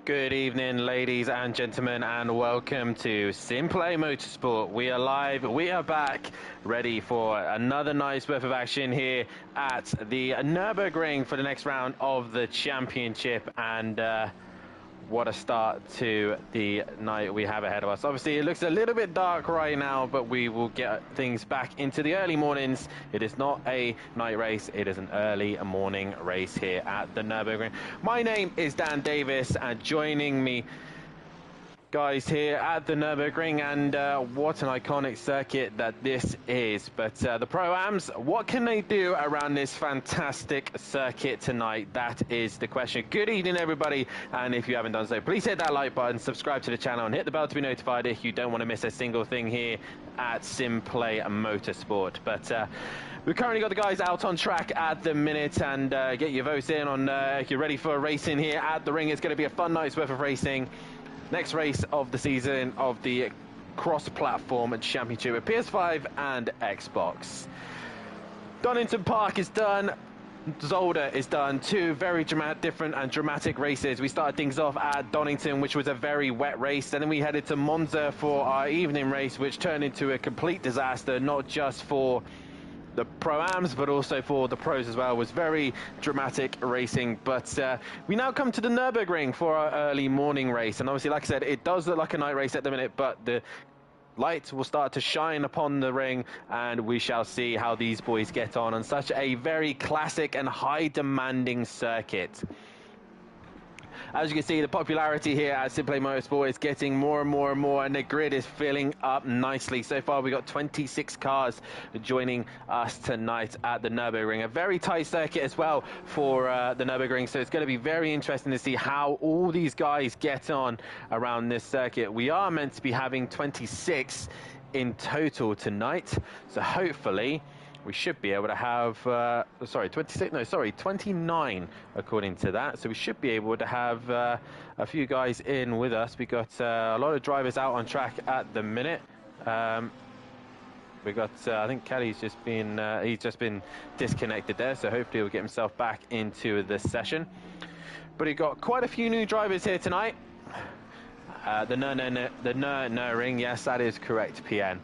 Good evening, ladies and gentlemen, and welcome to SimPlay Motorsport. We are live, we are back, ready for another night's worth of action here at the Nurburgring for the next round of the championship. And what a start to the night we have ahead of us. Obviously, it looks a little bit dark right now, but we will get things back into the early mornings. It is not a night race, it is an early morning race here at the Nürburgring. My name is Dan Davis, and joining me, guys, here at the Nürburgring, and what an iconic circuit that this is. But the Pro-Ams, what can they do around this fantastic circuit tonight? That is the question. Good evening, everybody, and if you haven't done so, please hit that like button, subscribe to the channel, and hit the bell to be notified if you don't want to miss a single thing here at SimPlay Motorsport. But we've currently got the guys out on track at the minute, and get your votes in on if you're ready for racing here at the ring. It's going to be a fun night's worth of racing. Next race of the season of the cross-platform championship with PS5 and Xbox. Donington Park is done. Zolder is done. Two very different and dramatic races. We started things off at Donington, which was a very wet race, and then we headed to Monza for our evening race, which turned into a complete disaster, not just for the Pro-Ams, but also for the pros as well. It was very dramatic racing. But we now come to the Nürburgring for our early morning race, and obviously, like I said, it does look like a night race at the minute, but the lights will start to shine upon the ring, and we shall see how these boys get on such a very classic and high demanding circuit. As you can see, the popularity here at SimPlay Motorsport is getting more and more and more, and the grid is filling up nicely. So far, we've got 26 cars joining us tonight at the Nürburgring. A very tight circuit as well for the Nürburgring, so it's going to be very interesting to see how all these guys get on around this circuit. We are meant to be having 26 in total tonight, so hopefully we should be able to have 29 according to that, so we should be able to have a few guys in with us. We got a lot of drivers out on track at the minute. We got I think Kelly's just been he's just been disconnected there, so hopefully he'll get himself back into the session. But we got quite a few new drivers here tonight. The Nürburgring, yes, that is correct, PN.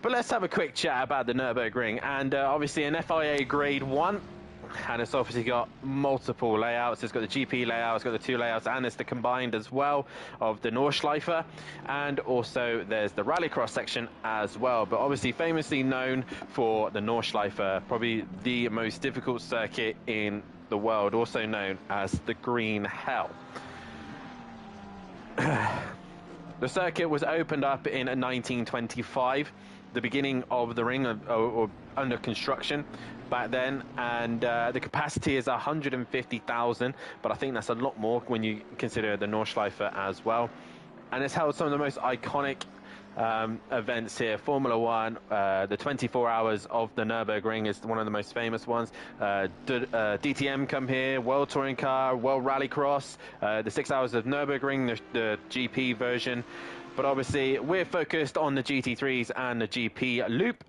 But let's have a quick chat about the Nürburgring, and obviously an FIA Grade 1, and it's obviously got multiple layouts. It's got the GP layout, it's got the two layouts, and it's the combined as well of the Nordschleife, and also there's the Rallycross section as well. But obviously famously known for the Nordschleife, probably the most difficult circuit in the world, also known as the Green Hell. The circuit was opened up in 1925. The beginning of the ring, or under construction back then, and the capacity is 150,000, but I think that's a lot more when you consider the Nordschleife as well. And it's held some of the most iconic events here. Formula One, the 24 hours of the Nürburgring is one of the most famous ones. DTM come here, World Touring Car, World Rallycross, the 6 hours of Nürburgring, the GP version. But obviously we're focused on the GT3s and the GP loop.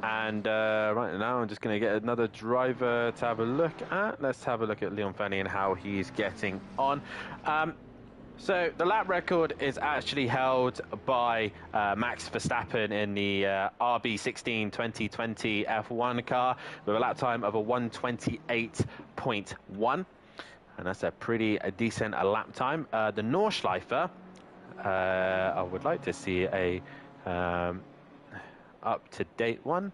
And right now I'm just going to get another driver to have a look at. Let's have a look at Leon Fanny and how he's getting on. So the lap record is actually held by Max Verstappen in the RB16 2020 F1 car with a lap time of a 128.1. And that's a pretty decent lap time. The Nordschleife, I would like to see a up-to-date one.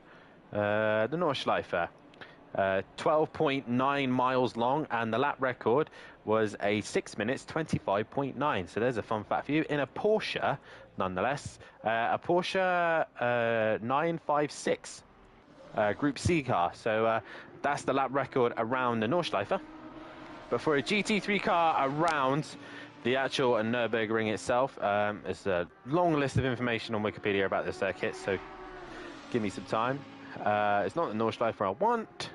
The Nordschleife, 12.9 miles long, and the lap record was a 6 minutes 25.9. So there's a fun fact for you. In a Porsche, nonetheless, a Porsche 956 Group C car. So that's the lap record around the Nordschleife. But for a GT3 car around the actual Nürburgring itself, there's a long list of information on Wikipedia about the circuit, so give me some time. It's not the Nordschleife I want.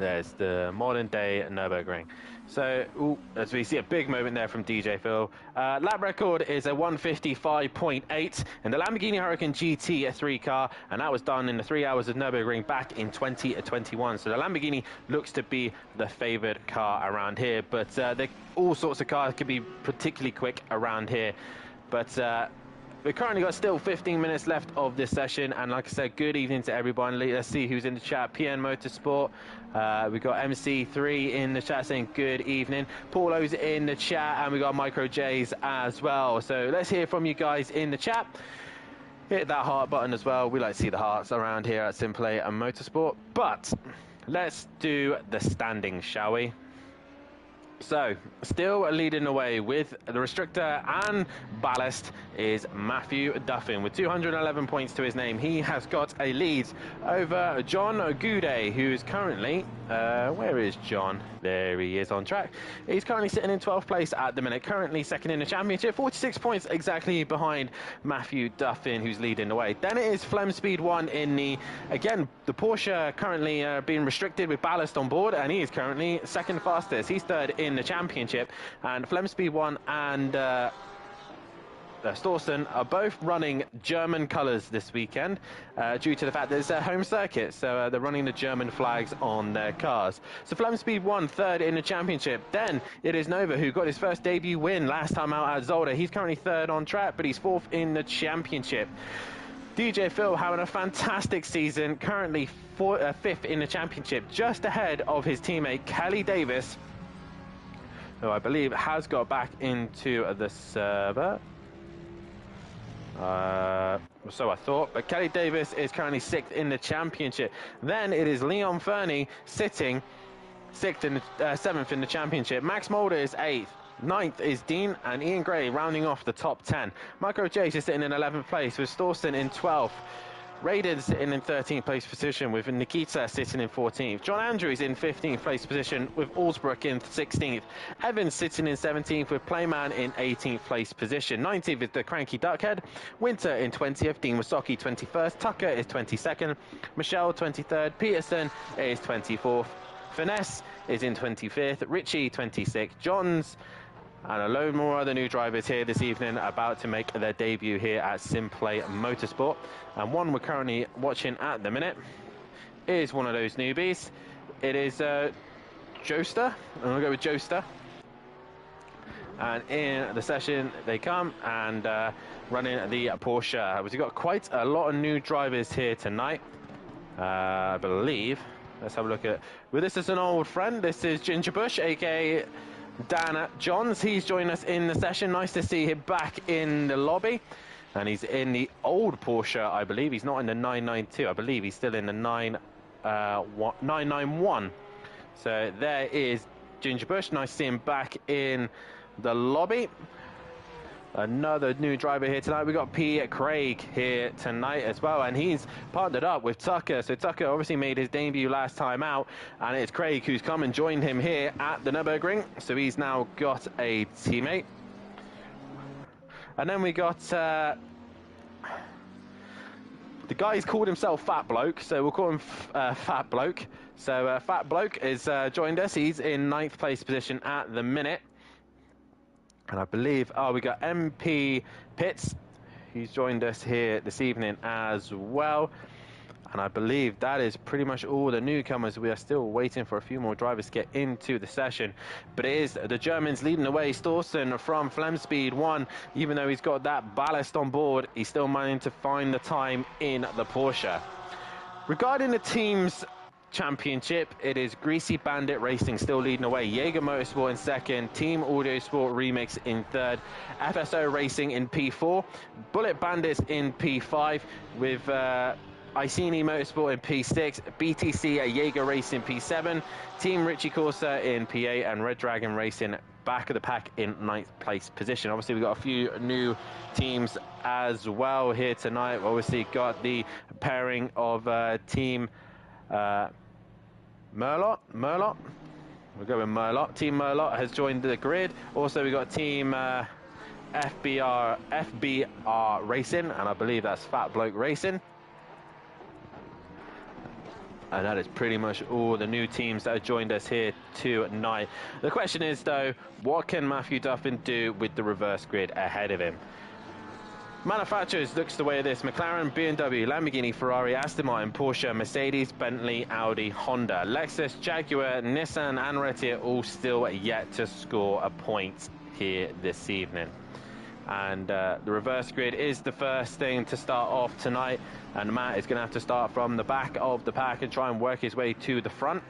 There's the modern day Nurburgring. So, as we see a big moment there from DJ Phil. Lap record is a 155.8 in the Lamborghini Huracan GT3 car, and that was done in the 3 hours of Nurburgring back in 2021. So the Lamborghini looks to be the favoured car around here, but all sorts of cars could be particularly quick around here. But we've currently got still 15 minutes left of this session, and like I said, good evening to everyone. Let's see who's in the chat. PN Motorsport, we've got MC3 in the chat saying good evening. Paulo's in the chat, and we got Micro J's as well. So let's hear from you guys in the chat. Hit that heart button as well. We like to see the hearts around here at SimPlay and Motorsport. But let's do the standings, shall we? So, still leading the way with the restrictor and ballast is Matthew Duffin with 211 points to his name. He has got a lead over John Goudet, who's currently, where is John? There he is on track. He's currently sitting in 12th place at the minute, currently second in the championship, 46 points exactly behind Matthew Duffin, who's leading the way. Then it is Flem Speed 1 in the Porsche currently being restricted with ballast on board, and he is currently second fastest. He's third in the championship, and Flem Speed 1 and Storsen are both running German colours this weekend due to the fact that it's their home circuit, so they're running the German flags on their cars. So Flem Speed 1 third in the championship. Then it is Nova, who got his first debut win last time out at Zolder. He's currently third on track, but he's fourth in the championship. DJ Phil having a fantastic season, currently fifth in the championship, just ahead of his teammate Kelly Davis, who I believe has got back into the server. So I thought, but Kelly Davis is currently sixth in the championship. Then it is Leon Fernie sitting seventh in the championship. Max Mulder is eighth. Ninth is Dean and Ian Gray rounding off the top 10. Micro J is sitting in 11th place with Storsen in 12th. Raiden sitting in 13th place position with Nikita sitting in 14th. John Andrews in 15th place position with Allsbrook in 16th. Evans sitting in 17th with Playman in 18th place position. 19th is the Cranky Duckhead. Winter in 20th. Dean Wasocki 21st. Tucker is 22nd. Michelle 23rd. Peterson is 24th. Finesse is in 25th. Richie 26th. Johns and a load more other new drivers here this evening about to make their debut here at SimPlay Motorsport. And one we're currently watching at the minute is one of those newbies. It is Joester. I'm going to go with Joester. And in the session they come and running the Porsche. We've got quite a lot of new drivers here tonight, I believe. Let's have a look at it. Well, this is an old friend. This is Ginger Bush, aka Dan Johns. He's joined us in the session. Nice to see him back in the lobby. And he's in the old Porsche, I believe. He's not in the 992. I believe he's still in the 991. So there is Ginger Bush. Nice to see him back in the lobby. Another new driver here tonight. We've got P. Craig here tonight as well, and he's partnered up with Tucker. So Tucker obviously made his debut last time out, and it's Craig who's come and joined him here at the Nürburgring. So he's now got a teammate. And then we got the guy's called himself Fat Bloke, so we'll call him Fat Bloke. So Fat Bloke is joined us. He's in 9th place position at the minute. And I believe, we got MP Pitts, who's joined us here this evening as well. And I believe that is pretty much all the newcomers. We are still waiting for a few more drivers to get into the session. But it is the Germans leading the way. Storsen from Flem Speed 1, even though he's got that ballast on board, he's still managing to find the time in the Porsche. Regarding the team's championship, it is Greasy Bandit Racing still leading away. Jaeger Motorsport in second, Team Audio Sport Remix in third, FSO Racing in P4, Bullet Bandits in P5 with Iceni Motorsport in P6, BTC at Jaeger Racing P7, Team Richie Corsa in P8, and Red Dragon Racing back of the pack in 9th place position. Obviously we've got a few new teams as well here tonight. We've obviously got the pairing of Team Merlot. We'll go with Merlot. Team Merlot has joined the grid. Also, we got Team FBR Racing, and I believe that's Fat Bloke Racing. And that is pretty much all the new teams that have joined us here tonight. The question is, though, what can Matthew Duffin do with the reverse grid ahead of him? Manufacturers looks the way of this: McLaren, BMW, Lamborghini, Ferrari, Aston Martin, Porsche, Mercedes, Bentley, Audi, Honda, Lexus, Jaguar, Nissan and Reddy all still yet to score a point here this evening. And the reverse grid is the first thing to start off tonight, and Matt is going to have to start from the back of the pack and try and work his way to the front,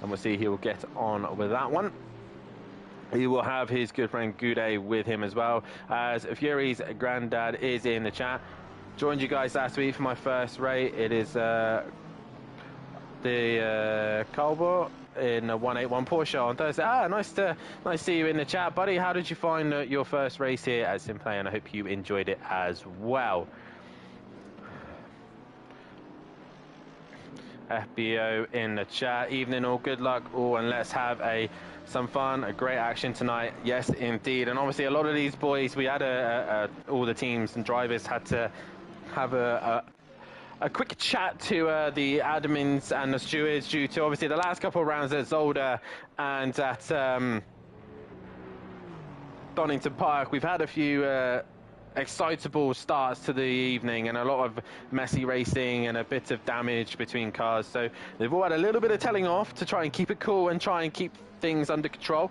and we'll see he will get on with that one. He will have his good friend Goudet with him as well, as Fury's granddad is in the chat. Joined you guys last week for my first race. It is the Colbert in a 181 Porsche on Thursday. Nice to see you in the chat, buddy. How did you find your first race here at SimPlay? And I hope you enjoyed it as well. FBO in the chat. Evening all, good luck all, and let's have some fun, a great action tonight. Yes, indeed. And obviously a lot of these boys, we had all the teams and drivers had to have a quick chat to the admins and the stewards due to obviously the last couple of rounds at Zolder and at Donington Park. We've had a few excitable starts to the evening and a lot of messy racing and a bit of damage between cars, so they've all had a little bit of telling off to try and keep it cool and try and keep things under control.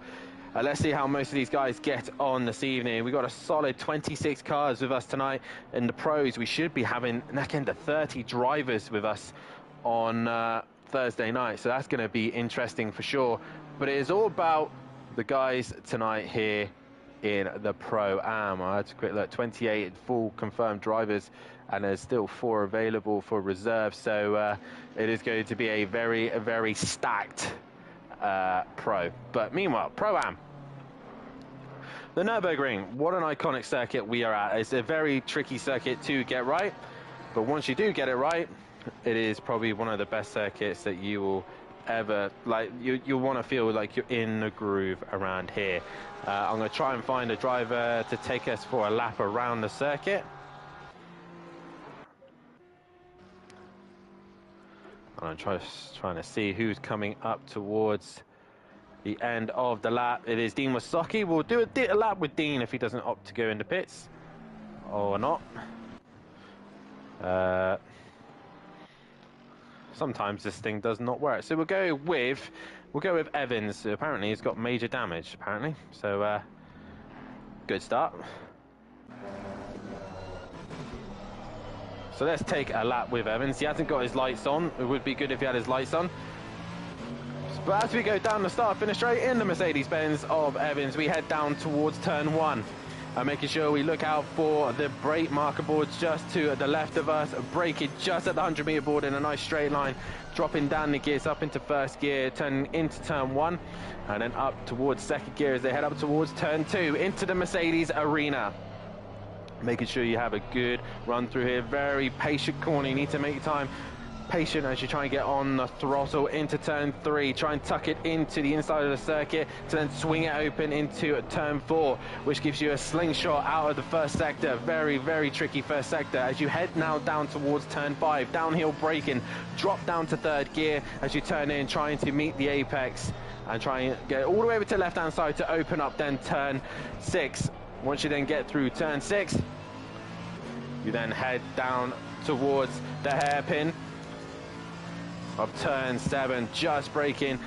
Let's see how most of these guys get on this evening. We've got a solid 26 cars with us tonight. In the pros, we should be having neck end of 30 drivers with us on Thursday night, so that's going to be interesting for sure. But it is all about the guys tonight here in the Pro-Am. I had a quick look, 28 full confirmed drivers, and there's still 4 available for reserve, so it is going to be a very, very stacked Pro. But meanwhile, Pro-Am. The Nurburgring, what an iconic circuit we are at. It's a very tricky circuit to get right, but once you do get it right, it is probably one of the best circuits that you will ever, like, you want to feel like you're in the groove around here. I'm going to try and find a driver to take us for a lap around the circuit. I'm trying to see who's coming up towards the end of the lap. It is Dean Wasocki. We'll do a lap with Dean if he doesn't opt to go into pits or not. Sometimes this thing does not work, so we'll go with Evans. Apparently he's got major damage, apparently, so good start. So let's take a lap with Evans. He hasn't got his lights on. It would be good if he had his lights on. But as we go down the start-finish straight in the Mercedes-Benz of Evans, we head down towards turn 1. Making sure we look out for the brake marker boards just to the left of us, braking just at the 100-meter board in a nice straight line, dropping down the gears up into first gear, turning into turn 1, and then up towards second gear as they head up towards turn 2 into the Mercedes arena. Making sure you have a good run through here. Very patient corner. You need to make your time patient as you try and get on the throttle into turn 3. Try and tuck it into the inside of the circuit to then swing it open into turn 4, which gives you a slingshot out of the first sector. Very, very tricky first sector as you head now down towards turn 5. Downhill braking, drop down to third gear as you turn in, trying to meet the apex and try and get all the way over to the left hand side to open up then turn 6. Once you then get through turn 6, you then head down towards the hairpin of turn 7, just braking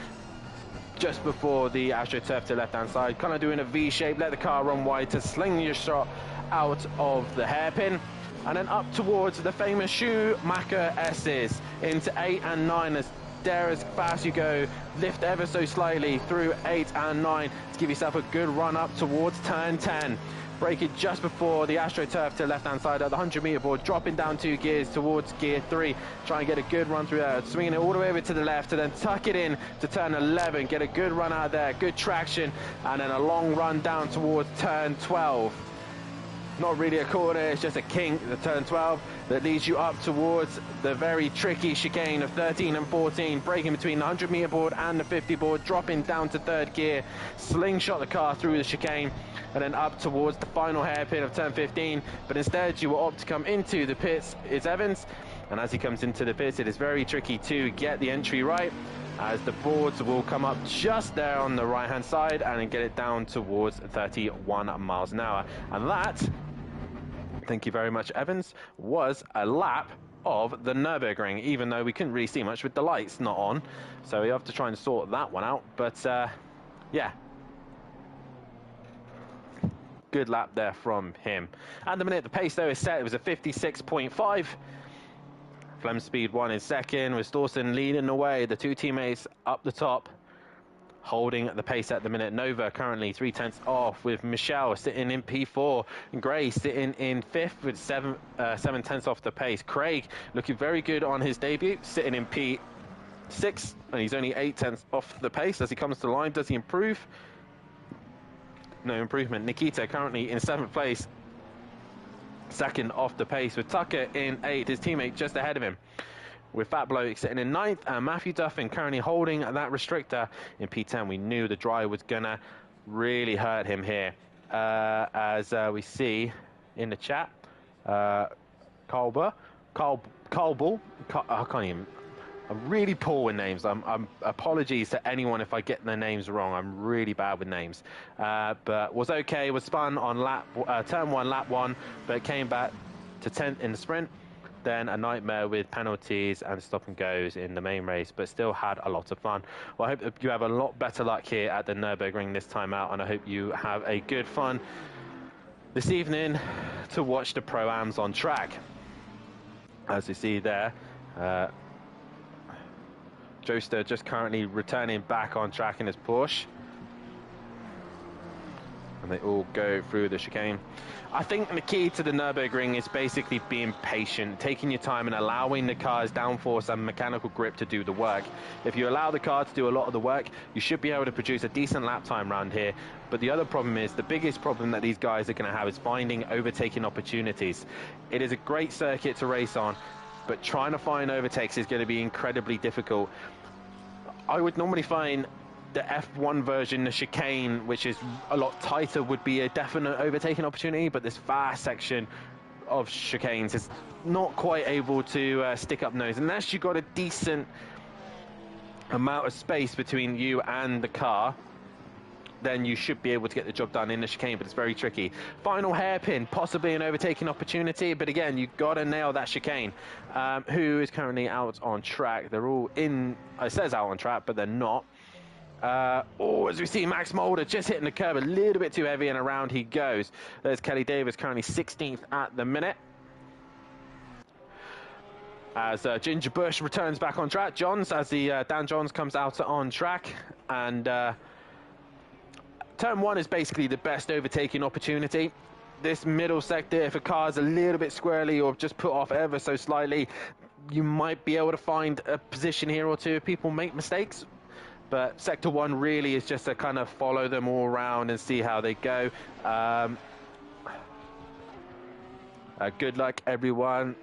just before the AstroTurf to left hand side, kind of doing a V shape, let the car run wide to sling your shot out of the hairpin, and then up towards the famous Schumacher S's into 8 and 9 as there as fast you go, lift ever so slightly through 8 and 9 to give yourself a good run up towards turn 10. Braking just before the AstroTurf to left hand side at the 100-meter board, dropping down 2 gears towards gear 3, try and get a good run through there, swinging it all the way over to the left, and then tuck it in to turn 11, get a good run out there, good traction, and then a long run down towards turn 12. Not really a corner, it's just a kink, the turn 12, that leads you up towards the very tricky chicane of 13 and 14, braking between the 100-meter board and the 50 board, dropping down to third gear, slingshot the car through the chicane, and then up towards the final hairpin of turn 15, but instead you will opt to come into the pits. It's Evans, And as he comes into the pits, it is very tricky to get the entry right, as the boards will come up just there on the right-hand side and then get it down towards 31 miles an hour. And that, thank you very much, Evans, was a lap of the Nurburgring, even though we couldn't really see much with the lights not on. So we have to try and sort that one out. But yeah, good lap there from him. At the minute, the pace though is set. It was a 56.5. Flem Speed 1 in second, with Stawson leading the way. The two teammates up the top, holding the pace at the minute. Nova currently 3/10 off, with Michelle sitting in P4. And Gray sitting in 5th with 7/10 off the pace. Craig looking very good on his debut, sitting in P6, and he's only 8/10 off the pace. As he comes to the line, does he improve? No improvement. Nikita currently in 7th place, second off the pace, with Tucker in 8th, his teammate just ahead of him, with Fat Bloke sitting in 9th, and Matthew Duffin currently holding that restrictor in P10. We knew the dry was gonna really hurt him here, as we see in the chat. Carl Bull, I can't even. I'm really poor with names. I'm apologies to anyone if I get their names wrong. I'm really bad with names. But was okay. Was spun on turn 1, lap 1, but it came back to 10th in the sprint. Then a nightmare with penalties and stop and goes in the main race, but still had a lot of fun. Well, I hope you have a lot better luck here at the Nürburgring this time out, and I hope you have a good fun this evening to watch the Pro-Ams on track. As you see there, Joester just currently returning back on track in his Porsche, and they all go through the chicane. I think the key to the Nürburgring is basically being patient, taking your time and allowing the car's downforce and mechanical grip to do the work. If you allow the car to do a lot of the work, you should be able to produce a decent lap time around here. But the other problem is, the biggest problem that these guys are going to have is finding overtaking opportunities. It is a great circuit to race on, but trying to find overtakes is going to be incredibly difficult. I would normally find the F1 version, the chicane, which is a lot tighter, would be a definite overtaking opportunity, but this fast section of chicanes is not quite able to stick up nose. Unless you've got a decent amount of space between you and the car, then you should be able to get the job done in the chicane, but it's very tricky. Final hairpin, possibly an overtaking opportunity, but again, you've got to nail that chicane. Who is currently out on track? They're all in, it says out on track, but they're not. As we see, Max Mulder just hitting the curb a little bit too heavy, and around he goes. There's Kelly Davis, currently 16th at the minute, as Ginger Bush returns back on track. Dan Johns comes out on track, and turn 1 is basically the best overtaking opportunity. This middle sector, if a car's a little bit squirrely or just put off ever so slightly, you might be able to find a position here or two if people make mistakes. But sector 1 really is just to kind of follow them all around and see how they go. Good luck, everyone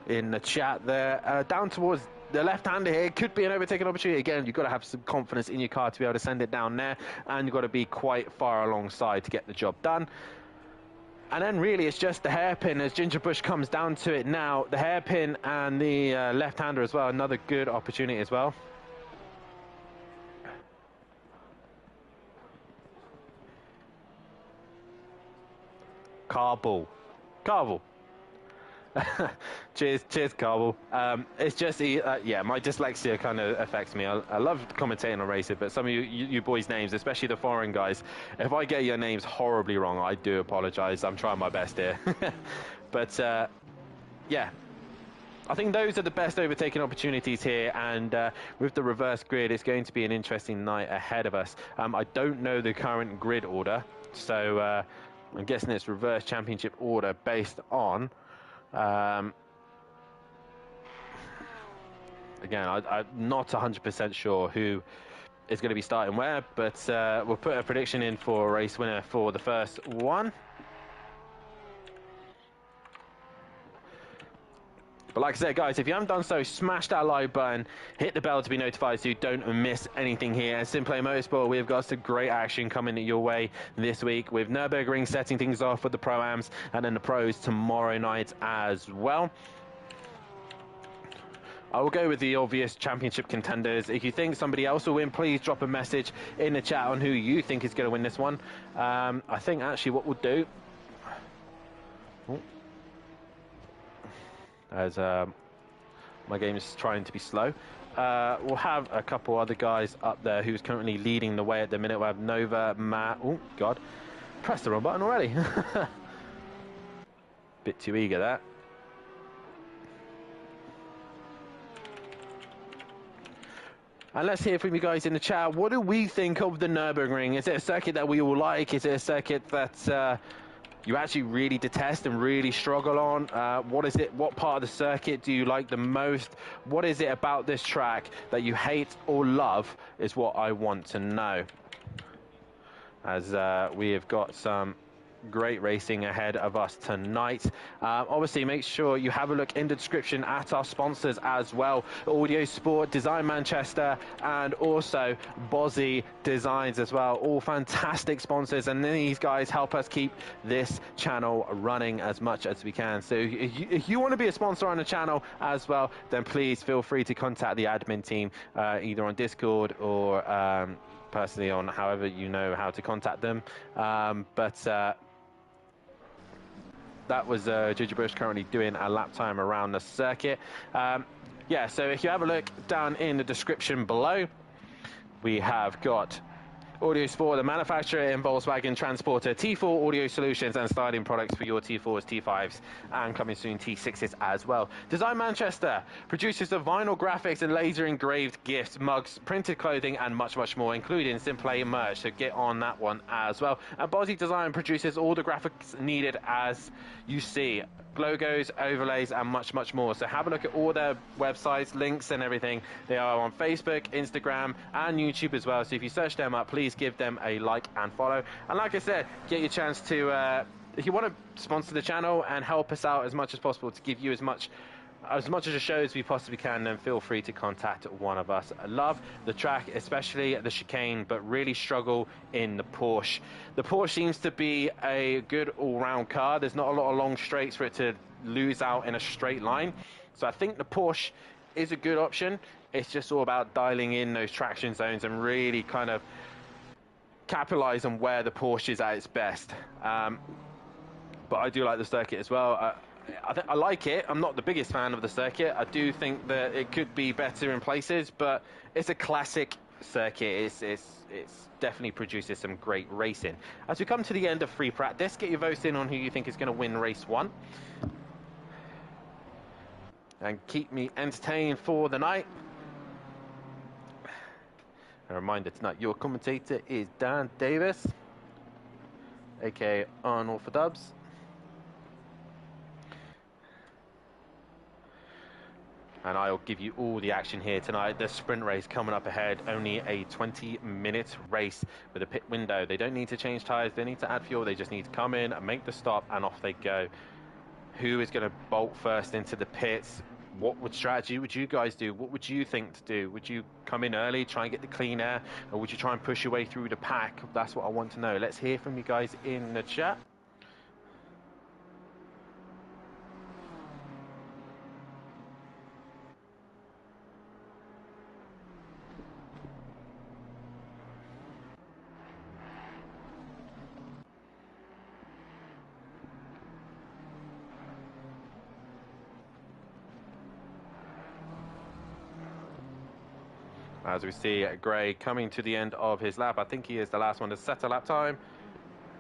in the chat there. Down towards the left-hander here, could be an overtaking opportunity. Again, you've got to have some confidence in your car to be able to send it down there, and you've got to be quite far alongside to get the job done. And then really it's just the hairpin, as Ginger Bush comes down to it now. The hairpin and the left-hander as well, another good opportunity as well. Carball. cheers Carball. It's just yeah, my dyslexia kind of affects me. I love commentating on racing, but some of you boys' names, especially the foreign guys, if I get your names horribly wrong, I do apologize. I'm trying my best here. But yeah, I think those are the best overtaking opportunities here, and with the reverse grid, it's going to be an interesting night ahead of us. I don't know the current grid order, so I'm guessing it's reverse championship order based on again, I'm not 100% sure who is going to be starting where, but we'll put a prediction in for a race winner for the first one. But like I said, guys, if you haven't done so, smash that like button, hit the bell to be notified so you don't miss anything here. At SimPlay Motorsport, we've got some great action coming your way this week, with Nürburgring setting things off with the Pro-Ams, and then the Pros tomorrow night as well. I will go with the obvious championship contenders. If you think somebody else will win, please drop a message in the chat on who you think is going to win this one. I think actually what we'll do, as my game is trying to be slow, we'll have a couple other guys up there who's currently leading the way at the minute. We'll have Nova, Matt. Oh God, pressed the wrong button already. Bit too eager there. And let's hear from you guys in the chat. What do we think of the Nurburgring? Is it a circuit that we all like? Is it a circuit that you actually really detest and really struggle on? What is it? What part of the circuit do you like the most? What is it about this track that you hate or love is what I want to know. As we have got some great racing ahead of us tonight. Obviously, make sure you have a look in the description at our sponsors as well. Audio Sport, Design Manchester, and also Bozzy Designs as well. All fantastic sponsors, and these guys help us keep this channel running as much as we can. So if you want to be a sponsor on the channel as well, then please feel free to contact the admin team, either on Discord or personally on however you know how to contact them. That was Gigi Bush currently doing a lap time around the circuit. Yeah, so if you have a look down in the description below, we have got Audio Sport, the manufacturer in Volkswagen Transporter, T4 audio solutions and styling products for your T4s, T5s, and coming soon T6s as well. Design Manchester, producers of vinyl graphics and laser engraved gifts, mugs, printed clothing, and much, much more, including SimPlay merch, so get on that one as well. And Bozzy Design produces all the graphics needed as you see. Logos, overlays, and much, much more. So have a look at all their websites, links, and everything. They are on Facebook, Instagram, and YouTube as well. So if you search them up, please give them a like and follow. And like I said, get your chance to, if you want to sponsor the channel and help us out as much as possible to give you as much as a show as we possibly can, then feel free to contact one of us. I love the track, especially the chicane, but really struggle in the Porsche. The Porsche seems to be a good all-round car. There's not a lot of long straights for it to lose out in a straight line. So I think the Porsche is a good option. It's just all about dialing in those traction zones and really kind of capitalize on where the Porsche is at its best. But I do like the circuit as well. I like it. I'm not the biggest fan of the circuit. I do think that it could be better in places, but it's a classic circuit. It's definitely produces some great racing. As we come to the end of free practice, get your votes in on who you think is going to win race one. And keep me entertained for the night. A reminder tonight, your commentator is Dan Davis, aka Arnold for Dubs. And I'll give you all the action here tonight. The sprint race coming up ahead, only a 20-minute race with a pit window. They don't need to change tyres, they need to add fuel, they just need to come in and make the stop and off they go. Who is going to bolt first into the pits? What strategy would you guys do? What would you think to do? Would you come in early, try and get the clean air, or would you try and push your way through the pack? That's what I want to know. Let's hear from you guys in the chat. As we see Gray coming to the end of his lap. I think he is the last one to set a lap time.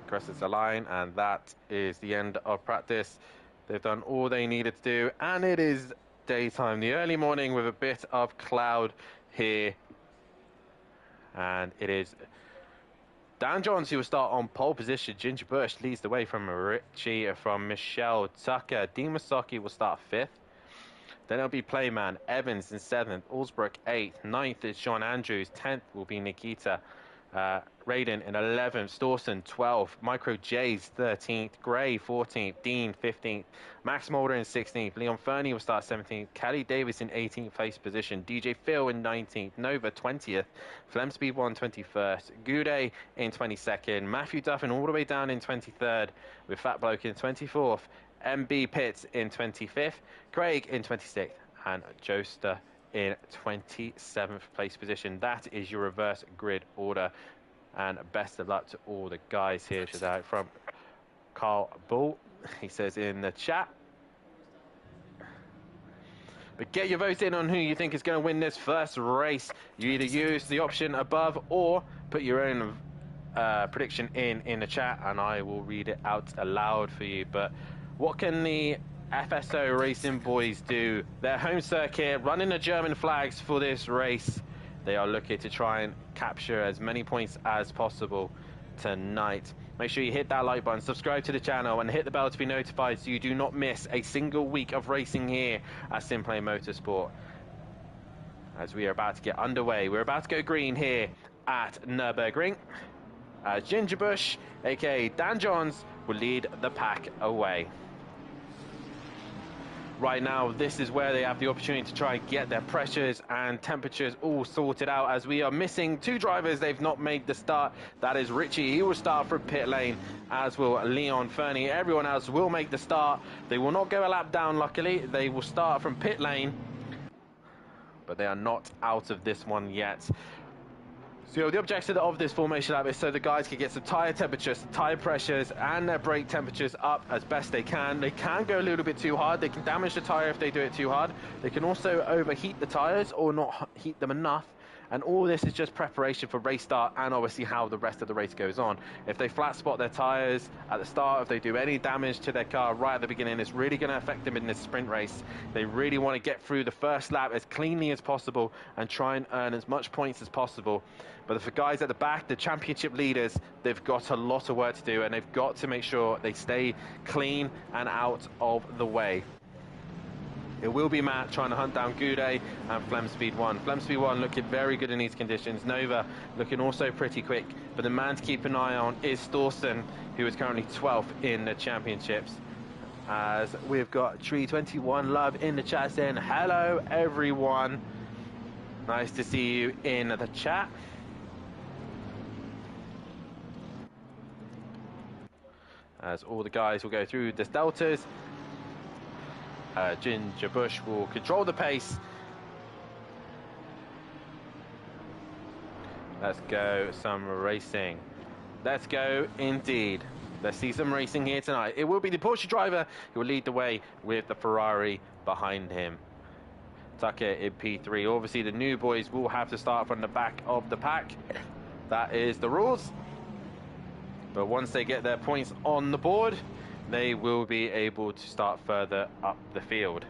Crosses the line, and that is the end of practice. They've done all they needed to do, and it is daytime, the early morning with a bit of cloud here. And it is Dan Johns who will start on pole position. Ginger Bush leads the way from Richie, from Michelle Tucker. Dean Masaki will start 5th. Then it'll be Playman, Evans in 7th, Allsbrook 8th, 9th is Sean Andrews, 10th will be Nikita, Raiden in 11th, Stawson 12th, Micro J's 13th, Gray 14th, Dean 15th, Max Mulder in 16th, Leon Fernie will start 17th, Callie Davis in 18th place position, DJ Phil in 19th, Nova 20th, Flemspeed 1 21st, Goudet in 22nd, Matthew Duffin all the way down in 23rd, with Fat Bloke in 24th, MB Pitts in 25th, Craig in 26th, and Joester in 27th place position. That is your reverse grid order, and best of luck to all the guys here today. From Carl Bull, he says in the chat. But get your votes in on who you think is going to win this first race. You either use the option above or put your own prediction in the chat, and I will read it out aloud for you. But what can the FSO Racing boys do? Their home circuit, running the German flags for this race. They are looking to try and capture as many points as possible tonight. Make sure you hit that like button, subscribe to the channel, and hit the bell to be notified so you do not miss a single week of racing here at SimPlay Motorsport. As we are about to get underway, we're about to go green here at Nurburgring. Gingerbush, aka Dan Johns, will lead the pack away. Right now, this is where they have the opportunity to try and get their pressures and temperatures all sorted out, as we are missing two drivers. They've not made the start. That is Richie. He will start from pit lane, as will Leon Fernie. Everyone else will make the start. They will not go a lap down, luckily. They will start from pit lane, but they are not out of this one yet. So the objective of this formation lap is so the guys can get some tyre temperatures, tyre pressures, and their brake temperatures up as best they can. They can go a little bit too hard. They can damage the tyre if they do it too hard. They can also overheat the tyres or not heat them enough. And all this is just preparation for race start and obviously how the rest of the race goes on. If they flat spot their tyres at the start, if they do any damage to their car right at the beginning, it's really going to affect them in this sprint race. They really want to get through the first lap as cleanly as possible and try and earn as much points as possible. But for guys at the back, the championship leaders, they've got a lot of work to do, and they've got to make sure they stay clean and out of the way. It will be Matt trying to hunt down Goudet and Flem Speed 1. Flem Speed 1 looking very good in these conditions. Nova looking also pretty quick. But the man to keep an eye on is Thorsten, who is currently 12th in the championships. As we've got Tree21 Love in the chat saying, hello everyone. Nice to see you in the chat. As all the guys will go through the deltas. Ginger Bush will control the pace. Let's go some racing. Let's go indeed. Let's see some racing here tonight. It will be the Porsche driver who will lead the way with the Ferrari behind him. Tucker in P3. Obviously the new boys will have to start from the back of the pack. That is the rules. But once they get their points on the board, they will be able to start further up the field.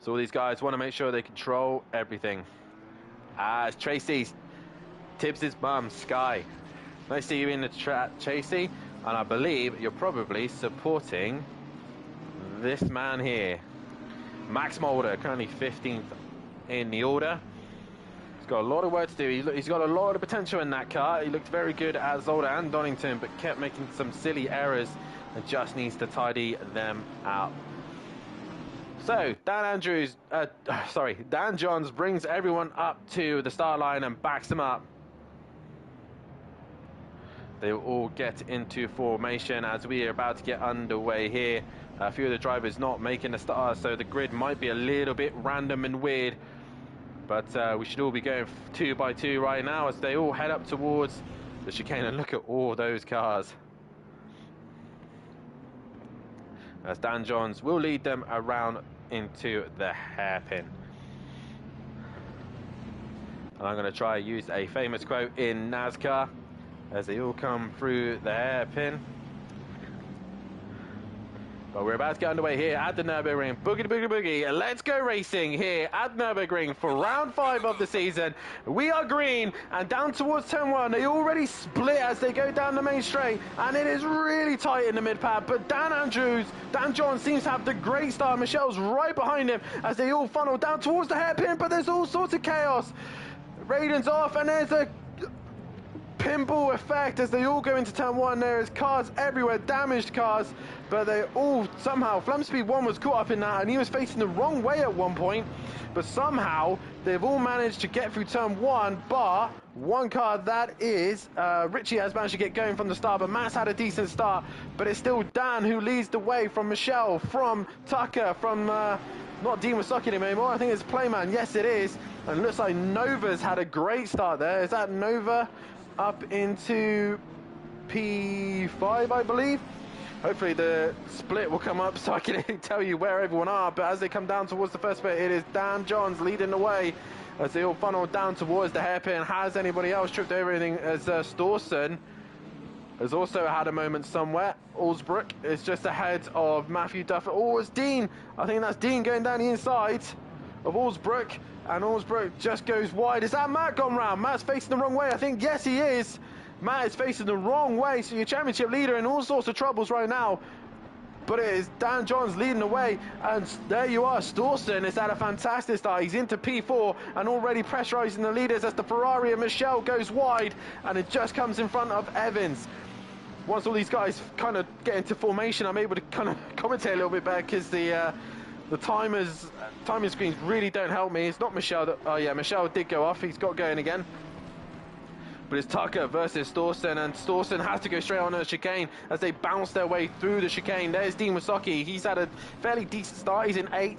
So all these guys want to make sure they control everything. As Tracy tips his mum, Sky. Nice to see you in the chat, Tracy. And I believe you're probably supporting this man here. Max Mulder, currently 15th in the order. He's got a lot of work to do. He's got a lot of potential in that car. He looked very good at Zolder and Donington, but kept making some silly errors and just needs to tidy them out. So Dan Johns brings everyone up to the start line and backs them up. They will all get into formation as we are about to get underway here. A few of the drivers not making a start, so the grid might be a little bit random and weird. But we should all be going 2 by 2 right now as they all head up towards the chicane, and look at all those cars. As Dan Johns will lead them around into the hairpin. And I'm going to try and use a famous quote in NASCAR as they all come through the hairpin. But we're about to get underway here at the Nurburgring. Boogie boogie boogie. Let's go racing here at Nurburgring for round 5 of the season. We are green and down towards turn 1. They already split as they go down the main straight, and it is really tight in the mid pad. But Dan John seems to have the great start. Michelle's right behind him as they all funnel down towards the hairpin, but there's all sorts of chaos. Raiden's off, and there's a pinball effect as they all go into turn one. There is cars everywhere, damaged cars, but they all somehow, Flamspeed 1 was caught up in that, and he was facing the wrong way at one point, but somehow they've all managed to get through turn one, bar one car. That is Richie has managed to get going from the start, but Matt's had a decent start, but it's still Dan who leads the way from Michelle, from Tucker, from not Dean Wasaki anymore, I think it's Playman, yes it is, and it looks like Nova's had a great start there. Is that Nova up into P5, I believe? Hopefully the split will come up so I can tell you where everyone are, but as they come down towards the first bit, it is Dan Johns leading the way as they all funnel down towards the hairpin. Has anybody else tripped over anything? As Storson has also had a moment somewhere. Allsbrook is just ahead of Matthew Duff. Oh, it's Dean. I think that's Dean going down the inside of Allsbrook, and Allsbrook just goes wide. Is that Matt gone round? Matt's facing the wrong way, I think. Yes, he is. Matt is facing the wrong way, so your championship leader in all sorts of troubles right now. But it is Dan Johns leading the way, and there you are. Storson has had a fantastic start. He's into P4 and already pressurising the leaders as the Ferrari and Michelle goes wide, and it just comes in front of Evans. Once all these guys kind of get into formation, I'm able to kind of commentate a little bit better, because the timing screens really don't help me. It's not Michelle that, oh yeah, Michelle did go off. He's got going again. But it's Tucker versus Storson, and Storson has to go straight on the chicane as they bounce their way through the chicane. There's Dean Wasaki. He's had a fairly decent start. He's in 8th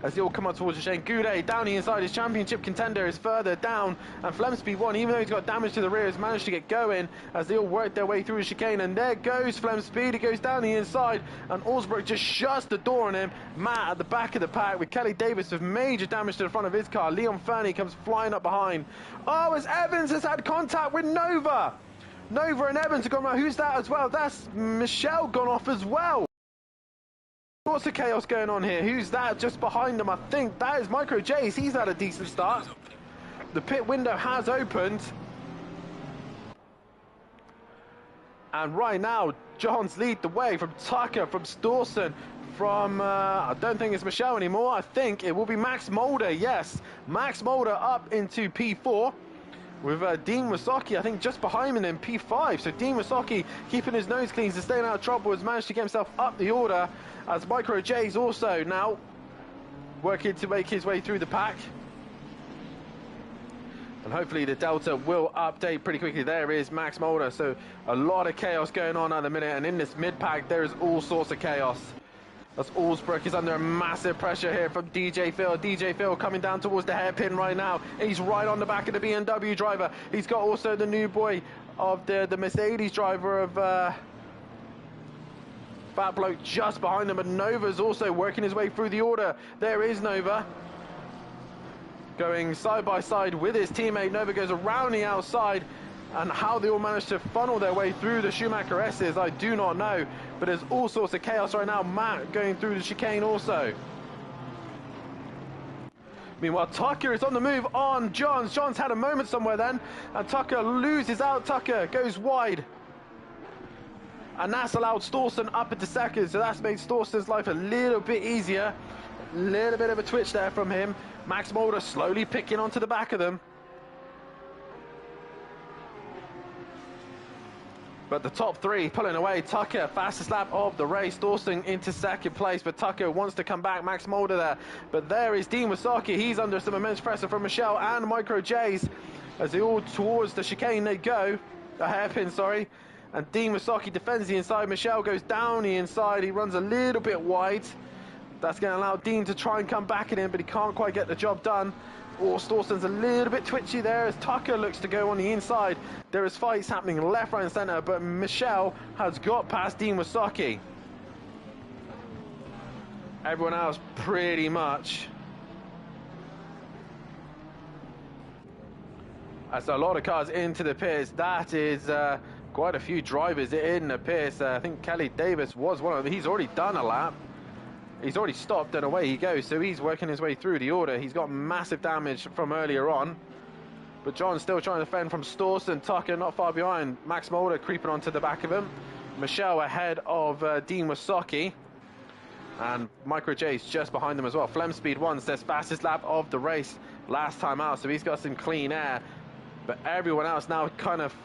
as they all come up towards the chicane. Goudet down the inside. His championship contender is further down, and Flemspeed 1, even though he's got damage to the rear, has managed to get going as they all work their way through the chicane. And there goes Flemspeed. He goes down the inside, and Allsbrook just shuts the door on him. Matt at the back of the pack with Kelly Davis with major damage to the front of his car. Leon Fernie comes flying up behind. Oh, as Evans has had contact with Nova. Nova and Evans have gone around. Who's that as well? That's Michelle gone off as well. What's the chaos going on here? Who's that just behind them? I think that is Micro J's. He's had a decent start. The pit window has opened. And right now, Johns lead the way from Tucker, from Storson, from, I don't think it's Michelle anymore. I think it will be Max Mulder. Yes, Max Mulder up into P4. With Dean Wasaki, I think, just behind him in P5. So Dean Wasaki, keeping his nose clean and staying out of trouble, has managed to get himself up the order, as Micro J's also now working to make his way through the pack. And hopefully the Delta will update pretty quickly. There is Max Mulder. So a lot of chaos going on at the minute. And in this mid-pack, there is all sorts of chaos. As Allsbrook is under massive pressure here from DJ Phil. DJ Phil coming down towards the hairpin right now. He's right on the back of the BMW driver. He's got also the new boy of the Mercedes driver of Fat Bloke just behind him. And Nova's also working his way through the order. There is Nova going side by side with his teammate. Nova goes around the outside. And how they all managed to funnel their way through the Schumacher S's, I do not know. But there's all sorts of chaos right now. Matt going through the chicane also. Meanwhile, Tucker is on the move on Johns. Johns had a moment somewhere then. And Tucker loses out. Tucker goes wide. And that's allowed Storson up into second. So that's made Storson's life a little bit easier. A little bit of a twitch there from him. Max Mulder slowly picking onto the back of them. But the top three pulling away. Tucker, fastest lap of the race. Storson into second place, but Tucker wants to come back. Max Mulder there. But there is Dean Wasaki. He's under some immense pressure from Michelle and Micro J's. As they all towards the chicane they go. The hairpin, sorry. And Dean Wasaki defends the inside. Michelle goes down the inside. He runs a little bit wide. That's going to allow Dean to try and come back at him, but he can't quite get the job done. Or Storson's a little bit twitchy there as Tucker looks to go on the inside. There is fights happening left, right and centre, but Michelle has got past Dean Wasaki. Everyone else pretty much. That's a lot of cars into the pits. That is quite a few drivers in the pits. I think Kelly Davis was one of them. He's already done a lap. He's already stopped and away he goes, so he's working his way through the order. He's got massive damage from earlier on. But John's still trying to defend from Storson. Tucker not far behind. Max Mulder creeping onto the back of him. Michelle ahead of Dean Wasaki. And Micro J's just behind them as well. Flemspeed 1 says fastest lap of the race last time out, so he's got some clean air. But everyone else now kind of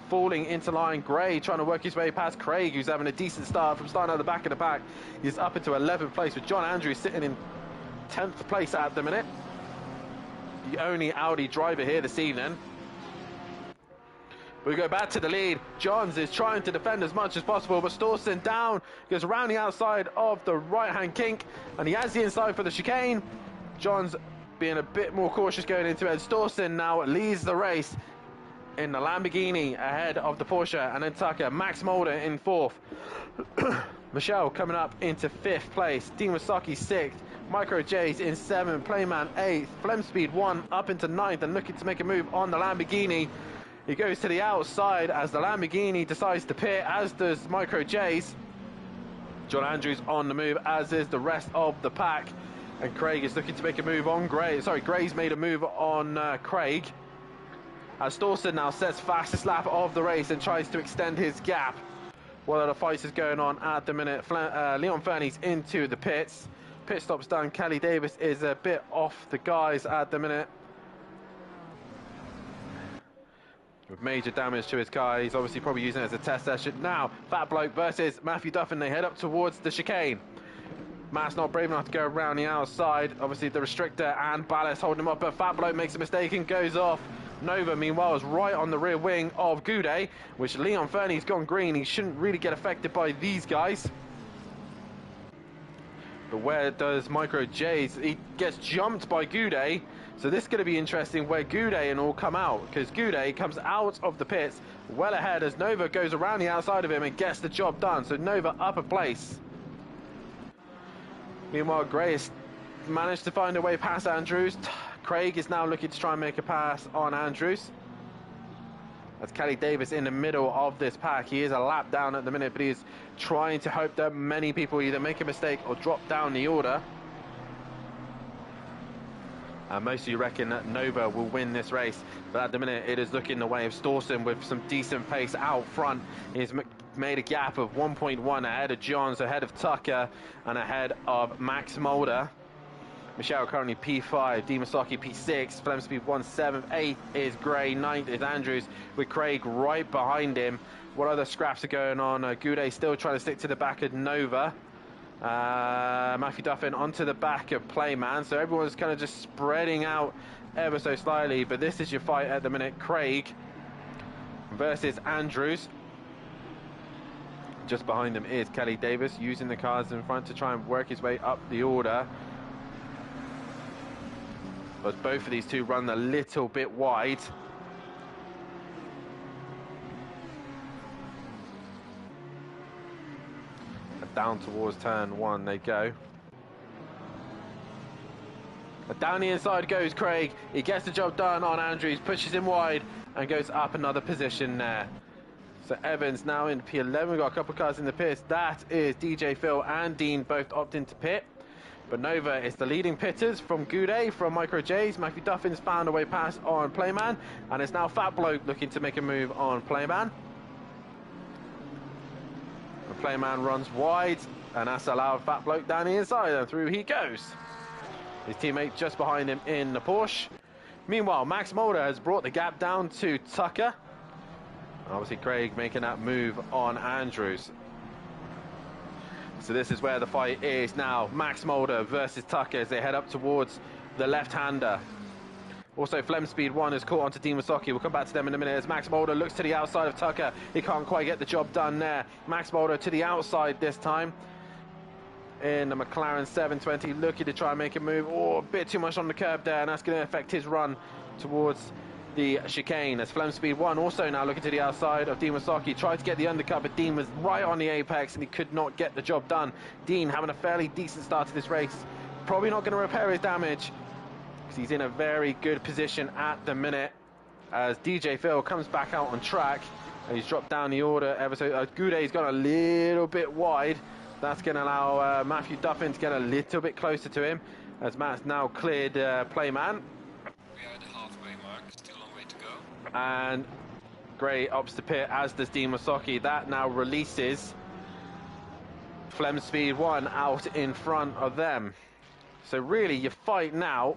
falling into line. Gray trying to work his way past Craig, who's having a decent start from starting at the back of the pack. He's up into 11th place with John Andrews sitting in 10th place at the minute. The only Audi driver here this evening. We go back to the lead. Johns is trying to defend as much as possible, but Stawson down, goes around the outside of the right-hand kink, and he has the inside for the chicane. Johns being a bit more cautious going into it. Stawson now leads the race in the Lamborghini ahead of the Porsche, and then Tucker. Max Mulder in 4th. Michelle coming up into 5th place. Dean Wasaki 6th. Micro J's in 7th. Playman 8th. Flem Speed 1 up into 9th and looking to make a move on the Lamborghini. He goes to the outside as the Lamborghini decides to pit, as does Micro J's. John Andrews on the move, as is the rest of the pack. And Craig is looking to make a move on Gray. Sorry, Gray's made a move on Craig. As Stawson now sets fastest lap of the race and tries to extend his gap. One of the fights is going on at the minute. Leon Fernie's into the pits. Pit stop's done. Kelly Davis is a bit off the guys at the minute, with major damage to his car. He's obviously probably using it as a test session. Now, Fat Bloke versus Matthew Duffin. They head up towards the chicane. Matt's not brave enough to go around the outside. Obviously, the restrictor and ballast holding him up, but Fat Bloke makes a mistake and goes off. Nova, meanwhile, is right on the rear wing of Goudet, which Leon Fernie's gone green. He shouldn't really get affected by these guys. But where does Micro J's? He gets jumped by Goudet. So this is going to be interesting where Goudet and all come out, because Goudet comes out of the pits well ahead as Nova goes around the outside of him and gets the job done. So Nova up a place. Meanwhile, Gray has managed to find a way past Andrews. Craig is now looking to try and make a pass on Andrews. That's Kelly Davis in the middle of this pack. He is a lap down at the minute, but he is trying to hope that many people either make a mistake or drop down the order. And most of you reckon that Nova will win this race, but at the minute it is looking the way of Stawson with some decent pace out front. He's made a gap of 1.1 ahead of Johns, ahead of Tucker, and ahead of Max Mulder. Michelle currently P5, Dimasaki P6, Flem Speed 1 7th, 8th is Gray, 9th is Andrews, with Craig right behind him. What other scraps are going on? Goudet still trying to stick to the back of Nova. Matthew Duffin onto the back of Playman, so everyone's kind of just spreading out ever so slightly, but this is your fight at the minute. Craig versus Andrews. Just behind them is Kelly Davis, using the cars in front to try and work his way up the order. But both of these two run a little bit wide. Down towards turn 1 they go. But down the inside goes Craig. He gets the job done on Andrews, pushes him wide and goes up another position there. So Evans now in P11. We've got a couple of cars in the pits. That is DJ Phil and Dean both opting to pit. But Nova is the leading pitters from Goudet, from Micro J's. Matthew Duffin's found a way past on Playman, and it's now Fat Bloke looking to make a move on Playman. The Playman runs wide, and that's allowed Fat Bloke down the inside, and through he goes. His teammate just behind him in the Porsche. Meanwhile, Max Mulder has brought the gap down to Tucker. Obviously, Craig making that move on Andrews. So this is where the fight is now. Max Mulder versus Tucker as they head up towards the left-hander. Also, Flem Speed 1 is caught onto Dean Wasaki. We'll come back to them in a minute as Max Mulder looks to the outside of Tucker. He can't quite get the job done there. Max Mulder to the outside this time in the McLaren 720, looking to try and make a move. Oh, a bit too much on the curb there, and that's going to affect his run towards the chicane. As Flem Speed 1 also now looking to the outside of Dean Wasaki. Tried to get the undercut, but Dean was right on the apex and he could not get the job done. Dean having a fairly decent start to this race. Probably not going to repair his damage because he's in a very good position at the minute. As DJ Phil comes back out on track and he's dropped down the order ever so. Goudet's gone a little bit wide. That's going to allow Matthew Duffin to get a little bit closer to him as Matt's now cleared Playman. We are at the halfway mark, still a long way to go. And Gray opts to pit, as does Dean Wasaki. That now releases Flem Speed 1 out in front of them. So really your fight now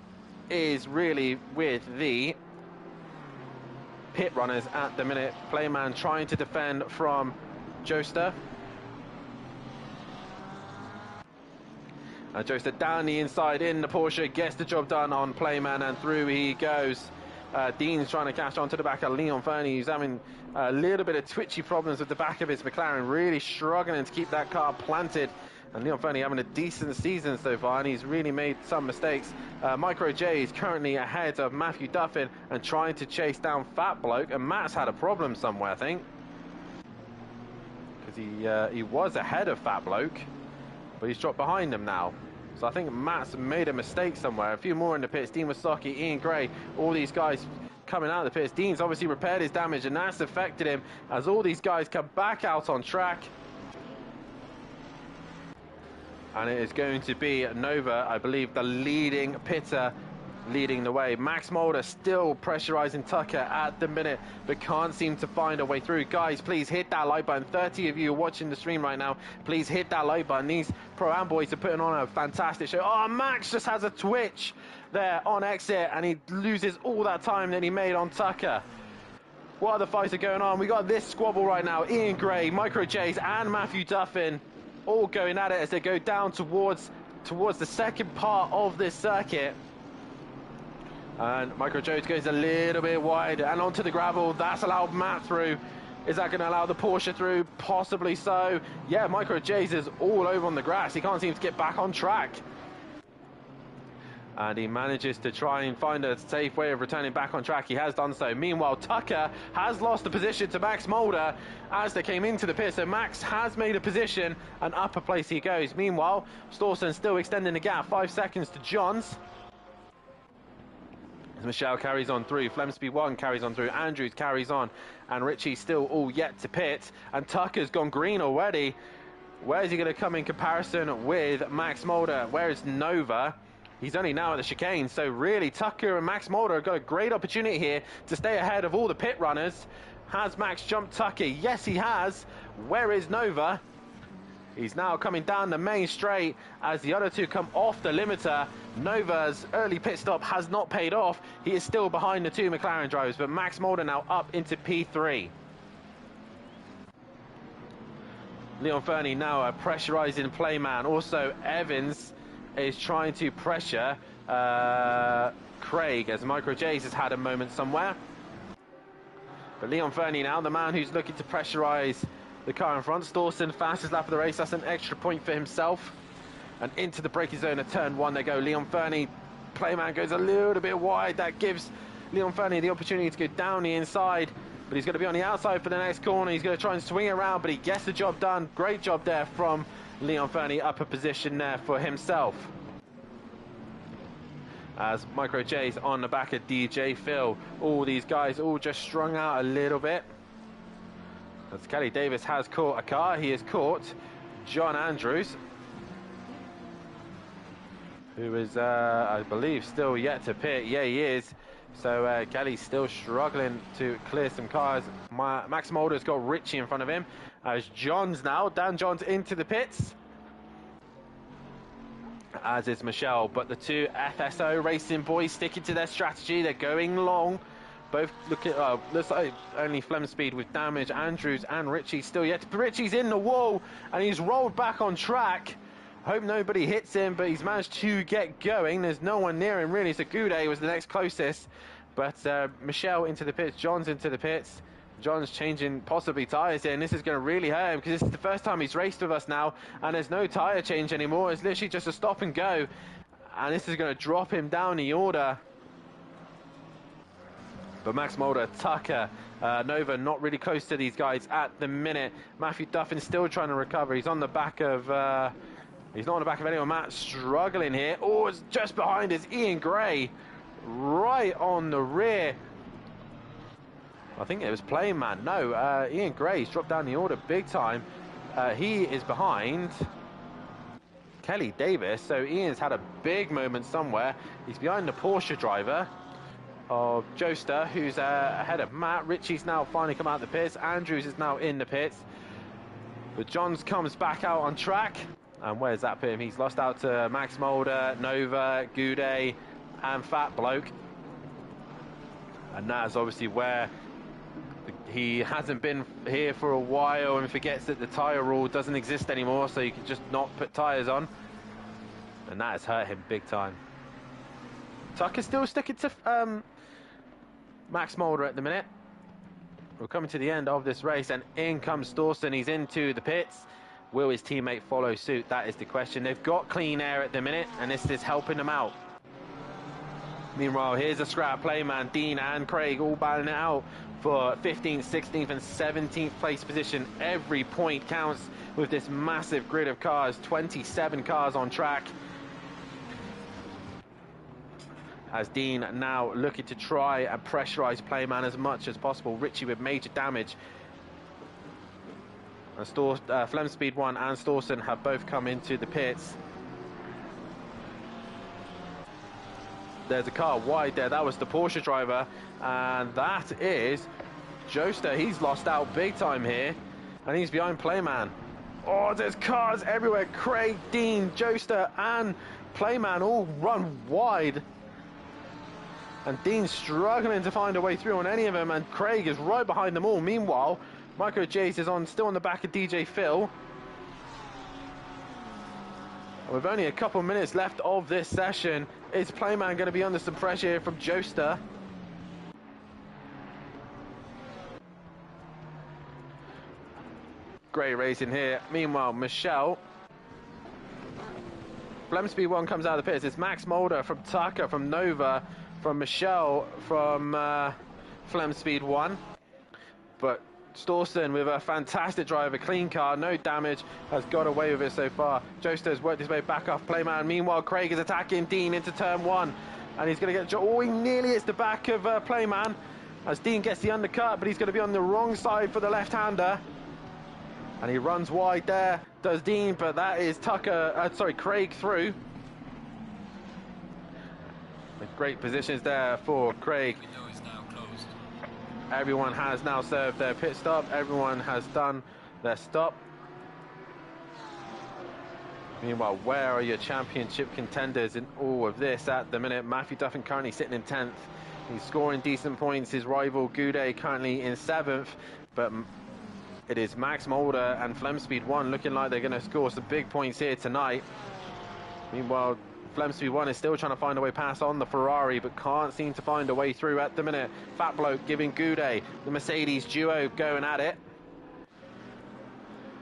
is really with the pit runners at the minute. Playman trying to defend from Joester. And Joester down the inside in the Porsche, gets the job done on Playman, and through he goes. Dean's trying to catch on to the back of Leon Fernie, who's having a little bit of twitchy problems with the back of his McLaren, really struggling to keep that car planted. And Leon Fernie having a decent season so far, and he's really made some mistakes. Micro J is currently ahead of Matthew Duffin and trying to chase down Fat Bloke, and Matt's had a problem somewhere, I think. Because he was ahead of Fat Bloke, but he's dropped behind him now. So I think Matt's made a mistake somewhere. A few more in the pits. Dean Wasaki, Ian Gray, all these guys coming out of the pits. Dean's obviously repaired his damage, and that's affected him as all these guys come back out on track. And it is going to be Nova, I believe, the leading pitter, leading the way. Max Mulder still pressurizing Tucker at the minute, but can't seem to find a way through. Guys, please hit that like button. 30 of you are watching the stream right now. Please hit that like button. These Pro-Am boys are putting on a fantastic show. Oh, Max just has a twitch there on exit, and he loses all that time that he made on Tucker. What other fights are going on? We got this squabble right now. Ian Gray, Micro J's, and Matthew Duffin all going at it as they go down towards the second part of this circuit. And Micro Jones goes a little bit wide and onto the gravel. That's allowed Matt through. Is that going to allow the Porsche through? Possibly so. Yeah, Micro J's is all over on the grass. He can't seem to get back on track. And he manages to try and find a safe way of returning back on track. He has done so. Meanwhile, Tucker has lost the position to Max Mulder as they came into the pit. So Max has made a position, and up a place he goes. Meanwhile, Stawson still extending the gap. 5 seconds to Johns. As Michelle carries on through, Flemsby 1 carries on through, Andrews carries on, and Richie still all yet to pit, and Tucker's gone green already. Where is he going to come in comparison with Max Mulder? Where is Nova? He's only now at the chicane, so really Tucker and Max Mulder have got a great opportunity here to stay ahead of all the pit runners. Has Max jumped Tucker? Yes, he has. Where is Nova? He's now coming down the main straight as the other two come off the limiter. Nova's early pit stop has not paid off. He is still behind the 2 McLaren drivers, but Max Mulder now up into P3. Leon Fernie now a pressurizing playman. Also, Evans is trying to pressure Craig as Micro J's has had a moment somewhere. But Leon Fernie now, the man who's looking to pressurize the car in front. Stawson, fastest lap of the race. That's an extra point for himself. And into the braking zone of turn 1 they go. Leon Fernie, playman, goes a little bit wide. That gives Leon Fernie the opportunity to go down the inside. But he's going to be on the outside for the next corner. He's going to try and swing around, but he gets the job done. Great job there from Leon Fernie. Up a position there for himself. As Micro J's on the back of DJ Phil. All these guys all just strung out a little bit. As Kelly Davis has caught a car. He has caught John Andrews, who is, I believe, still yet to pit. Yeah, he is. So Kelly's still struggling to clear some cars. Max Mulder's got Richie in front of him. As Johns now, Dan Johns into the pits. As is Michelle. But the 2 FSO racing boys sticking to their strategy. They're going long. Both looking, looks like only Flemspeed with damage. Andrews and Richie still yet. Richie's in the wall and he's rolled back on track. Hope nobody hits him, but he's managed to get going. There's no one near him really, so Goudet was the next closest. But Michelle into the pits, John's into the pits. John's changing possibly tyres here, and this is going to really hurt him because this is the first time he's raced with us now, and there's no tyre change anymore. It's literally just a stop and go, and this is going to drop him down the order. But Max Mulder, Tucker, Nova not really close to these guys at the minute. Matthew Duffin still trying to recover. He's on the back of... he's not on the back of anyone. Matt struggling here. Oh, it's just behind us. Ian Gray right on the rear. I think it was Playman. No, Ian Gray's dropped down the order big time. He is behind Kelly Davis. So Ian's had a big moment somewhere. He's behind the Porsche driver of Joester, who's ahead of Matt. Richie's now finally come out of the pits. Andrews is now in the pits. But Johns comes back out on track. And where's that put him? He's lost out to Max Mulder, Nova, Goudet, and Fat Bloke. And that is obviously where He hasn't been here for a while and forgets that the tyre rule doesn't exist anymore, so you can just not put tyres on. And that has hurt him big time. Tucker's still sticking to Max Mulder at the minute. We're coming to the end of this race, and in comes Stawson. He's into the pits. Will his teammate follow suit? That is the question. They've got clean air at the minute, and this is helping them out. Meanwhile, here's a scrap playman. Dean and Craig all battling it out for 15th, 16th and 17th place position. Every point counts with this massive grid of cars. 27 cars on track. As Dean now looking to try and pressurise playman as much as possible. Richie with major damage. And Flem Speed 1 and Stawson have both come into the pits. There's a car wide there. That was the Porsche driver. And that is Joester. He's lost out big time here. And he's behind playman. Oh, there's cars everywhere. Craig, Dean, Joester and playman all run wide. And Dean's struggling to find a way through on any of them, and Craig is right behind them all. Meanwhile, Micro J's is still on the back of DJ Phil. And with only a couple minutes left of this session, is playman going to be under some pressure here from Joester? Great racing here. Meanwhile, Michelle. Flem Speed 1 comes out of the pits. It's Max Mulder from Tucker, from Nova, from Michelle, from Flem Speed 1. But Stawson with a fantastic drive, a clean car, no damage, has got away with it so far. Joester has worked his way back off playman. Meanwhile, Craig is attacking Dean into turn 1. And he's going to get... Oh, he nearly hits the back of playman as Dean gets the undercut, but he's going to be on the wrong side for the left-hander. And he runs wide there, does Dean, but that is Craig through. Great positions there for Craig. Everyone has now served their pit stop. Everyone has done their stop. Meanwhile, where are your championship contenders in all of this at the minute? Matthew Duffin currently sitting in 10th. He's scoring decent points. His rival Goudet currently in 7th. But it is Max Mulder and Flem Speed 1 looking like they're going to score some big points here tonight. Meanwhile, Flem Speed 1 is still trying to find a way past on the Ferrari, but can't seem to find a way through at the minute. Fat Bloke giving Goudet, the Mercedes duo going at it.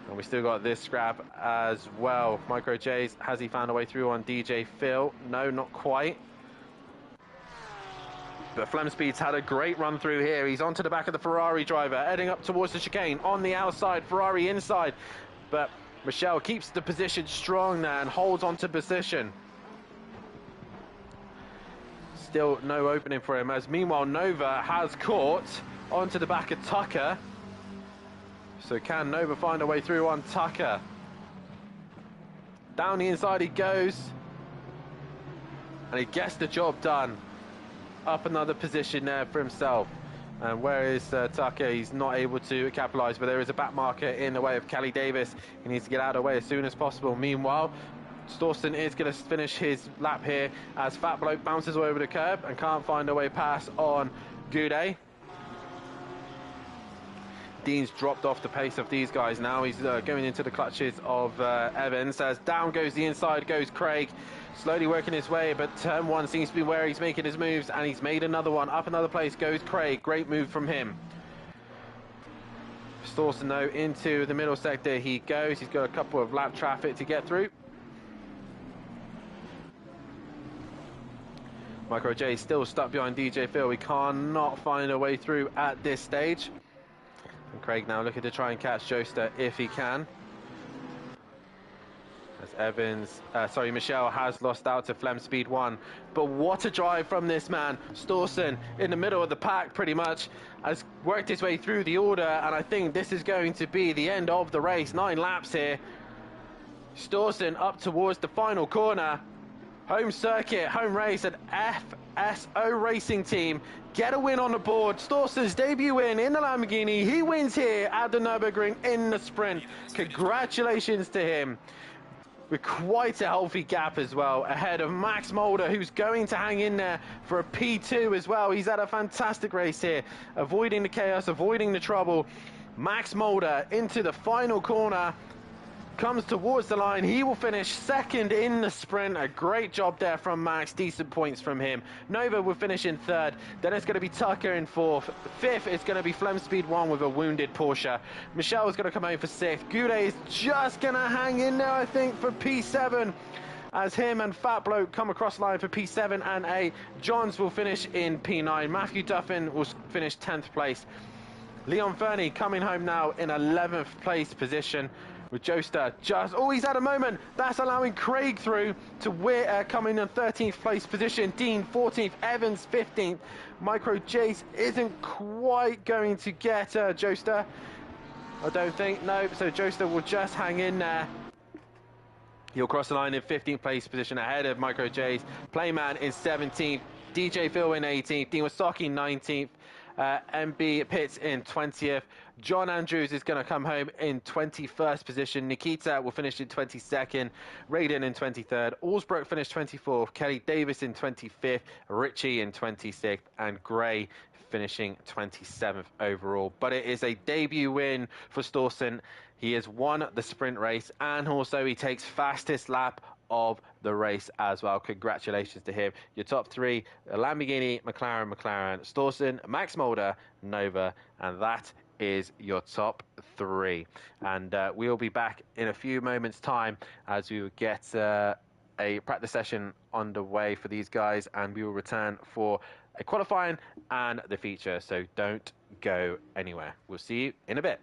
And we still got this scrap as well. Micro J's, has he found a way through on DJ Phil? No, not quite. But Flem Speed's had a great run through here. He's onto the back of the Ferrari driver, heading up towards the chicane. On the outside, Ferrari inside. But Michelle keeps the position strong there and holds onto position. Still no opening for him, as meanwhile Nova has caught onto the back of Tucker. So can Nova find a way through on Tucker? Down the inside he goes. And he gets the job done. Up another position there for himself. And where is Tucker? He's not able to capitalise, but there is a back marker in the way of Kelly Davis. He needs to get out of the way as soon as possible. Meanwhile, Stawson is going to finish his lap here as Fat Bloke bounces over the curb and can't find a way past on Goudet. Dean's dropped off the pace of these guys now. He's going into the clutches of Evans, as down goes the inside, goes Craig. Slowly working his way, but turn 1 seems to be where he's making his moves, and he's made another one. Up another place goes Craig. Great move from him. Stawson, though, into the middle sector he goes. He's got a couple of lap traffic to get through. Micro J still stuck behind DJ Phil. We cannot find a way through at this stage. And Craig now looking to try and catch Joester if he can. As Michelle has lost out to Flem Speed 1. But what a drive from this man. Stawson in the middle of the pack pretty much has worked his way through the order, and I think this is going to be the end of the race. 9 laps here. Stawson up towards the final corner. Home circuit, home race, and FSO Racing Team get a win on the board. Stawson's debut win in the Lamborghini. He wins here at the Nurburgring in the sprint. Congratulations to him. with quite a healthy gap as well, ahead of Max Mulder, who's going to hang in there for a P2 as well. He's had a fantastic race here, avoiding the chaos, avoiding the trouble. Max Mulder into the final corner, comes towards the line. He will finish second in the sprint. A great job there from Max, decent points from him. Nova will finish in third, then it's going to be Tucker in fourth. Fifth is going to be Flem Speed 1 with a wounded Porsche. Michelle is going to come home for sixth. Goudet is just going to hang in there, I think, for P7, as him and Fat Bloke come across the line for P7 and 8. Johns will finish in P9. Matthew Duffin will finish 10th place. Leon Fernie coming home now in 11th place position, with Joester just... Oh, he's had a moment. That's allowing Craig through to come in 13th place position. Dean 14th, Evans 15th. Micro Jace isn't quite going to get Joester, I don't think. No, so Joester will just hang in there. He'll cross the line in 15th place position ahead of Micro Jace. Playman in 17th. DJ Phil in 18th. Dean Wasaki 19th. MB Pitts in 20th. John Andrews is going to come home in 21st position. Nikita will finish in 22nd. Raiden in 23rd. Allsbrook finished 24th. Kelly Davis in 25th. Richie in 26th. And Gray finishing 27th overall. But it is a debut win for Stawson. He has won the sprint race, and also he takes fastest lap of the race as well. Congratulations to him. Your top three: Lamborghini, McLaren, Stawson, Max Mulder, Nova, and that is your top three. And we'll be back in a few moments time as we will get a practice session underway for these guys, and we will return for a qualifying and the feature, so don't go anywhere. We'll see you in a bit.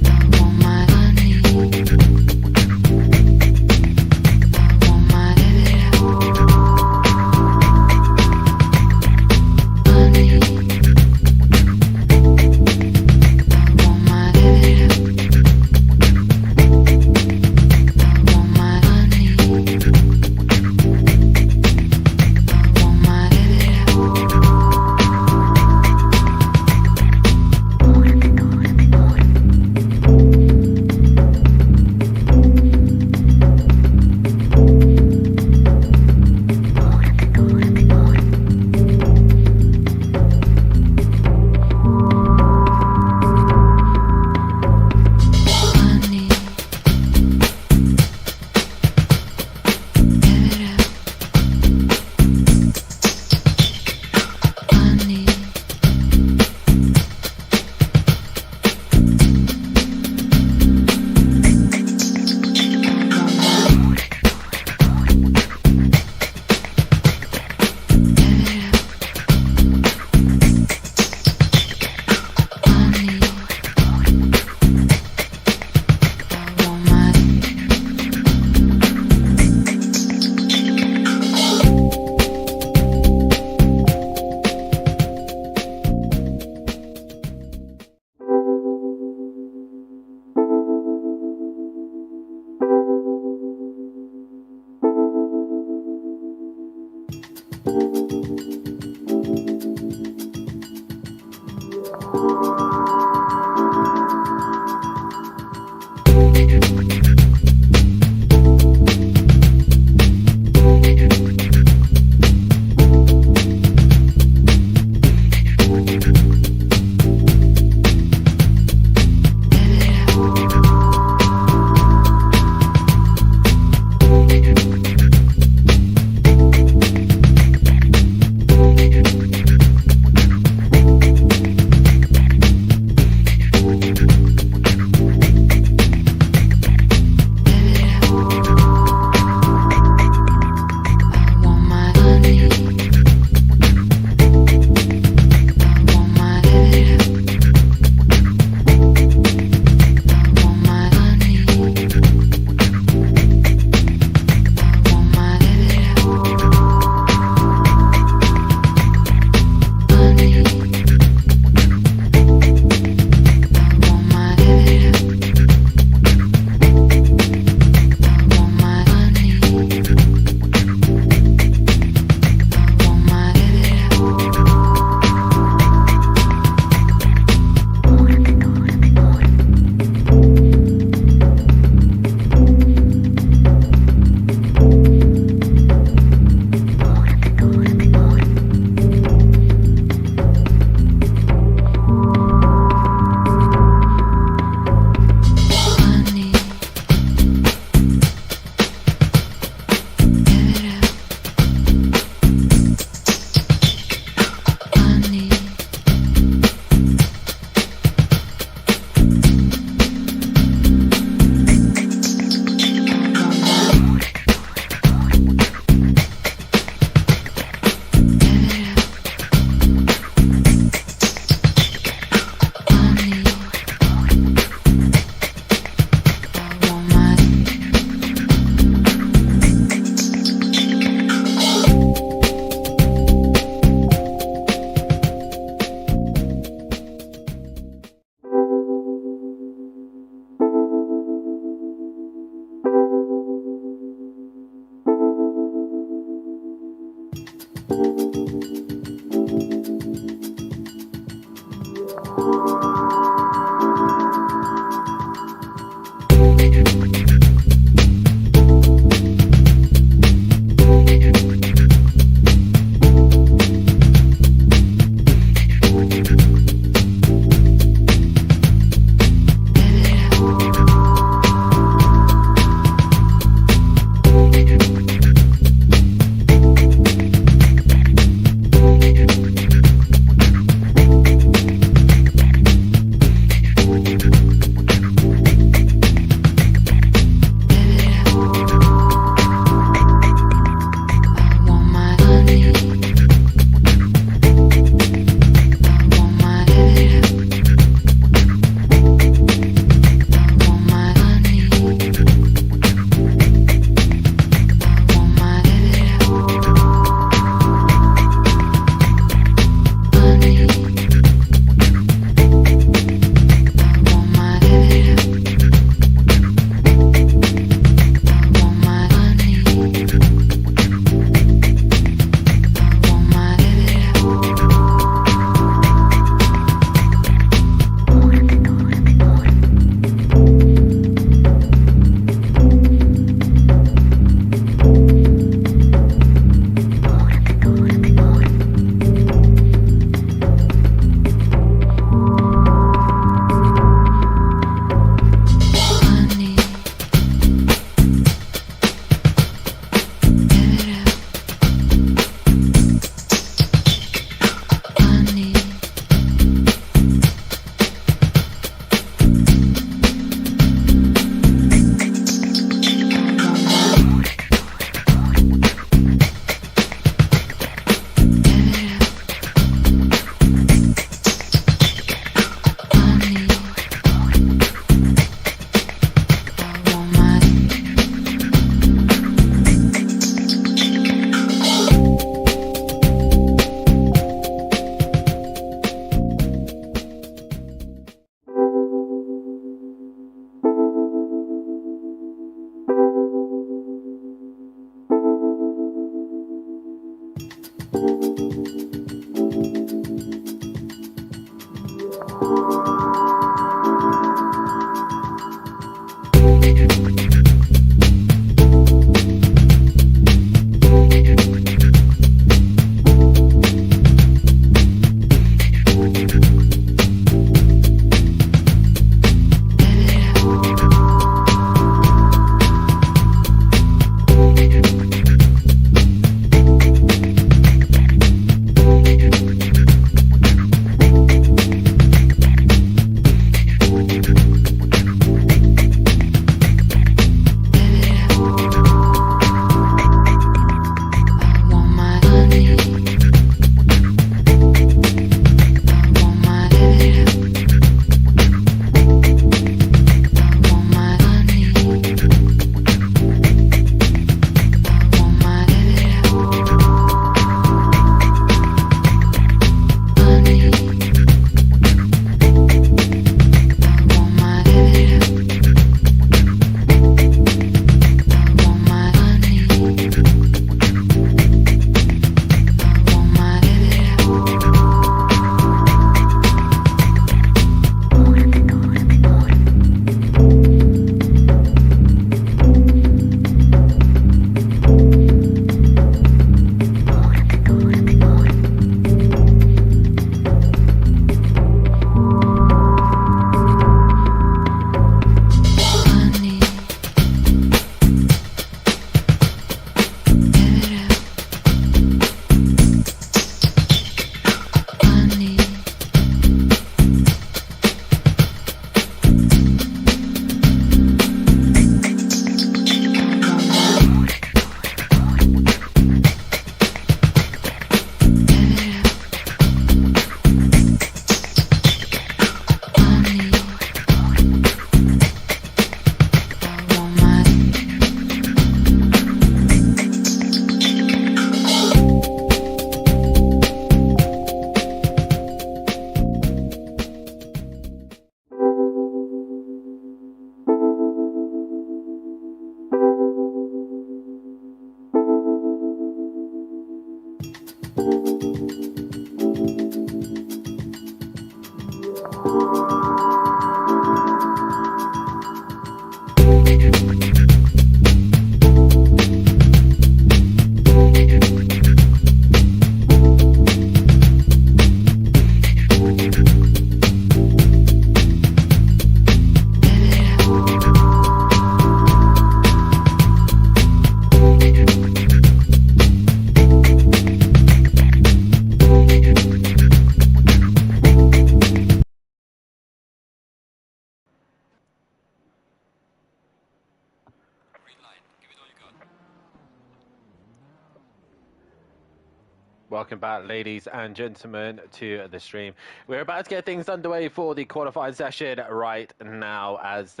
Welcome back, ladies and gentlemen, to the stream. We're about to get things underway for the qualifying session right now, as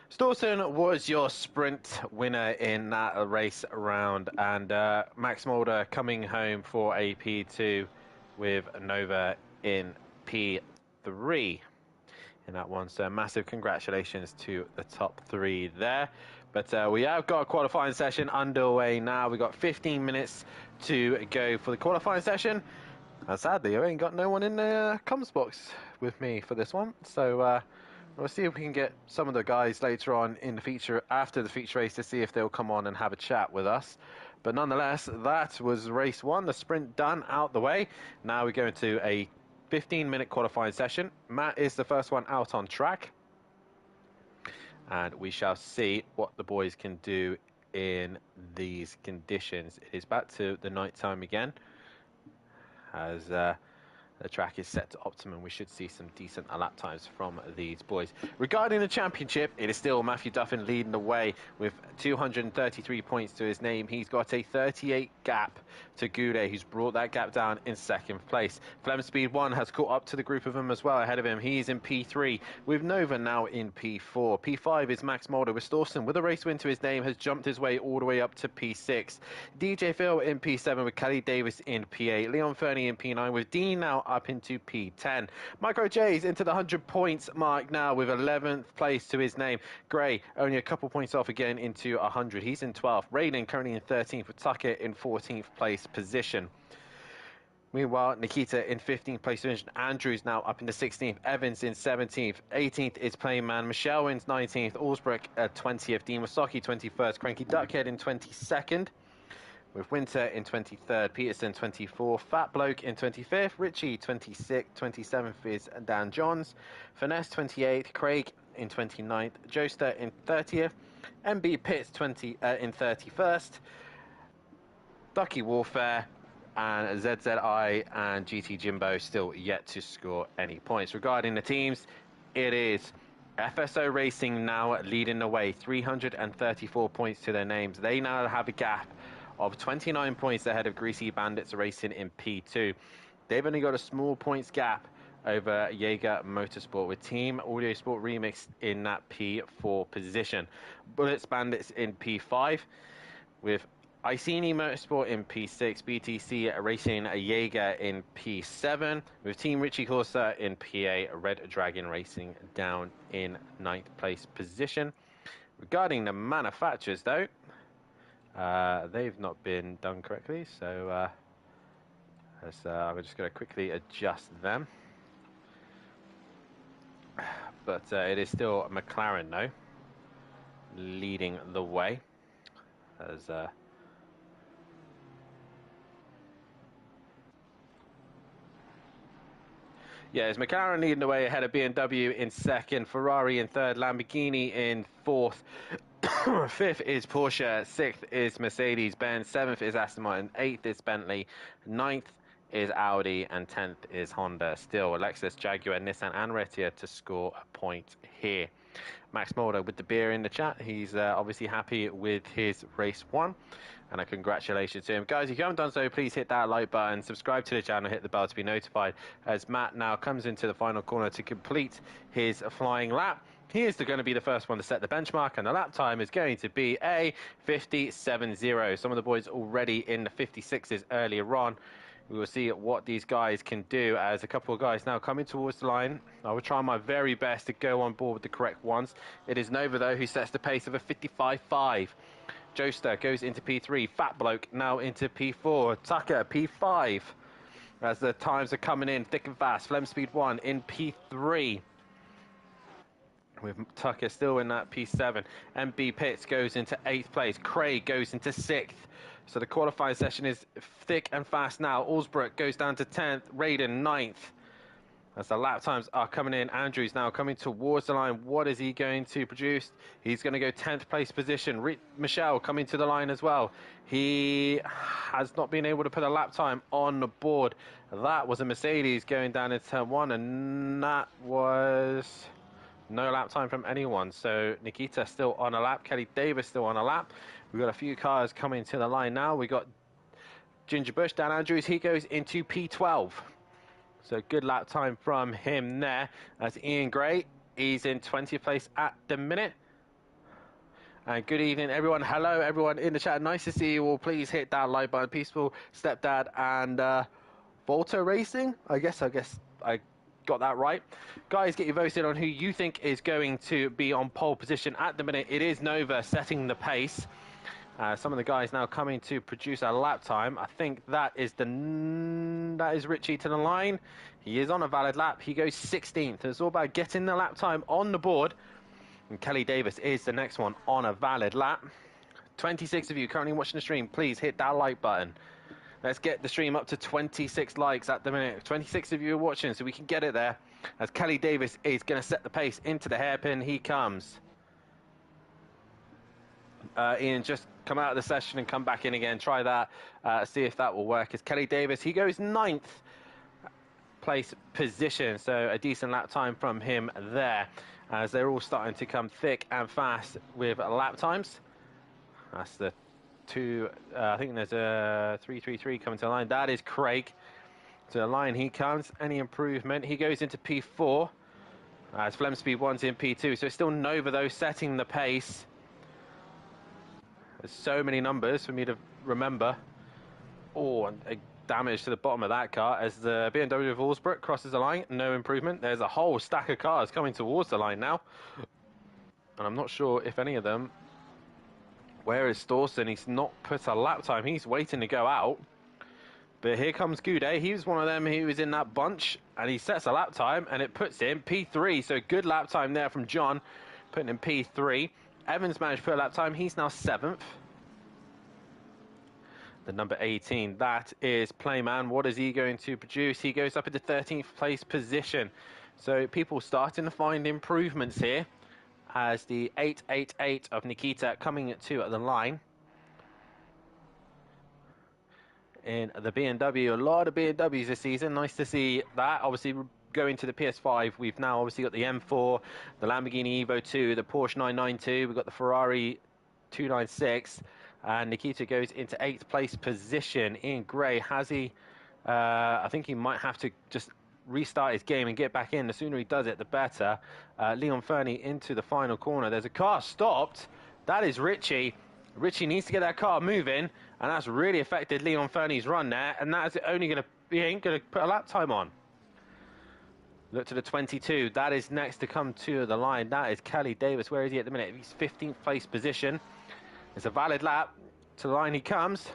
Stawson was your sprint winner in that race round, and Max Mulder coming home for a P2 with Nova in P3 in that one. So massive congratulations to the top three there. But we have got a qualifying session underway now. We've got 15 minutes to go for the qualifying session. And sadly, I ain't got no one in the comms box with me for this one. So we'll see if we can get some of the guys later on in the feature, after the feature race, to see if they'll come on and have a chat with us. But nonetheless, that was race one, the sprint done, out the way. Now we go into a 15-minute qualifying session. Matt is the first one out on track, and we shall see what the boys can do in these conditions. It is back to the night time again, as the track is set to optimum. We should see some decent lap times from these boys. Regarding the championship, it is still Matthew Duffin leading the way with 233 points to his name. He's got a 38 gap to Goudet, who's brought that gap down in second place. Flem Speed 1 has caught up to the group of them as well ahead of him. He's in P3 with Nova now in P4. P5 is Max Mulder with Stawson with a race win to his name, has jumped his way all the way up to P6. DJ Phil in P7 with Kelly Davis in P8. Leon Fernie in P9 with Dean now up into P10. Micro J's into the 100 points mark now with 11th place to his name. Gray only a couple points off again into 100. He's in 12th. Raiden currently in 13th with Tucker in 14th place position. Meanwhile, Nikita in 15th place position. Andrews now up into 16th. Evans in 17th. 18th is Playing Man. Michelle wins 19th. Allsbrook at 20th. Dean Wasaki 21st. Cranky Duckhead in 22nd. With Winter in 23rd, Peterson 24th, Fat Bloke in 25th, Richie 26th, 27th is Dan Johns, Finesse 28th, Craig in 29th, Joester in 30th, MB Pitts in 31st, Ducky Warfare and ZZI and GT Jimbo still yet to score any points. Regarding the teams, it is FSO Racing now leading the way, 334 points to their names. They now have a gap of 29 points ahead of Greasy Bandits Racing in P2. They've only got a small points gap over Jaeger Motorsport, with Team Audio Sport Remix in that P4 position. Bullets Bandits in P5, with Iceni Motorsport in P6, BTC Racing Jaeger in P7, with Team Richie Corsa in P8, Red Dragon Racing down in 9th place position. Regarding the manufacturers though, they've not been done correctly, so I'm just going to quickly adjust them. But it is still McLaren though, leading the way, as yeah, it's McLaren leading the way ahead of BMW in second, Ferrari in third, Lamborghini in fourth. Fifth is Porsche, sixth is Mercedes-Benz, seventh is Aston Martin, eighth is Bentley, ninth is Audi, and 10th is Honda. Still, Lexus, Jaguar, Nissan, and Retia to score a point here. Max Mulder with the beer in the chat. He's obviously happy with his race one, and a congratulations to him. Guys, if you haven't done so, please hit that like button, subscribe to the channel, hit the bell to be notified, as Matt now comes into the final corner to complete his flying lap. He is going to be the first one to set the benchmark, and the lap time is going to be a 57.0. Some of the boys already in the 56s earlier on. We will see what these guys can do, as a couple of guys now coming towards the line. I will try my very best to go on board with the correct ones. It is Nova, though, who sets the pace of a 55.5. Joester goes into P3. Fat Bloke now into P4. Tucker, P5. as the times are coming in thick and fast. Flem Speed 1 in P3. With Tucker still in that P7. MB Pitts goes into 8th place. Craig goes into 6th. So the qualifying session is thick and fast now. Allsbrook goes down to 10th. Raiden 9th. As the lap times are coming in, Andrew's now coming towards the line. What is he going to produce? He's going to go 10th place position. Michelle coming to the line as well. He has not been able to put a lap time on the board. That was a Mercedes going down into turn 1, and that was no lap time from anyone. So Nikita still on a lap. Kelly Davis still on a lap. We've got a few cars coming to the line now. We got Ginger Bush, Dan Andrews. He goes into P12. So good lap time from him there. That's Ian Gray. He's in 20th place at the minute. And good evening, everyone. Hello, everyone in the chat. Nice to see you all. Please hit that like button. Peaceful Stepdad and Volta Racing. I guess I got that right. Guys, get your votes in on who you think is going to be on pole position at the minute. It is Nova setting the pace. Some of the guys now coming to produce a lap time. I think that is Richie to the line. He is on a valid lap. He goes 16th. It's all about getting the lap time on the board. And Kelly Davis is the next one on a valid lap. 26 of you currently watching the stream, please hit that like button. Let's get the stream up to 26 likes at the minute. 26 of you are watching, so we can get it there. As Kelly Davis is going to set the pace into the hairpin. He comes. Ian, just come out of the session and come back in again. Try that. See if that will work. As Kelly Davis, he goes 9th place position. So a decent lap time from him there. As they're all starting to come thick and fast with lap times. That's the two. I think there's a 333 coming to the line. That is Craig. To the line he comes. Any improvement? He goes into P4. As Flem Speed 1's in P2. So it's still Nova, though, setting the pace. There's so many numbers for me to remember. Oh, and a damage to the bottom of that car as the BMW of Allsbrook crosses the line. No improvement. There's a whole stack of cars coming towards the line now. And I'm not sure if any of them... Where is Stawson? He's not put a lap time. He's waiting to go out. But here comes Goudet. He was one of them who was in that bunch. And he sets a lap time and it puts him P3. So good lap time there from John. Putting him P3. Evans managed to put a lap time. He's now 7th. The number 18, that is Playman. What is he going to produce? He goes up into 13th place position. So people starting to find improvements here. As the 888 of Nikita coming to the line. In the BMW, a lot of BMWs this season. Nice to see that. Obviously, going to the PS5, we've now obviously got the M4, the Lamborghini Evo 2, the Porsche 992, we've got the Ferrari 296, and Nikita goes into 8th place position. Ian Gray, has he, I think he might have to just restart his game and get back in. The sooner he does it, the better. Leon Fernie into the final corner. There's a car stopped. That is Richie. Richie needs to get that car moving, and that's really affected Leon Fernie's run there, and that is only going to, he ain't going to put a lap time on. Look to the 22. That is next to come to the line. That is Kelly Davis. Where is he at the minute? He's 15th place position. It's a valid lap. To the line he comes.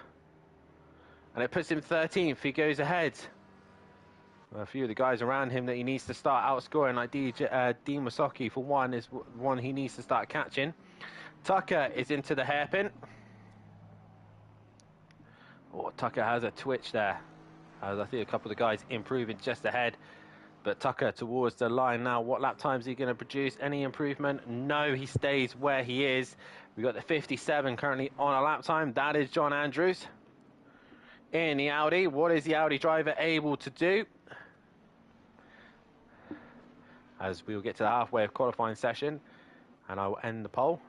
And it puts him 13th. He goes ahead. A few of the guys around him that he needs to start outscoring, like Dean Wasocki, for one, is one he needs to start catching. Tucker is into the hairpin. Oh, Tucker has a twitch there. As I think a couple of the guys improving just ahead. But Tucker towards the line now. What lap time is he going to produce? Any improvement? No, he stays where he is. We've got the 57 currently on a lap time. That is John Andrews in the Audi. What is the Audi driver able to do? As we will get to the halfway of qualifying session, and I will end the poll.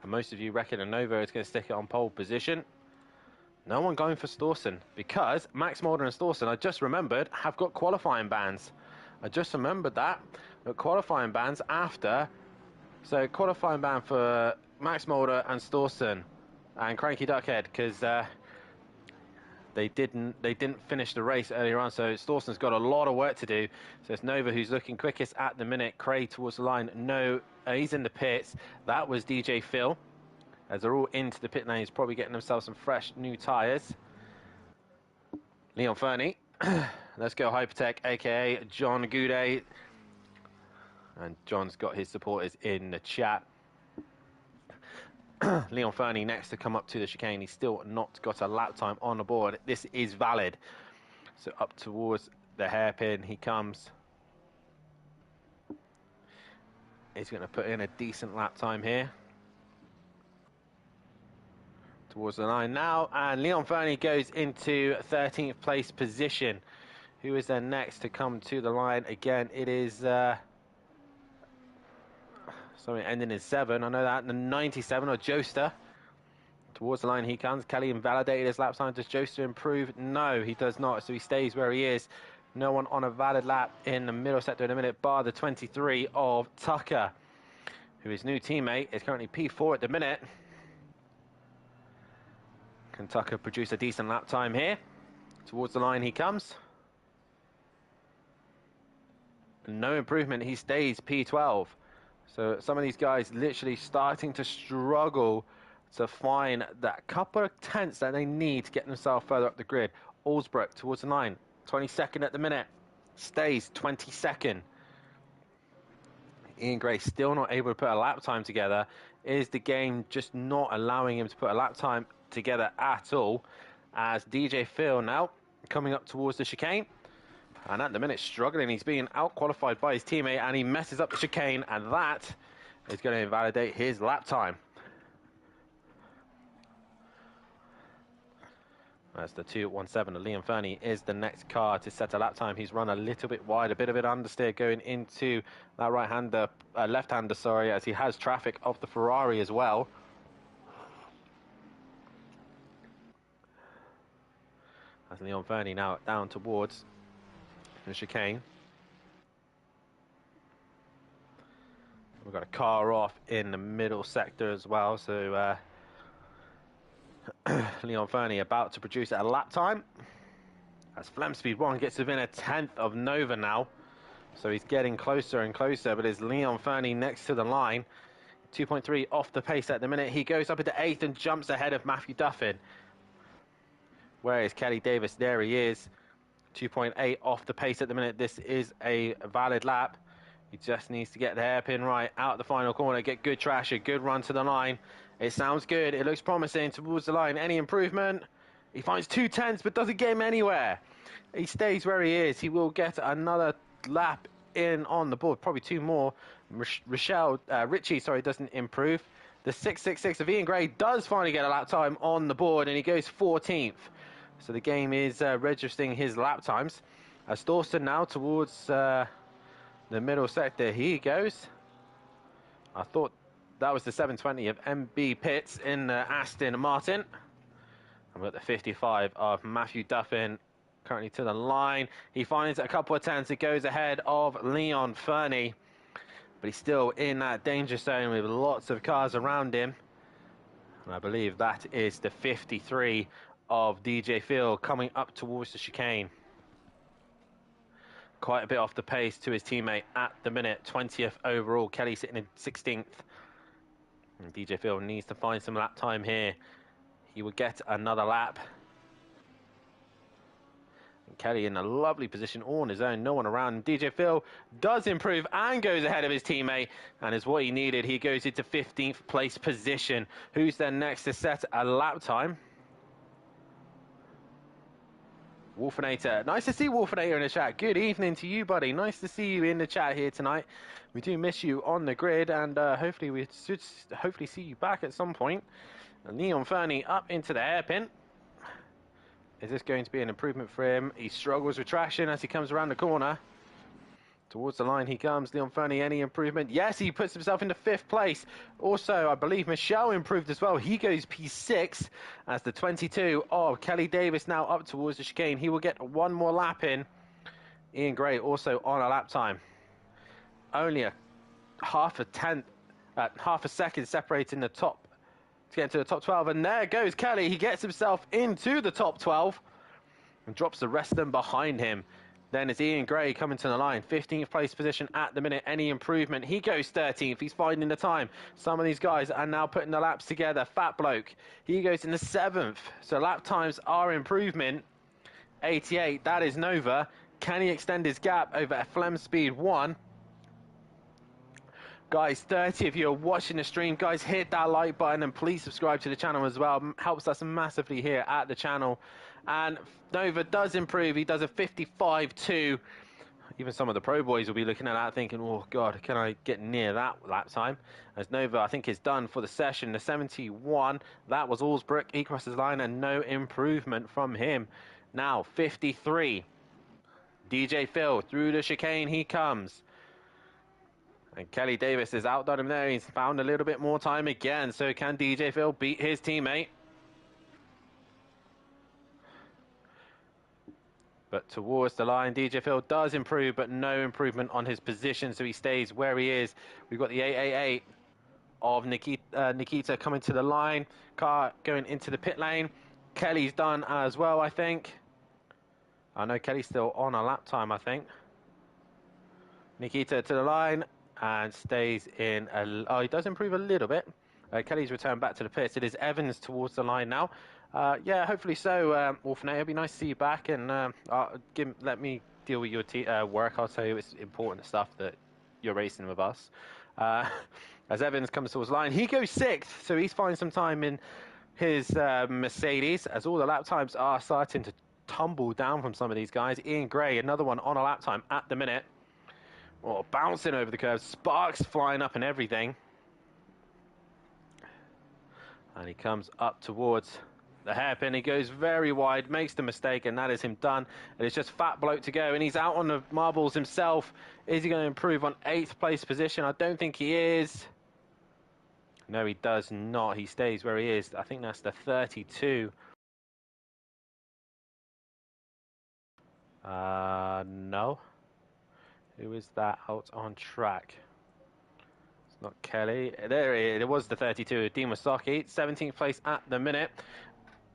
And most of you reckon a Nova is going to stick it on pole position. No one going for Stawson, because Max Mulder and Stawson, I just remembered, have got qualifying bans. I just remembered that. Got qualifying bans after. So qualifying ban for Max Mulder and Stawson and Cranky Duckhead, because they didn't finish the race earlier on. So Stawson's got a lot of work to do. So it's Nova who's looking quickest at the minute. Craig towards the line. No, he's in the pits. That was DJ Phil. As they're all into the pit lanes, probably getting themselves some fresh new tyres. Leon Fernie. Let's go Hypertech, aka John Goudet. And John's got his supporters in the chat. Leon Fernie next to come up to the chicane. He's still not got a lap time on the board. This is valid. So up towards the hairpin he comes. He's going to put in a decent lap time here. Towards the line now, and Leon Fernie goes into 13th place position. Who is then next to come to the line? Again, it is something ending in 7. I know that. The 97 or Joester. Towards the line he comes. Kelly invalidated his lap time. Does Joester improve? No, he does not. So he stays where he is. No one on a valid lap in the middle sector in a minute, bar the 23 of Tucker, who his new teammate is currently P4 at the minute. Can Tucker produce a decent lap time here? Towards the line he comes. No improvement, he stays P12. So some of these guys literally starting to struggle to find that couple of tenths that they need to get themselves further up the grid. Allsbrook towards the line, 22nd at the minute, stays 22nd. Ian Gray still not able to put a lap time together. Is the game just not allowing him to put a lap time together at all? As DJ Phil now coming up towards the chicane, and at the minute struggling. He's being out-qualified by his teammate, and he messes up the chicane, and that is going to invalidate his lap time. That's the 2:17 of Leon Fernie is the next car to set a lap time. He's run a little bit wide, a bit of an understeer going into that right-hander, left-hander, sorry, as he has traffic of the Ferrari as well. As Leon Fernie now down towards the chicane. We've got a car off in the middle sector as well, so Leon Fernie about to produce a lap time as Flem Speed 1 gets within a 10th of Nova now, so he's getting closer and closer, but it's Leon Fernie next to the line. 2.3 off the pace at the minute. He goes up into 8th and jumps ahead of Matthew Duffin. Where is Kelly Davis? There he is. 2.8 off the pace at the minute. This is a valid lap. He just needs to get the hairpin right out the final corner, get good trash, a good run to the line. It sounds good. It looks promising towards the line. Any improvement? He finds 2 tenths, but doesn't get him anywhere. He stays where he is. He will get another lap in on the board, probably 2 more. Richie, doesn't improve. The 6.66 of Ian Gray does finally get a lap time on the board, and he goes 14th. So the game is registering his lap times. As Dawson now towards the middle sector he goes. I thought that was the 720 of MB Pitts in Aston Martin. I've got the 55 of Matthew Duffin currently to the line. He finds a couple of tenths. It goes ahead of Leon Fernie, but he's still in that danger zone with lots of cars around him. And I believe that is the 53 of DJ Phil coming up towards the chicane. Quite a bit off the pace to his teammate at the minute. 20th overall. Kelly sitting in 16th. And DJ Phil needs to find some lap time here. He will get another lap. And Kelly in a lovely position all on his own. No one around. And DJ Phil does improve and goes ahead of his teammate. And is what he needed. He goes into 15th place position. Who's then next to set a lap time? Wolfinator. Nice to see Wolfinator in the chat. Good evening to you, buddy. Nice to see you in the chat here tonight. We do miss you on the grid, and hopefully we should see you back at some point. And Leon Fernie up into the hairpin. Is this going to be an improvement for him? He struggles with traction as he comes around the corner. Towards the line he comes. Leon Fernie, any improvement? Yes, he puts himself into 5th place. Also, I believe Michelle improved as well. He goes P6 as the 22 of Kelly Davis now up towards the chicane. He will get 1 more lap in. Ian Gray also on a lap time. Only a half a second separating the top to get into the top 12. And there goes Kelly. He gets himself into the top 12 and drops the rest of them behind him. Then it's Ian Gray coming to the line. 15th place position at the minute. Any improvement? He goes 13th. He's finding the time. Some of these guys are now putting the laps together. Fat bloke. He goes in the 7th. So lap times are improvement. 88, that is Nova. Can he extend his gap over Flem Speed 1? Guys, 30 if you're watching the stream, guys, hit that like button and please subscribe to the channel as well. Helps us massively here at the channel. And Nova does improve. He does a 55.2. Even some of the pro boys will be looking at that thinking, oh God, can I get near that lap time? As Nova, I think, is done for the session. The 71, that was Allsbrook. He crosses the line and no improvement from him. Now, 53. DJ Phil, through the chicane he comes. And Kelly Davis has outdone him there. He's found a little bit more time again. So can DJ Phil beat his teammate? But towards the line, DJ Phil does improve, but no improvement on his position. So he stays where he is. We've got the 888 of Nikita coming to the line. Car going into the pit lane. Kelly's done as well, I think. I know Kelly's still on a lap time, I think. Nikita to the line and stays in. Oh, he does improve a little bit. Kelly's returned back to the pits. It is Evans towards the line now. Yeah, hopefully so, Orphanate. It'll be nice to see you back, and let me deal with your work. I'll tell you it's important stuff that you're racing with us. As Evans comes towards the line, he goes 6th, so he's finding some time in his Mercedes, as all the lap times are starting to tumble down from some of these guys. Ian Gray, another one on a lap time at the minute. Oh, bouncing over the curve, sparks flying up and everything. And he comes up towards the hairpin. He goes very wide, makes the mistake, and that is him done. And it's just fat bloke to go, and he's out on the marbles himself. Is he going to improve on 8th place position? I don't think he is. No, he does not. He stays where he is. I think that's the 32. No. Who is that out on track? It's not Kelly. There it was, the 32. Dean Wasaki, 17th place at the minute.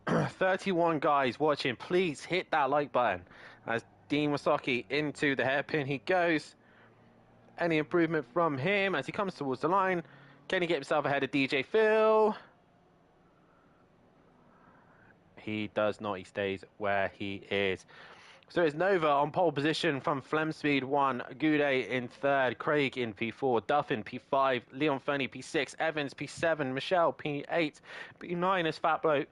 31 guys watching. Please hit that like button. As Dean Wasaki into the hairpin he goes. Any improvement from him as he comes towards the line? Can he get himself ahead of DJ Phil? He does not. He stays where he is. So it's Nova on pole position from Flem Speed 1, Goudet in 3rd, Craig in P4, Duff in P5, Leon Fernie P6, Evans P7, Michelle P8, P9 is Fat Bloke,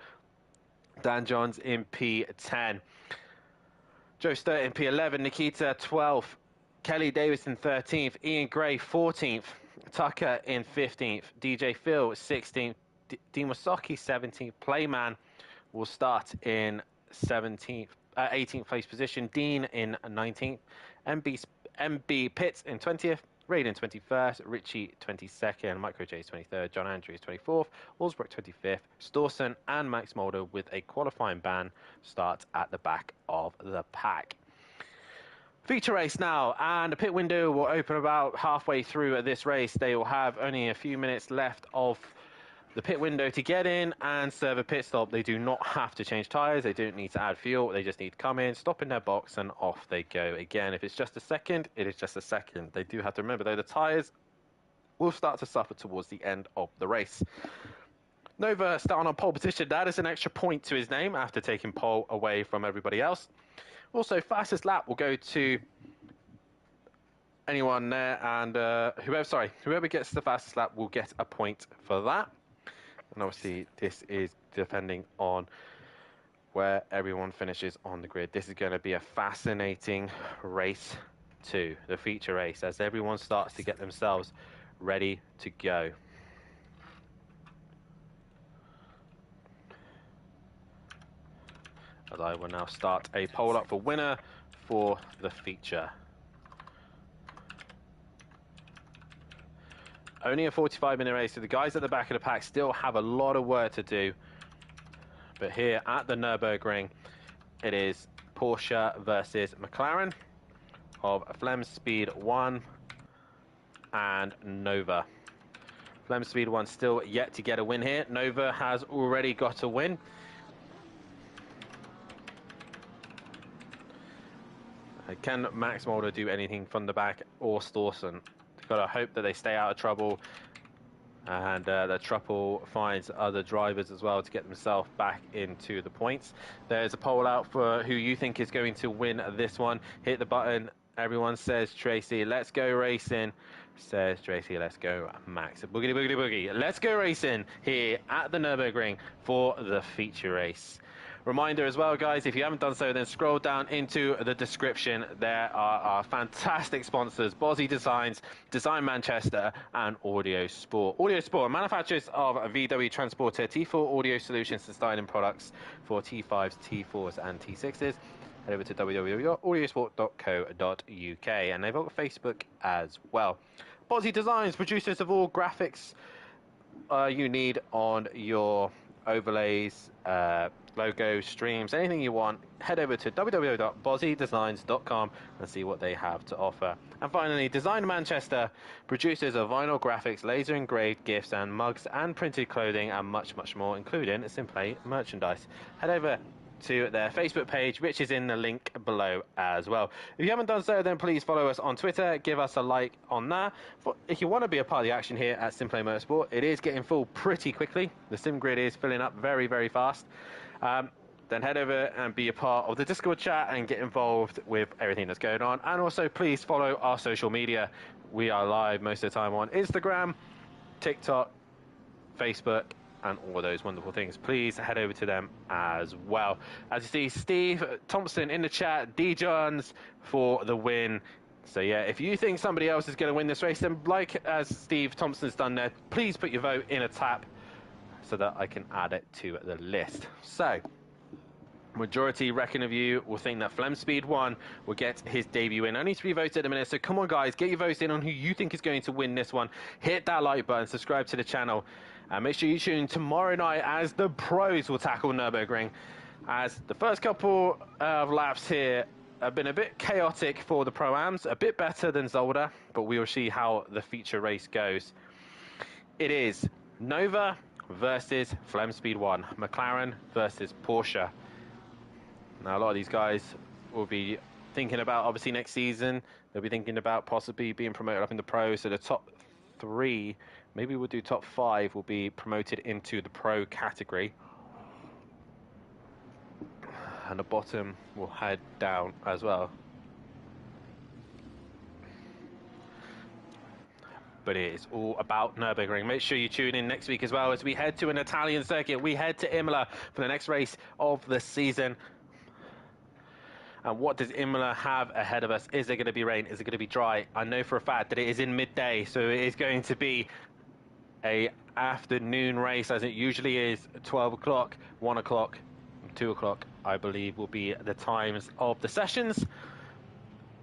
Dan Johns in P10, Joe Sturt in P11, Nikita 12th, Kelly Davis in 13th, Ian Gray 14th, Tucker in 15th, DJ Phil 16th, Dean Wasaki 17th, Playman will start in 18th place position, Dean in 19th, MB Pitts in 20th, Raid in 21st, Richie 22nd, Micro J 23rd, John Andrews 24th, Allsbrook 25th, Stawson and Max Mulder with a qualifying ban start at the back of the pack. Feature race now, and the pit window will open about halfway through this race. They will have only a few minutes left of the pit window to get in and serve a pit stop. They do not have to change tyres, they don't need to add fuel, they just need to come in, stop in their box, and off they go. Again, if it's just a second, it is just a second. They do have to remember, though, the tyres will start to suffer towards the end of the race. Nova starting on pole position, that is an extra point to his name after taking pole away from everybody else. Also, fastest lap will go to anyone there, and whoever gets the fastest lap will get a point for that. And obviously, this is depending on where everyone finishes on the grid. This is going to be a fascinating race too, the feature race, as everyone starts to get themselves ready to go. As I will now start a poll up for winner for the feature. Only a 45-minute race, so the guys at the back of the pack still have a lot of work to do. But here at the Nurburgring, it is Porsche versus McLaren of Flem Speed 1 and Nova. Flem Speed 1 still yet to get a win here. Nova has already got a win. Can Max Mulder do anything from the back, or Stawson? Got to hope that they stay out of trouble. And the Truppel finds other drivers as well to get themselves back into the points. There's a poll out for who you think is going to win this one. Hit the button. Everyone says Tracy, let's go racing. Says Tracy, let's go Max. Boogity, boogity, boogie. Let's go racing here at the Nurburgring for the feature race. Reminder as well, guys, if you haven't done so, then scroll down into the description. There are our fantastic sponsors, Bozzy Designs, Design Manchester, and Audio Sport. Audio Sport, manufacturers of VW Transporter T4 audio solutions and styling products for T5s, T4s, and T6s. Head over to www.audiosport.co.uk, and they've got Facebook as well. Bozzy Designs, producers of all graphics you need on your overlays, logos, streams, anything you want. Head over to www.bozzydesigns.com and see what they have to offer. And finally, Design Manchester, producers of vinyl graphics, laser engraved gifts and mugs and printed clothing and much, much more, including SimPlay merchandise. Head over to their Facebook page, which is in the link below as well. If you haven't done so, then please follow us on Twitter, give us a like on that. If you want to be a part of the action here at SimPlay Motorsport, it is getting full pretty quickly. The sim grid is filling up very, very fast. Then head over and be a part of the Discord chat and get involved with everything that's going on. And also, please follow our social media. We are live most of the time on Instagram, TikTok, Facebook, and all those wonderful things. Please head over to them as well. As you see, Steve Thompson in the chat, D Johns for the win. So yeah, if you think somebody else is going to win this race, then like as Steve Thompson's done there, please put your vote in a tap so that I can add it to the list. So majority reckon of you will think that Flem Speed 1 will get his debut in. Only 3 votes at the minute, so come on guys, get your votes in on who you think is going to win this one. Hit that like button, subscribe to the channel, and make sure you tune in tomorrow night as the pros will tackle Nurburgring. As the first couple of laps here have been a bit chaotic for the Pro-Ams, a bit better than Zolder, but we will see how the feature race goes. It is Nova versus Flem Speed 1, McLaren versus Porsche. Now, a lot of these guys will be thinking about, obviously, next season. They'll be thinking about possibly being promoted up in the Pro. So the top 3, maybe we'll do top 5, will be promoted into the Pro category. And the bottom will head down as well. But it is all about Nürburgring. Make sure you tune in next week as well as we head to an Italian circuit. We head to Imola for the next race of the season. And what does Imola have ahead of us? Is there going to be rain? Is it going to be dry? I know for a fact that it is in midday, so it is going to be a afternoon race, as it usually is. 12 o'clock, 1 o'clock, 2 o'clock, I believe, will be the times of the sessions.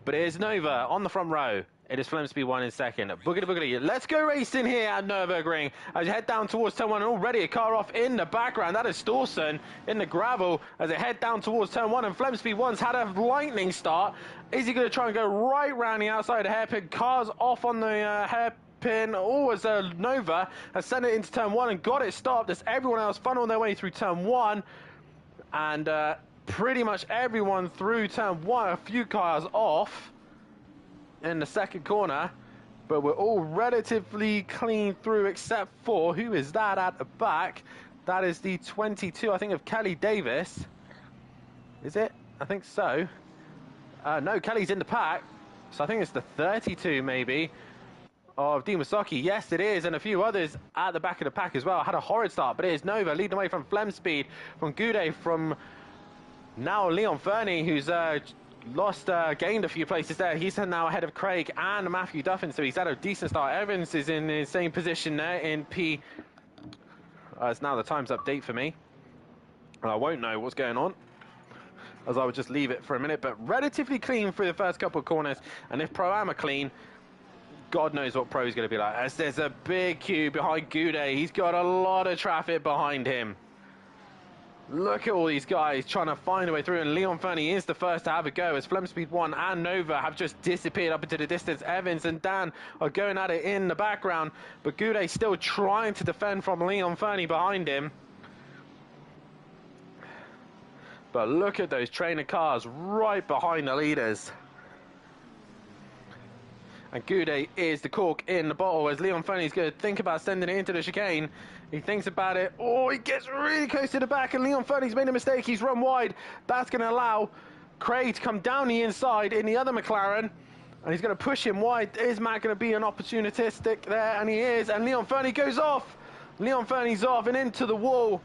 But it is Nova on the front row. It is Flem Speed 1 in second. Boogity boogity. Let's go racing here at Nürburgring. As you head down towards turn 1, and already a car off in the background. That is Stawson in the gravel as they head down towards turn 1. And Flem Speed 1's had a lightning start. Is he going to try and go right round the outside of the hairpin? Cars off on the hairpin. Oh, as Nova has sent it into turn 1 and got it stopped as everyone else funneled their way through turn 1. And pretty much everyone through turn 1. A few cars off in the second corner, but we're all relatively clean through except for, who is that at the back? That is the 22, I think, of Kelly Davis. Is it? I think so. No, Kelly's in the pack, so I think it's the 32 maybe of Dean Wasaki. Yes, it is, and a few others at the back of the pack as well. Had a horrid start, but it is Nova leading away from Flem Speed, from Goudet, from now Leon Fernie, who's gained a few places there. He's now ahead of Craig and Matthew Duffin, so he's had a decent start. Evans is in the same position there in P. It's now the times update for me, and I won't know what's going on, as I would just leave it for a minute. But relatively clean through the first couple of corners, and if Pro-Am are clean, God knows what Pro is going to be like. As there's a big queue behind Goudet, he's got a lot of traffic behind him. Look at all these guys trying to find a way through, and Leon Fernie is the first to have a go as Flem Speed 1 and Nova have just disappeared up into the distance. Evans and Dan are going at it in the background, but Goudet still trying to defend from Leon Fernie behind him. But look at those trainer cars right behind the leaders. And Goudet is the cork in the bottle as Leon Fernie's going to think about sending it into the chicane. He thinks about it. Oh, he gets really close to the back, and Leon Fernie's made a mistake. He's run wide. That's going to allow Craig to come down the inside in the other McLaren. And he's going to push him wide. Is Matt going to be an opportunistic there? And he is. And Leon Fernie goes off. Leon Fernie's off and into the wall.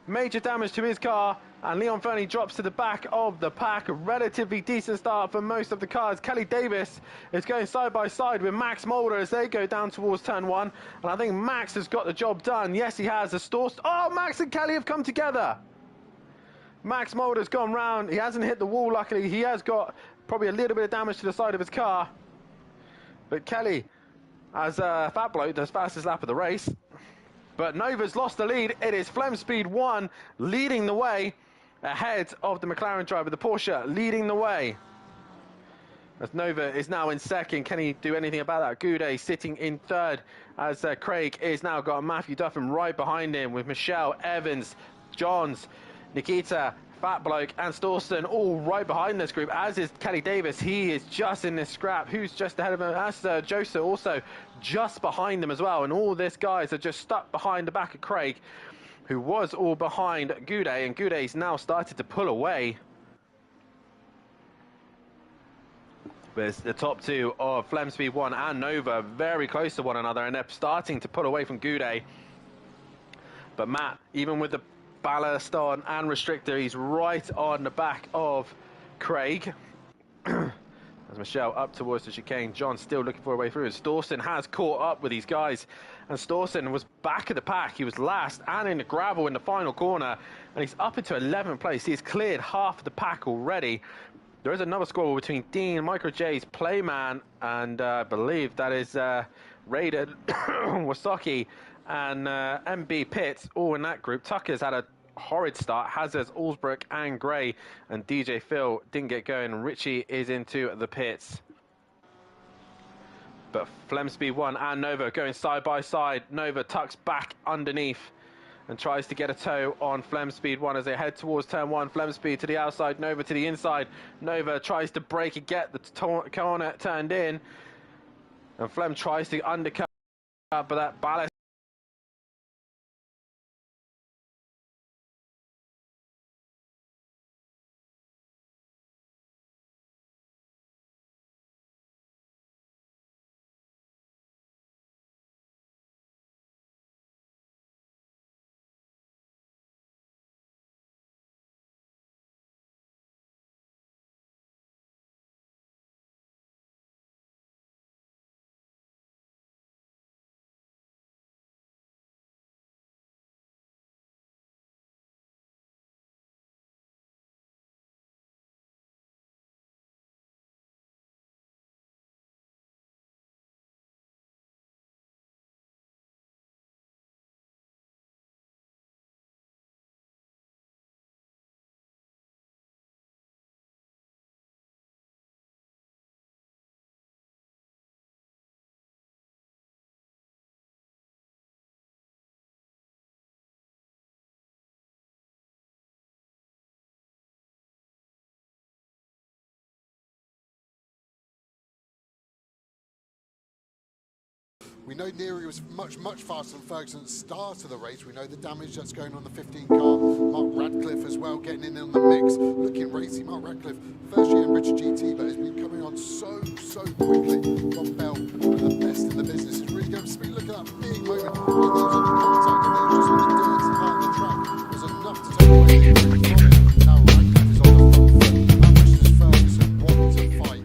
Major damage to his car, and Leon Fernie drops to the back of the pack. A relatively decent start for most of the cars. Kelly Davis is going side by side with Max Mulder as they go down towards turn one, and I think Max has got the job done. Yes, he has. Oh, Max and Kelly have come together. Max Mulder's gone round. He hasn't hit the wall, luckily. He has got probably a little bit of damage to the side of his car, but Kelly, as a fat bloke, does fastest lap of the race. But Nova's lost the lead. It is Flem Speed 1 leading the way ahead of the McLaren driver, the Porsche leading the way. As Nova is now in second. Can he do anything about that? Goudet sitting in third as Craig is now got Matthew Duffin right behind him with Michelle, Evans, Johns, Nikita, Fat Bloke and Stawson all right behind this group, as is Kelly Davis. He is just in this scrap. Who's just ahead of him? That's Joseph also just behind them as well. And all these guys are just stuck behind the back of Craig, who was all behind Goudet. And Goudet's now started to pull away. But it's the top two of Flem Speed 1 and Nova very close to one another, and they're starting to pull away from Goudet. But Matt, even with the ballast on and restrictor, he's right on the back of Craig. As Michelle up towards the chicane, John still looking for a way through. Stawson has caught up with these guys, and Stawson was back of the pack. He was last and in the gravel in the final corner, and he's up into 11th place. He's cleared half of the pack already. There is another squabble between Dean, Micro J's, Playman, and I believe that is Raiden, Wasaki, and MB Pitts, all in that group. Tucker's had a horrid start. Hazards, Allsbrook, and Gray, and DJ Phil didn't get going. Richie is into the pits. But Flem Speed 1 and Nova going side by side. Nova tucks back underneath and tries to get a toe on Flem Speed 1 as they head towards turn one. Flem Speed to the outside, Nova to the inside. Nova tries to break and get the corner turned in, and Flem tries to undercut, but that ballast We know Neary was much faster than Ferguson at the start of the race. We know the damage that's going on the 15 car. Mark Radcliffe as well getting in on the mix, looking racy. Mark Radcliffe, first year in British GT, but has been coming on so quickly. Rob Bell, one of the best in the business, is really going to speed. Look at that big moment. He was on contact, and then just on the dirty part of the track was enough to take away from it. Now Radcliffe is on the front foot. How much does Ferguson want to fight?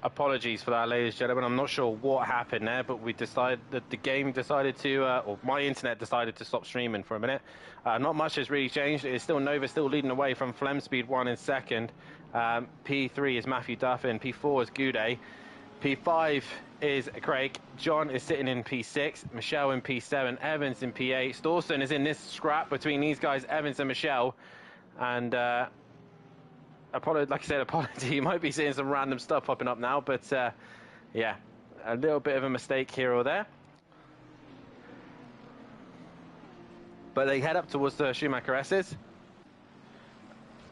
Apologies for that, ladies and gentlemen. I'm not sure what happened there, but we decided that the game decided to, or my internet decided to stop streaming for a minute. Not much has really changed. It's still Nova still leading away from Flemspeed 1 in second. P3 is Matthew Duffin. P4 is Goudet. P5 is Craig. John is sitting in P6. Michelle in P7. Evans in P8. Stawson is in this scrap between these guys, Evans and Michelle. And like I said, apology. You might be seeing some random stuff popping up now, but yeah, a little bit of a mistake here or there. But they head up towards the Schumacher S's,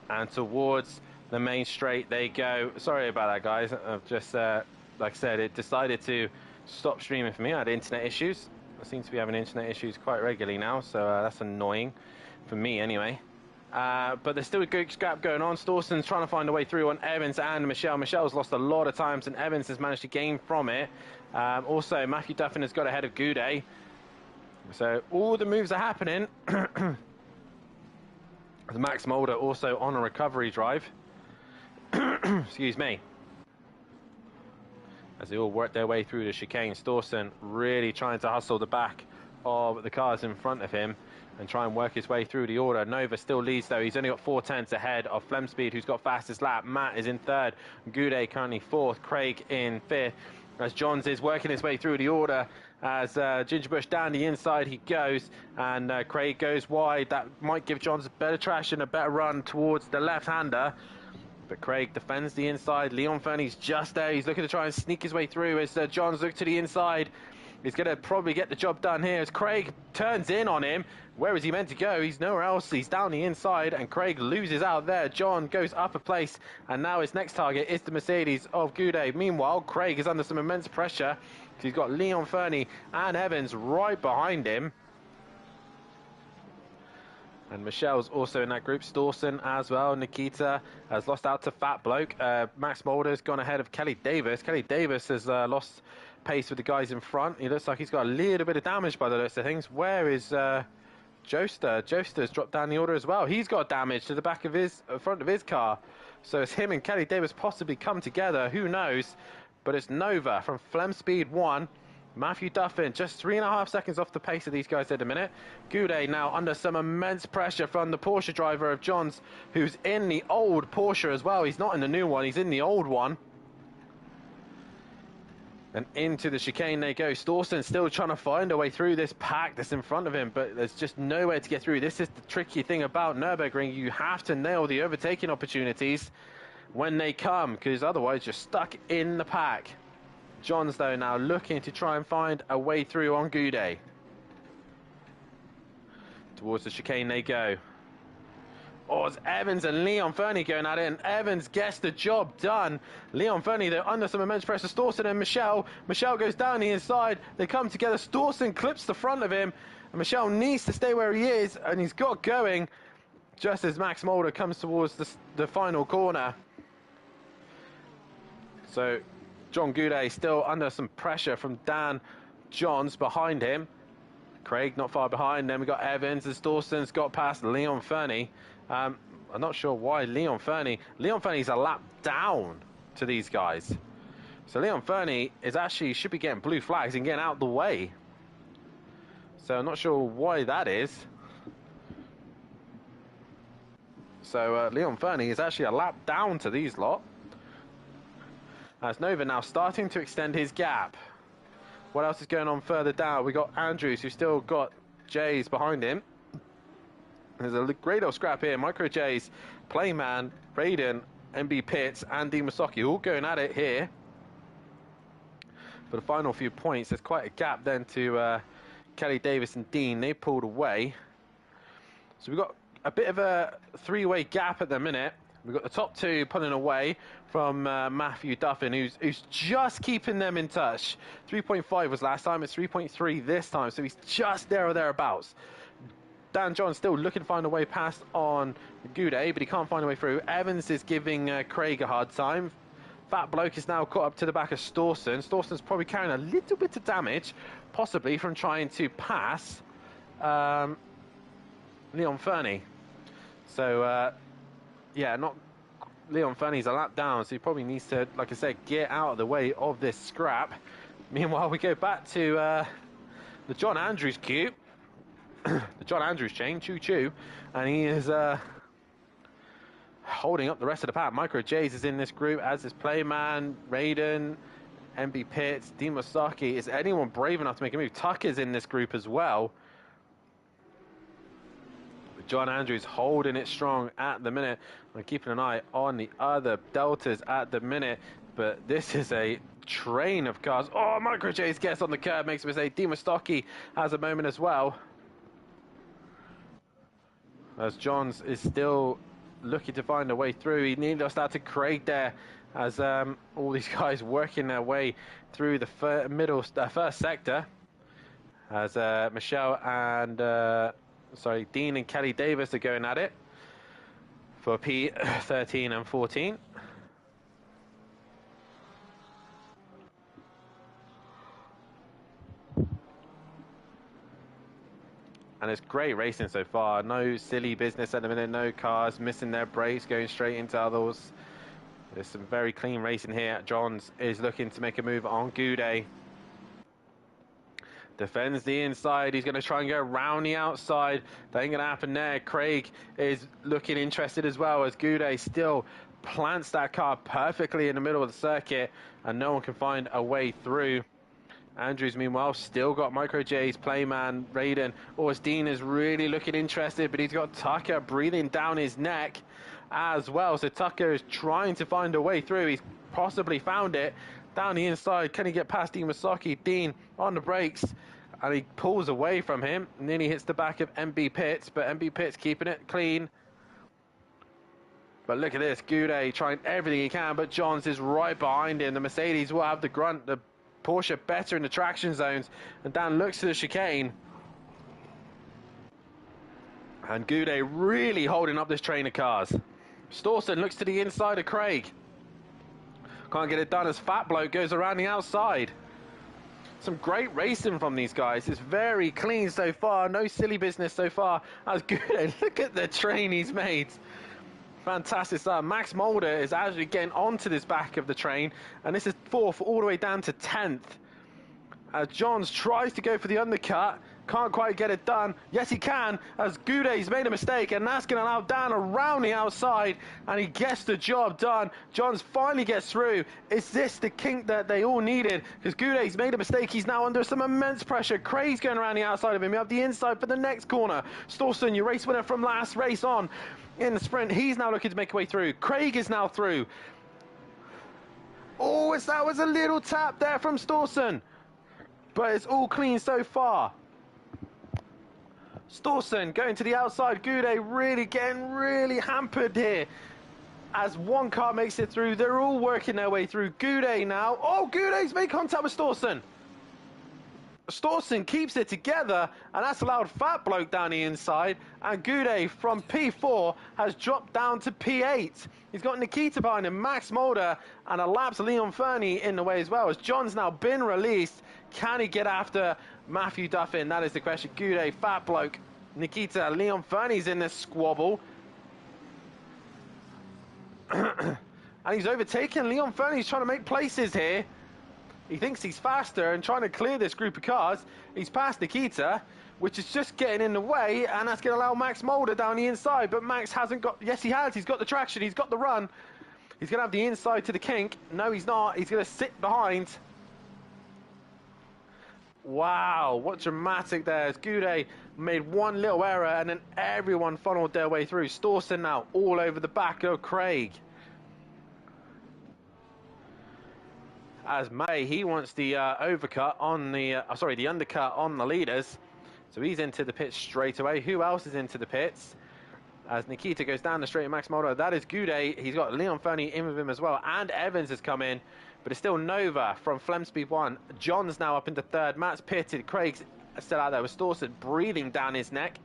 and towards the main straight they go. Sorry about that, guys. I've just, like I said, it decided to stop streaming for me. I had internet issues. I seem to be having internet issues quite regularly now, so that's annoying for me anyway. But there's still a good scrap going on. Stawson's trying to find a way through on Evans and Michelle. Michelle's lost a lot of times, and Evans has managed to gain from it. Also, Matthew Duffin has got ahead of Goudet. So all the moves are happening. Max Mulder also on a recovery drive. Excuse me. As they all work their way through the chicane, Stawson really trying to hustle the back of the cars in front of him and try and work his way through the order. Nova still leads though. He's only got 4/10 ahead of Flemspeed, who's got fastest lap. Matt is in third. Goudet currently fourth. Craig in fifth. As Johns is working his way through the order, as Gingerbush down the inside he goes, and Craig goes wide. That might give Johns a better traction, a better run towards the left-hander. But Craig defends the inside. Leon Fernie's just there. He's looking to try and sneak his way through as Johns look to the inside. He's going to probably get the job done here as Craig turns in on him. Where is he meant to go? He's nowhere else. He's down the inside, and Craig loses out there. John goes up a place, and now his next target is the Mercedes of Goudet. Meanwhile, Craig is under some immense pressure. He's got Leon Fernie and Evans right behind him. And Michelle's also in that group. Stawson as well. Nikita has lost out to Fat Bloke. Max Mulder's gone ahead of Kelly Davis. Kelly Davis has lost pace with the guys in front. He looks like he's got a little bit of damage by the looks of things. Where is Joester? Joester's dropped down the order as well. He's got damage to the back of his front of his car. So it's him and Kelly Davis possibly come together. Who knows? But it's Nova from Flemspeed 1. Matthew Duffin just 3.5 seconds off the pace of these guys at a minute. Goudet now under some immense pressure from the Porsche driver of Johns, who's in the old Porsche as well. He's not in the new one, he's in the old one. And into the chicane they go. Stawson still trying to find a way through this pack that's in front of him, but there's just nowhere to get through. This is the tricky thing about Nurburgring. You have to nail the overtaking opportunities when they come, because otherwise you're stuck in the pack. Johns, though, now looking to try and find a way through on Goudet. Towards the chicane they go. Oh, it's Evans and Leon Fernie going at it, and Evans gets the job done. Leon Fernie, though, under some immense pressure. Stawson and Michelle. Michelle goes down the inside. They come together. Stawson clips the front of him, and Michelle needs to stay where he is, and he's got going just as Max Mulder comes towards the final corner. So John Goudet still under some pressure from Dan Johns behind him. Craig not far behind. Then we got Evans, as Stawson's got past Leon Fernie. I'm not sure why Leon Fernie's a lap down to these guys. So Leon Fernie should be getting blue flags and getting out the way. So I'm not sure why that is. So Leon Fernie is actually a lap down to these lot. As Nova now starting to extend his gap. What else is going on further down? We got Andrews, who's still got Jays behind him. There's a great old scrap here. Micro Jays, Playman, Raiden, MB Pitts, and Dean Masaki all going at it here. For the final few points, there's quite a gap then to Kelly Davis and Dean. They pulled away. So we've got a bit of a three-way gap at the minute. We've got the top two pulling away from Matthew Duffin, who's just keeping them in touch. 3.5 was last time, it's 3.3 this time, so he's just there or thereabouts. Dan John still looking to find a way past on Goudet, but he can't find a way through. Evans is giving Craig a hard time. Fat Bloke is now caught up to the back of Stawson. Stawson's probably carrying a little bit of damage, possibly from trying to pass Leon Fernie. So, yeah, not Leon Fanny's a lap down, so he probably needs to, like I said, get out of the way of this scrap. Meanwhile, we go back to the John Andrews cube, the John Andrews chain, choo-choo, and he is holding up the rest of the pack. Micro J's is in this group, as is Playman, Raiden, MB Pitts, Dean Masaki. Is anyone brave enough to make a move? Tucker's in this group as well. John Andrews holding it strong at the minute. We're keeping an eye on the other Deltas at the minute, but this is a train of cars. Oh, Micro J's gets on the curb, makes a mistake. Dean Masaki has a moment as well, as Johns is still looking to find a way through. He nearly lost out to Craig there, as all these guys working their way through the first sector, as Michelle and Dean and Kelly Davis are going at it for P13 and 14. And it's great racing so far. No silly business at the minute. No cars missing their brakes, going straight into others. There's some very clean racing here. Johns is looking to make a move on Goudet. Defends the inside. He's going to try and go around the outside. That ain't going to happen there. Craig is looking interested as well, as Goudet still plants that car perfectly in the middle of the circuit, and no one can find a way through. Andrews, meanwhile, still got Micro J's, Playman, Raiden. Dean is really looking interested, but he's got Tucker breathing down his neck as well. So Tucker is trying to find a way through. He's possibly found it. Down the inside, can he get past Dean Masaki? Dean on the brakes, and he pulls away from him, and then he hits the back of MB Pitts, but MB Pitts keeping it clean. But look at this, Goudet trying everything he can, but Johns is right behind him. The Mercedes will have the grunt, the Porsche better in the traction zones, and Dan looks to the chicane. And Goudet really holding up this train of cars. Stawson looks to the inside of Craig. Can't get it done as Fat Bloke goes around the outside. Some great racing from these guys. It's very clean so far. No silly business so far. As Goudet, look at the train he's made. Fantastic stuff. Max Mulder is actually getting onto this back of the train, and this is 4th all the way down to 10th. As Johns tries to go for the undercut, can't quite get it done. Yes, he can, as Goudet's made a mistake, and that's going to allow Dan around the outside, and he gets the job done. Johns finally gets through. Is this the kink that they all needed? Because Goudet's made a mistake. He's now under some immense pressure. Craig's going around the outside of him. You have the inside for the next corner. Stawson, your race winner from last race on in the sprint, he's now looking to make a way through. Craig is now through. Oh, that was a little tap there from Stawson, but it's all clean so far. Stawson going to the outside. Goudet really getting hampered here, as one car makes it through. They're all working their way through. Goudet now. Oh, Goudet's made contact with Stawson. Stawson keeps it together, and that's allowed Fat Bloke down the inside, and Goudet from P4 has dropped down to P8. He's got Nikita behind him, Max Mulder, and a lapsed Leon Fernie in the way as well, as John's now been released. Can he get after Matthew Duffin? That is the question. Goudet, Fat Bloke, Nikita, Leon Fernie's in this squabble. And he's overtaken. Leon Fernie's trying to make places here. He thinks he's faster and trying to clear this group of cars. He's passed Nikita, which is just getting in the way, and that's going to allow Max Mulder down the inside. But Max hasn't got... Yes, he has. He's got the traction. He's got the run. He's going to have the inside to the kink. No, he's not. He's going to sit behind. Wow, what dramatic there. As Goudet made one little error, and then everyone funneled their way through. Stawson now all over the back of Craig. As May, he wants the overcut on the, the undercut on the leaders. So he's into the pits straight away. Who else is into the pits? As Nikita goes down the straight, Max Mulder, that is Goudet. He's got Leon Fernie in with him as well. And Evans has come in. But it's still Nova from Flemspeed 1. John's now up into 3rd. Matt's pitted. Craig's still out there with Stawson breathing down his neck.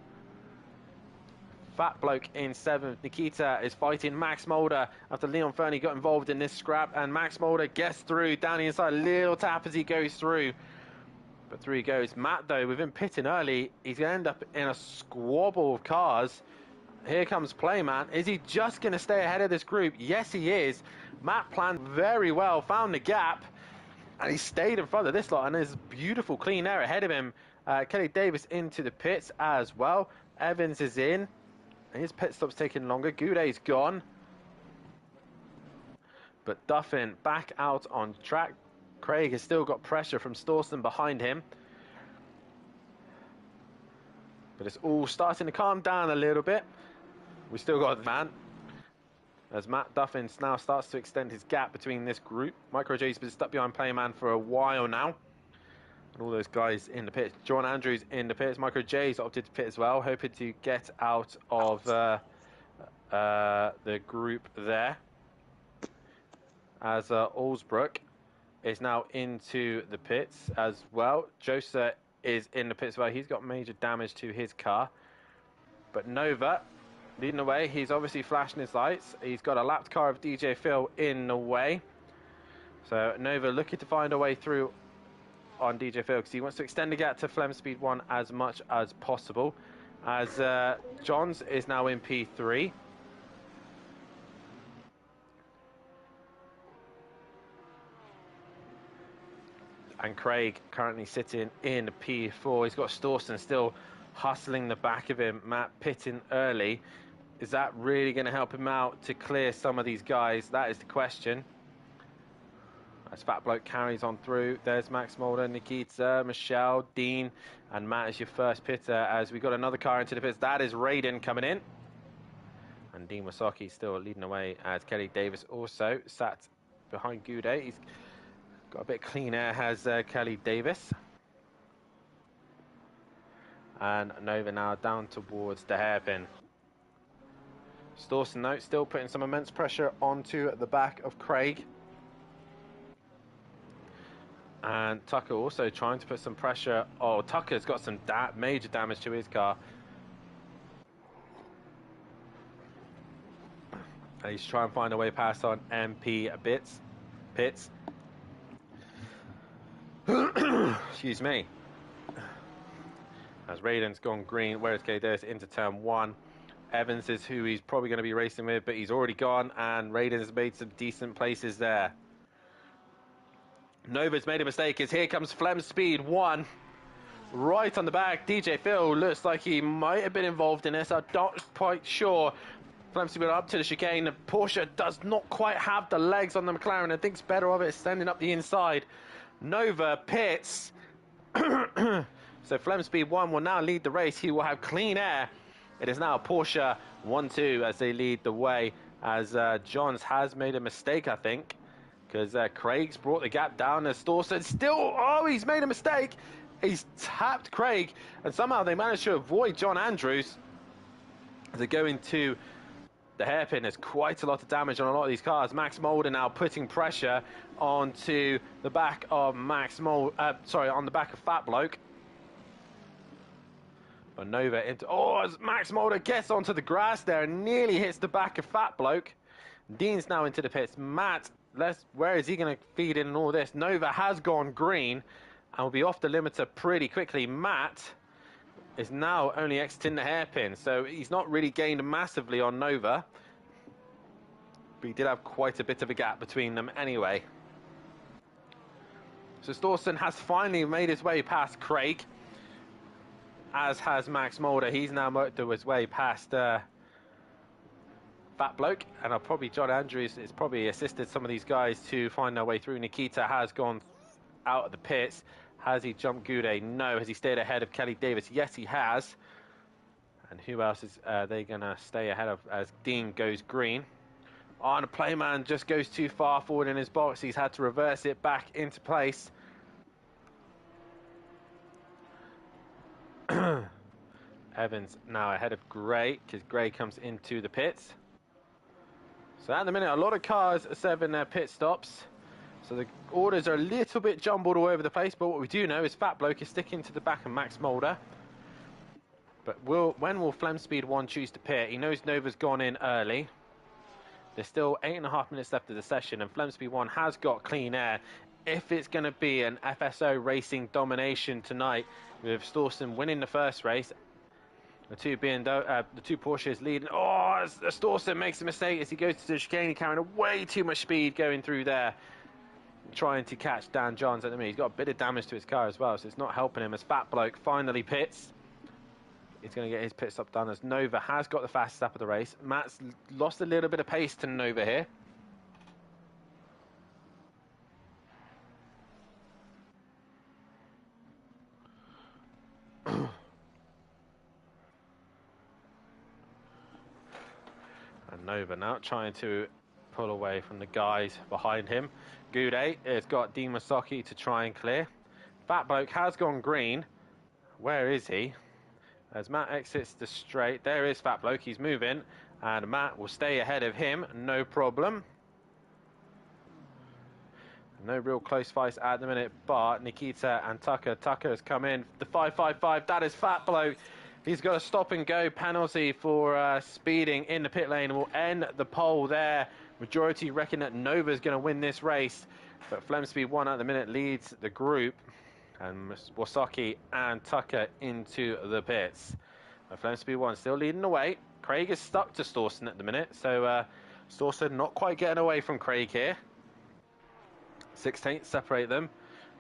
Fat Bloke in 7th. Nikita is fighting Max Mulder after Leon Fernie got involved in this scrap, and Max Mulder gets through down the inside. Little tap as he goes through, but through he goes. Matt, though, with him pitting early, he's going to end up in a squabble of cars. Here comes Playman. Is he just going to stay ahead of this group? Yes, he is. Matt planned very well, found the gap, and he stayed in front of this lot. And there's beautiful clean air ahead of him. Kelly Davis into the pits as well. Evans is in. His pit stop's taking longer. Goudet's gone. But Duffin back out on track. Craig has still got pressure from Stawson behind him. But it's all starting to calm down a little bit. We still got the man. As Matt Duffin now starts to extend his gap between this group. Micro J's been stuck behind Playman for a while now. And all those guys in the pits. John Andrews in the pits. Micro J's opted to pit as well. Hoping to get out of the group there. As Allsbrook is now into the pits as well. Josa is in the pits as well. He's got major damage to his car. But Nova leading the way. He's obviously flashing his lights. He's got a lapped car of DJ Phil in the way. So Nova looking to find a way through on DJ Phil because he wants to extend the gap to Flem Speed 1 as much as possible. As Johns is now in P3. And Craig currently sitting in P4. He's got Stawson still hustling the back of him. Matt pitting early. Is that really going to help him out to clear some of these guys? That is the question. As Fat Bloke carries on through. There's Max Mulder, Nikita, Michelle, Dean, and Matt is your first pitter. As we got another car into the pits. That is Raiden coming in. And Dean Wasaki still leading away as Kelly Davis also sat behind Goudet. He's got a bit clean air, has Kelly Davis. And Nova now down towards the hairpin. Stawson, though, still putting some immense pressure onto the back of Craig. And Tucker also trying to put some pressure. Oh, Tucker's got some major damage to his car. And he's trying to find a way past on MP Pits. Excuse me. As Raiden's gone green, whereas K-Davis into turn 1. Evans is who he's probably going to be racing with, but he's already gone, and Raiden's made some decent places there. Nova's made a mistake as here comes Flem Speed 1. Right on the back, DJ Phil looks like he might have been involved in this. I'm not quite sure. Flem Speed up to the chicane. The Porsche does not quite have the legs on the McLaren and thinks better of it standing up the inside. Nova pits. So Flem Speed 1 will now lead the race. He will have clean air. It is now Porsche 1-2 as they lead the way. As Johns has made a mistake, I think. Because Craig's brought the gap down as Stawson still... Oh, he's made a mistake. He's tapped Craig. And somehow they managed to avoid John Andrews. As they go into the hairpin, there's quite a lot of damage on a lot of these cars. Max Mulder now putting pressure onto the back of on the back of Fat Bloke. But Nova into... Oh, as Max Mulder gets onto the grass there and nearly hits the back of Fat Bloke. Dean's now into the pits. Matt, where is he going to feed in all this? Nova has gone green and will be off the limiter pretty quickly. Matt is now only exiting the hairpin, so he's not really gained massively on Nova. But he did have quite a bit of a gap between them anyway. So Stawson has finally made his way past Craig, as has Max Mulder. He's now worked his way past Fat Bloke, and probably John Andrews has probably assisted some of these guys to find their way through. Nikita has gone out of the pits. Has he jumped Goudet? No. Has he stayed ahead of Kelly Davis? Yes, he has. And who else is they going to stay ahead of as Dean goes green? Oh, and the Playman just goes too far forward in his box. He's had to reverse it back into place. Evans now ahead of Gray, because Gray comes into the pits. So at the minute, a lot of cars are serving their pit stops. So the orders are a little bit jumbled all over the place, but what we do know is Fat Bloke is sticking to the back of Max Mulder. But when will Flem Speed 1 choose to pit? He knows Nova's gone in early. There's still 8.5 minutes left of the session, and Flem Speed 1 has got clean air. If it's going to be an FSO racing domination tonight, with Stawson winning the first race, The two Porsches leading. Oh, Stawson makes a mistake as he goes to the chicane. He's carrying way too much speed going through there, trying to catch Dan Johns at the minute. He's got a bit of damage to his car as well, so it's not helping him as Fat Bloke finally pits. He's going to get his pit stop done as Nova has got the fastest lap of the race. Matt's lost a little bit of pace to Nova here. And Nova now trying to pull away from the guys behind him. Goudet has got Dean Masaki to try and clear. Fat Bloke has gone green. Where is he? As Matt exits the straight, there is Fat Bloke, he's moving, and Matt will stay ahead of him, no problem. No real close fights at the minute, but Nikita and Tucker has come in. The 555, that is Fat Bloke. He's got a stop and go penalty for speeding in the pit lane and will end the pole there. Majority reckon that Nova's going to win this race, but Flem Speed 1 at the minute leads the group. And Wasaki and Tucker into the pits. Flem Speed 1 still leading the way. Craig is stuck to Stawson at the minute, so Stawson not quite getting away from Craig here. 16th separate them.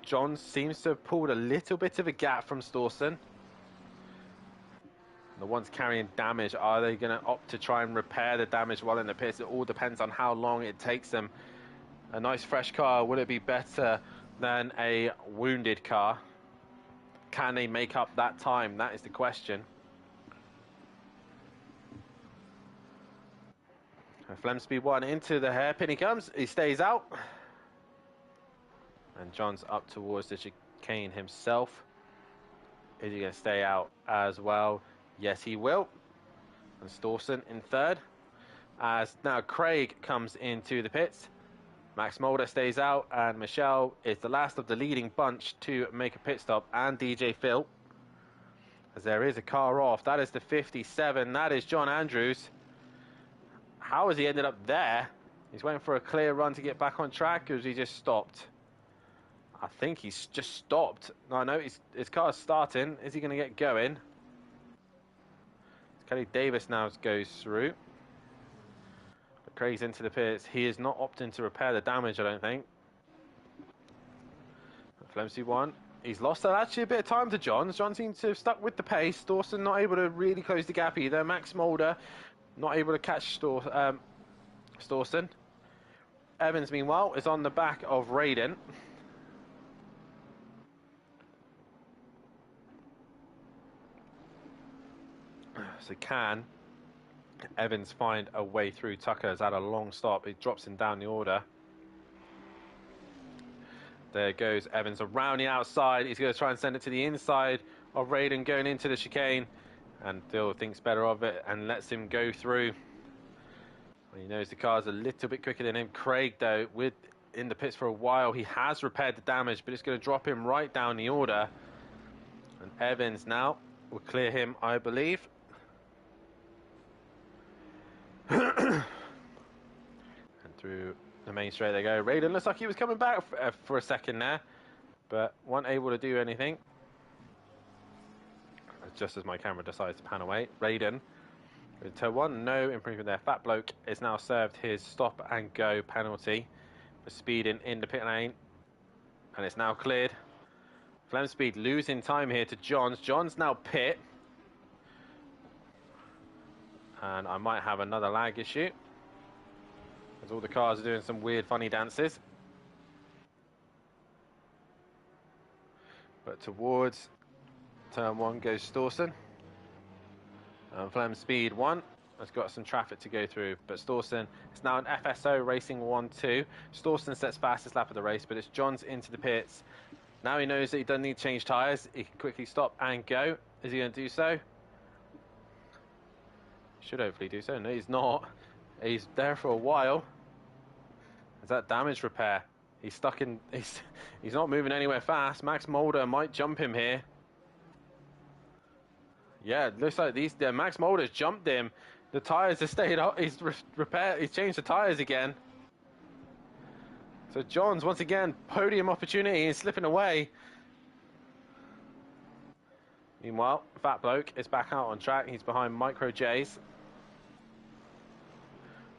John seems to have pulled a little bit of a gap from Stawson. The ones carrying damage, are they going to opt to try and repair the damage while in the pits? It all depends on how long it takes them. A nice fresh car, would it be better than a wounded car? Can they make up that time? That is the question. Flem Speed 1 into the hairpin he comes. He stays out. And John's up towards the chicane himself. Is he going to stay out as well? Yes, he will. And Stawson in third. As now Craig comes into the pits. Max Mulder stays out, and Michelle is the last of the leading bunch to make a pit stop, and DJ Phil. As there is a car off. That is the 57. That is John Andrews. How has he ended up there? He's waiting for a clear run to get back on track, or has he just stopped? I think he's just stopped. No, his car's starting. Is he going to get going? Kelly Davis now goes through. But Craig's into the pits. He is not opting to repair the damage, I don't think. Flemsy 1. He's lost actually a bit of time to John. John seems to have stuck with the pace. Dawson not able to really close the gap either. Max Mulder not able to catch Stawson. Evans, meanwhile, is on the back of Raiden. So can Evans find a way through? Tucker has had a long stop. It drops him down the order. There goes Evans around the outside. He's going to try and send it to the inside of Raiden going into the chicane. And Phil thinks better of it and lets him go through. He knows the car's a little bit quicker than him. Craig, though, in the pits for a while, he has repaired the damage, but it's going to drop him right down the order. And Evans now will clear him, I believe. And through the main straight they go. Raiden looks like he was coming back for a second there, but wasn't able to do anything. Just as my camera decides to pan away. Raiden with turn 1, no improvement there. Fat Bloke is now served his stop and go penalty for speeding in the pit lane, and it's now cleared. Flem Speed losing time here to Johns. Johns now pit, and I might have another lag issue as all the cars are doing some weird funny dances. But towards turn 1 goes Stawson. And Flem Speed 1 has got some traffic to go through, but Stawson is now an FSO Racing 1-2. Stawson sets fastest lap of the race, but it's Johns into the pits. Now he knows that he doesn't need to change tyres. He can quickly stop and go. Is he going to do so? Should hopefully do so. No, he's not. He's there for a while. Is that damage repair? He's stuck in... He's not moving anywhere fast. Max Mulder might jump him here. Yeah, it looks like Max Mulder's jumped him. The tyres have stayed up. He's repaired. He's changed the tyres again. So Johns once again podium opportunity and slipping away. Meanwhile, Fat Bloke is back out on track. He's behind Micro J's.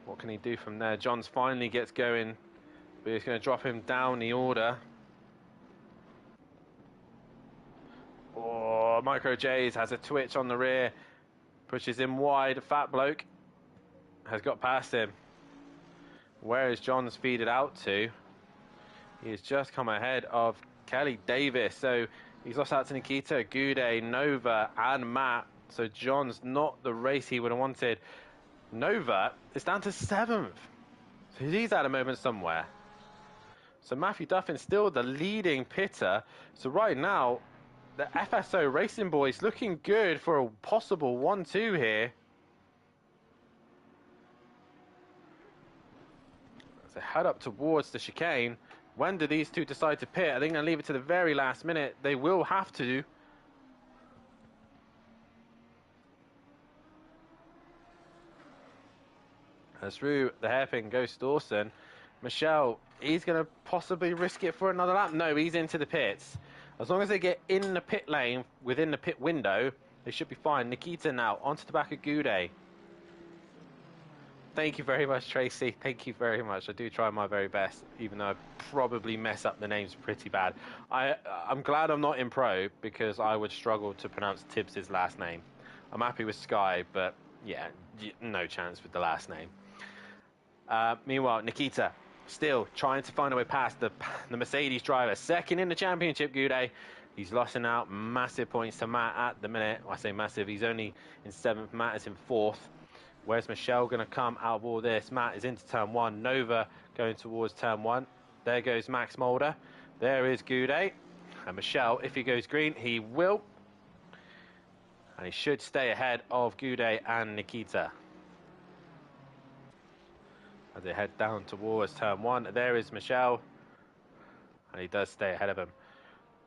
What can he do from there? Johns finally gets going, but he's going to drop him down the order. Oh, Micro J's has a twitch on the rear. Pushes him wide. Fat Bloke has got past him. Where is Johns feeded out to? He has just come ahead of Kelly Davis. So he's lost out to Nikita, Gude, Nova, and Matt. So John's not the race he would have wanted. Nova is down to 7th. So he's had a moment somewhere. So Matthew Duffin's still the leading pitter. So right now, the FSO Racing Boys looking good for a possible 1-2 here. So head up towards the chicane. When do these two decide to pit? I think they'll leave it to the very last minute. They will have to. As through the hairpin goes Dawson. Michelle, he's going to possibly risk it for another lap. No, he's into the pits. As long as they get in the pit lane, within the pit window, they should be fine. Nikita now, onto the back of Gude. Thank you very much, Tracy. Thank you very much. I do try my very best, even though I probably mess up the names pretty bad. I'm glad I'm not in pro, because I would struggle to pronounce Tibbs' last name. I'm happy with Sky, but yeah, no chance with the last name. Meanwhile, Nikita still trying to find a way past the Mercedes driver. Second in the championship, Gude. He's losing out massive points to Matt at the minute. Well, I say massive, he's only in 7th. Matt is in 4th. Where's Michelle going to come out of all this? Matt is into turn 1. Nova going towards turn 1. There goes Max Mulder. There is Gude. And Michelle, if he goes green, he will. And he should stay ahead of Gude and Nikita. As they head down towards turn 1, there is Michelle. And he does stay ahead of him.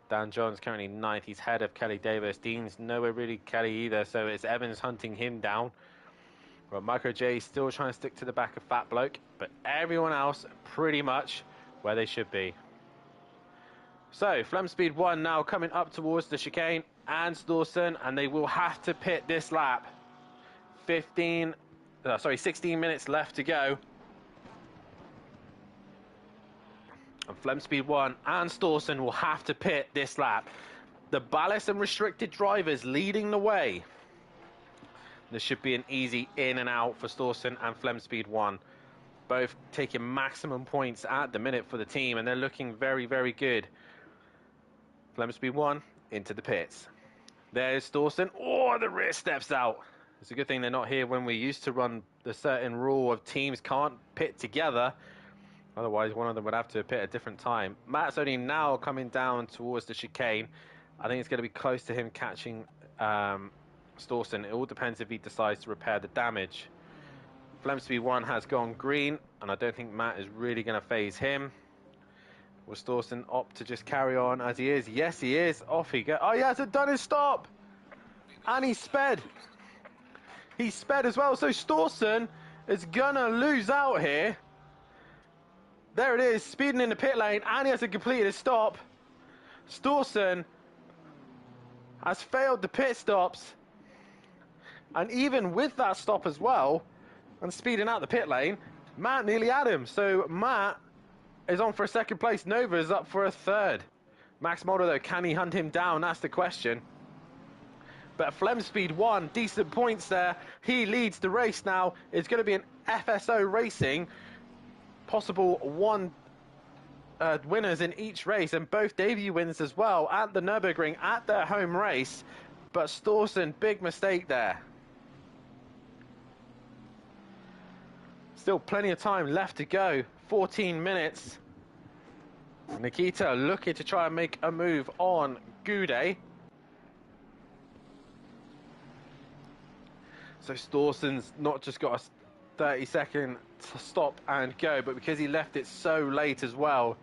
Dan John's currently 9th. He's ahead of Kelly Davis. Dean's nowhere really Kelly either, so it's Evans hunting him down. Well, Micro J still trying to stick to the back of Fat Bloke, but everyone else pretty much where they should be. So, Flem Speed 1 now coming up towards the chicane and Dawson, and they will have to pit this lap. 16 minutes left to go. And Flem Speed 1 and Stawson will have to pit this lap. The ballast and restricted drivers leading the way. This should be an easy in and out for Stawson and Flem Speed 1. Both taking maximum points at the minute for the team, and they're looking very, very good. Flem Speed 1 into the pits. There's Dawson. Oh, the rear steps out. It's a good thing they're not here when we used to run the certain rule of teams can't pit together. Otherwise, one of them would have to pit at a different time. Matt's only now coming down towards the chicane. I think it's going to be close to him catching Stawson. It all depends if he decides to repair the damage. Flem Speed 1 has gone green, and I don't think Matt is really going to phase him. Will Stawson opt to just carry on as he is? Yes, he is. Off he goes. Oh, he hasn't done his stop! And he sped. He sped as well, so Stawson is going to lose out here. There it is, speeding in the pit lane, and he hasn't completed his stop. Stawson has failed the pit stops. And even with that stop as well, and speeding out the pit lane, Matt nearly had him. So Matt is on for a 2nd place. Nova is up for a 3rd. Max Mulder, though, can he hunt him down? That's the question. But Flem Speed 1, decent points there. He leads the race now. It's going to be an FSO Racing. Possible 1 winners in each race, and both debut wins as well at the Nurburgring at their home race. But Stawson, big mistake there. Still plenty of time left to go. 14 minutes. Nikita looking to try and make a move on Gude. So Stawson's not just got a 30-second stop and go, but because he left it so late as well,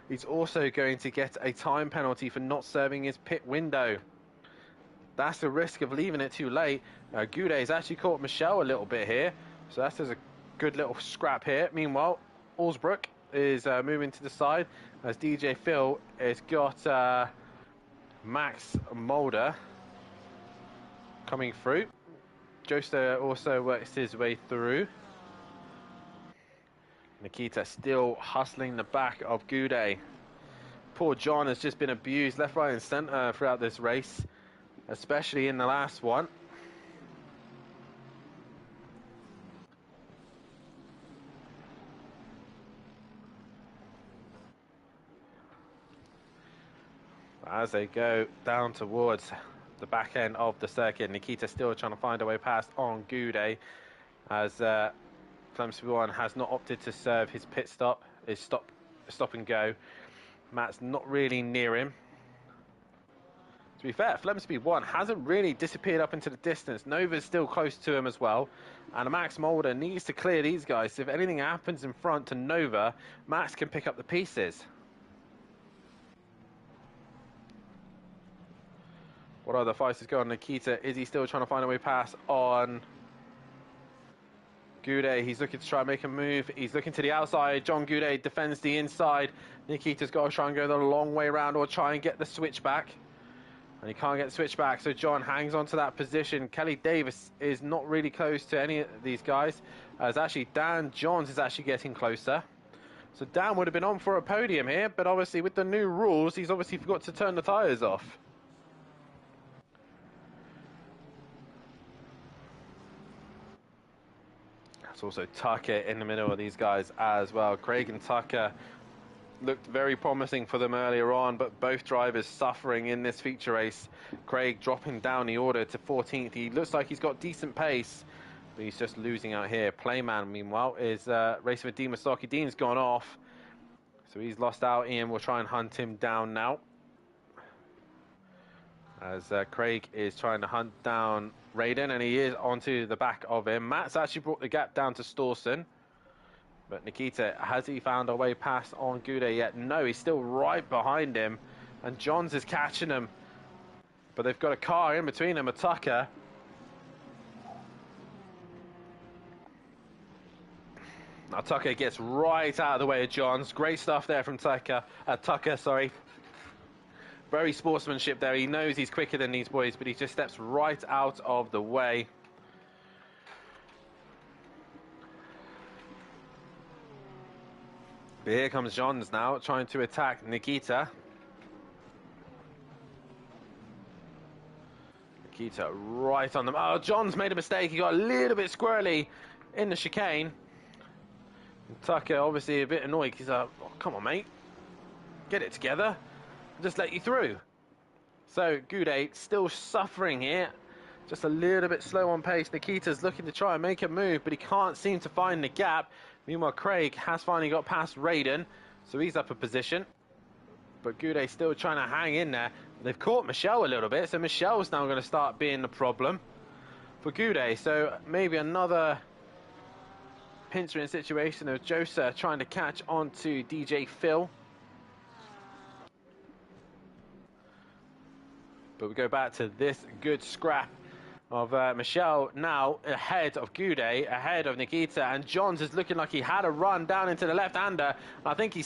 he's also going to get a time penalty for not serving his pit window. That's the risk of leaving it too late. Gude has actually caught Michelle a little bit here, so that's a good little scrap here. Meanwhile, Allsbrook is moving to the side as DJ Phil has got Max Mulder. coming through. Josta also works his way through. Nikita still hustling the back of Goudet. Poor John has just been abused left, right and centre throughout this race, especially in the last one. As they go down towards the back end of the circuit, Nikita still trying to find a way past on Goudet, as Flemsby 1 has not opted to serve his pit stop, his stop and go. Matt's not really near him. To be fair, Flemsby 1 hasn't really disappeared up into the distance. Nova's still close to him as well. And Max Mulder needs to clear these guys. So if anything happens in front to Nova, Max can pick up the pieces. What other fights is going on? Nikita, is he still trying to find a way past on Goudet? He's looking to try and make a move. He's looking to the outside. John Goudet defends the inside. Nikita's got to try and go the long way around or try and get the switch back. And he can't get the switch back, so John hangs on to that position. Kelly Davis is not really close to any of these guys. As actually Dan Johns is actually getting closer. So Dan would have been on for a podium here, but obviously with the new rules, he's obviously forgot to turn the tyres off. There's also Tucker in the middle of these guys as well. Craig and Tucker looked very promising for them earlier on, but both drivers suffering in this feature race. Craig dropping down the order to 14th. He looks like he's got decent pace, but he's just losing out here. Playman, meanwhile, is racing with Dean Masaki. Dean's gone off, so he's lost out. Ian will try and hunt him down now, as Craig is trying to hunt down Raiden, and he is onto the back of him. Matt's actually brought the gap down to Stawson. But Nikita, has he found a way past on Goudet yet? No, he's still right behind him. And Johns is catching him. But they've got a car in between them, a Tucker. Now Tucker gets right out of the way of Johns. Great stuff there from Tucker. Very sportsmanship there. He knows he's quicker than these boys, but he just steps right out of the way. But here comes Johns now, trying to attack Nikita. Nikita right on them. Oh, Johns made a mistake. He got a little bit squirrely in the chicane. And Tucker obviously a bit annoyed. He's like, oh, come on, mate. Get it together. I'll just let you through. So, Goudet still suffering here. Just a little bit slow on pace. Nikita's looking to try and make a move, but he can't seem to find the gap. Meanwhile, Craig has finally got past Raiden, so he's up a position. But Goudet's still trying to hang in there. They've caught Michelle a little bit, so Michelle's now going to start being the problem for Goudet. So maybe another pinch-in situation of Josa trying to catch onto DJ Phil. But we go back to this good scrap of Michelle now ahead of Goudet, ahead of Nikita, and Johns is looking like he had a run down into the left-hander. I think he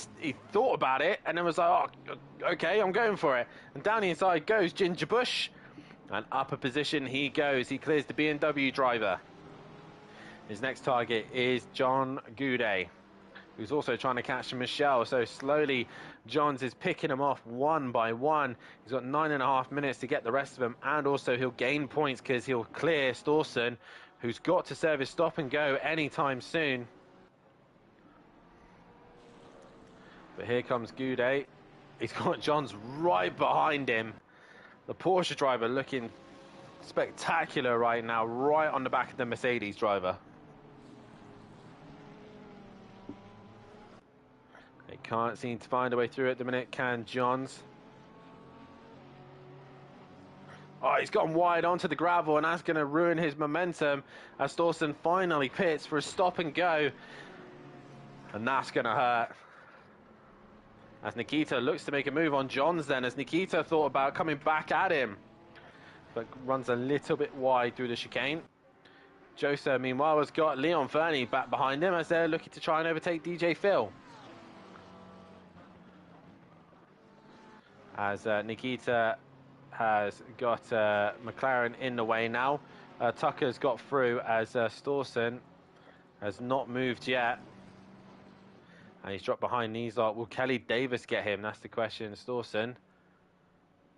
thought about it and then was like, oh, okay, I'm going for it. And down the inside goes Ginger Bush, and up a position he goes. He clears the BMW driver. His next target is John Goudet, who's also trying to catch Michelle. So slowly Johns is picking him off one by one. He's got 9.5 minutes to get the rest of them, and also he'll gain points because he'll clear Stawson, who's got to serve his stop and go anytime soon. But here comes Goudet. He's got Johns right behind him. The Porsche driver looking spectacular right now, right on the back of the Mercedes driver. They can't seem to find a way through at the minute, can Johns? Oh, he's gone wide onto the gravel, and that's going to ruin his momentum as Stawson finally pits for a stop and go. And that's going to hurt. As Nikita looks to make a move on Johns then, as Nikita thought about coming back at him, but runs a little bit wide through the chicane. Josa, meanwhile, has got Leon Fernie back behind him as they're looking to try and overtake DJ Phil. As Nikita has got McLaren in the way now. Tucker's got through as Stawson has not moved yet. And he's dropped behind these lot. Will Kelly Davis get him? That's the question. Stawson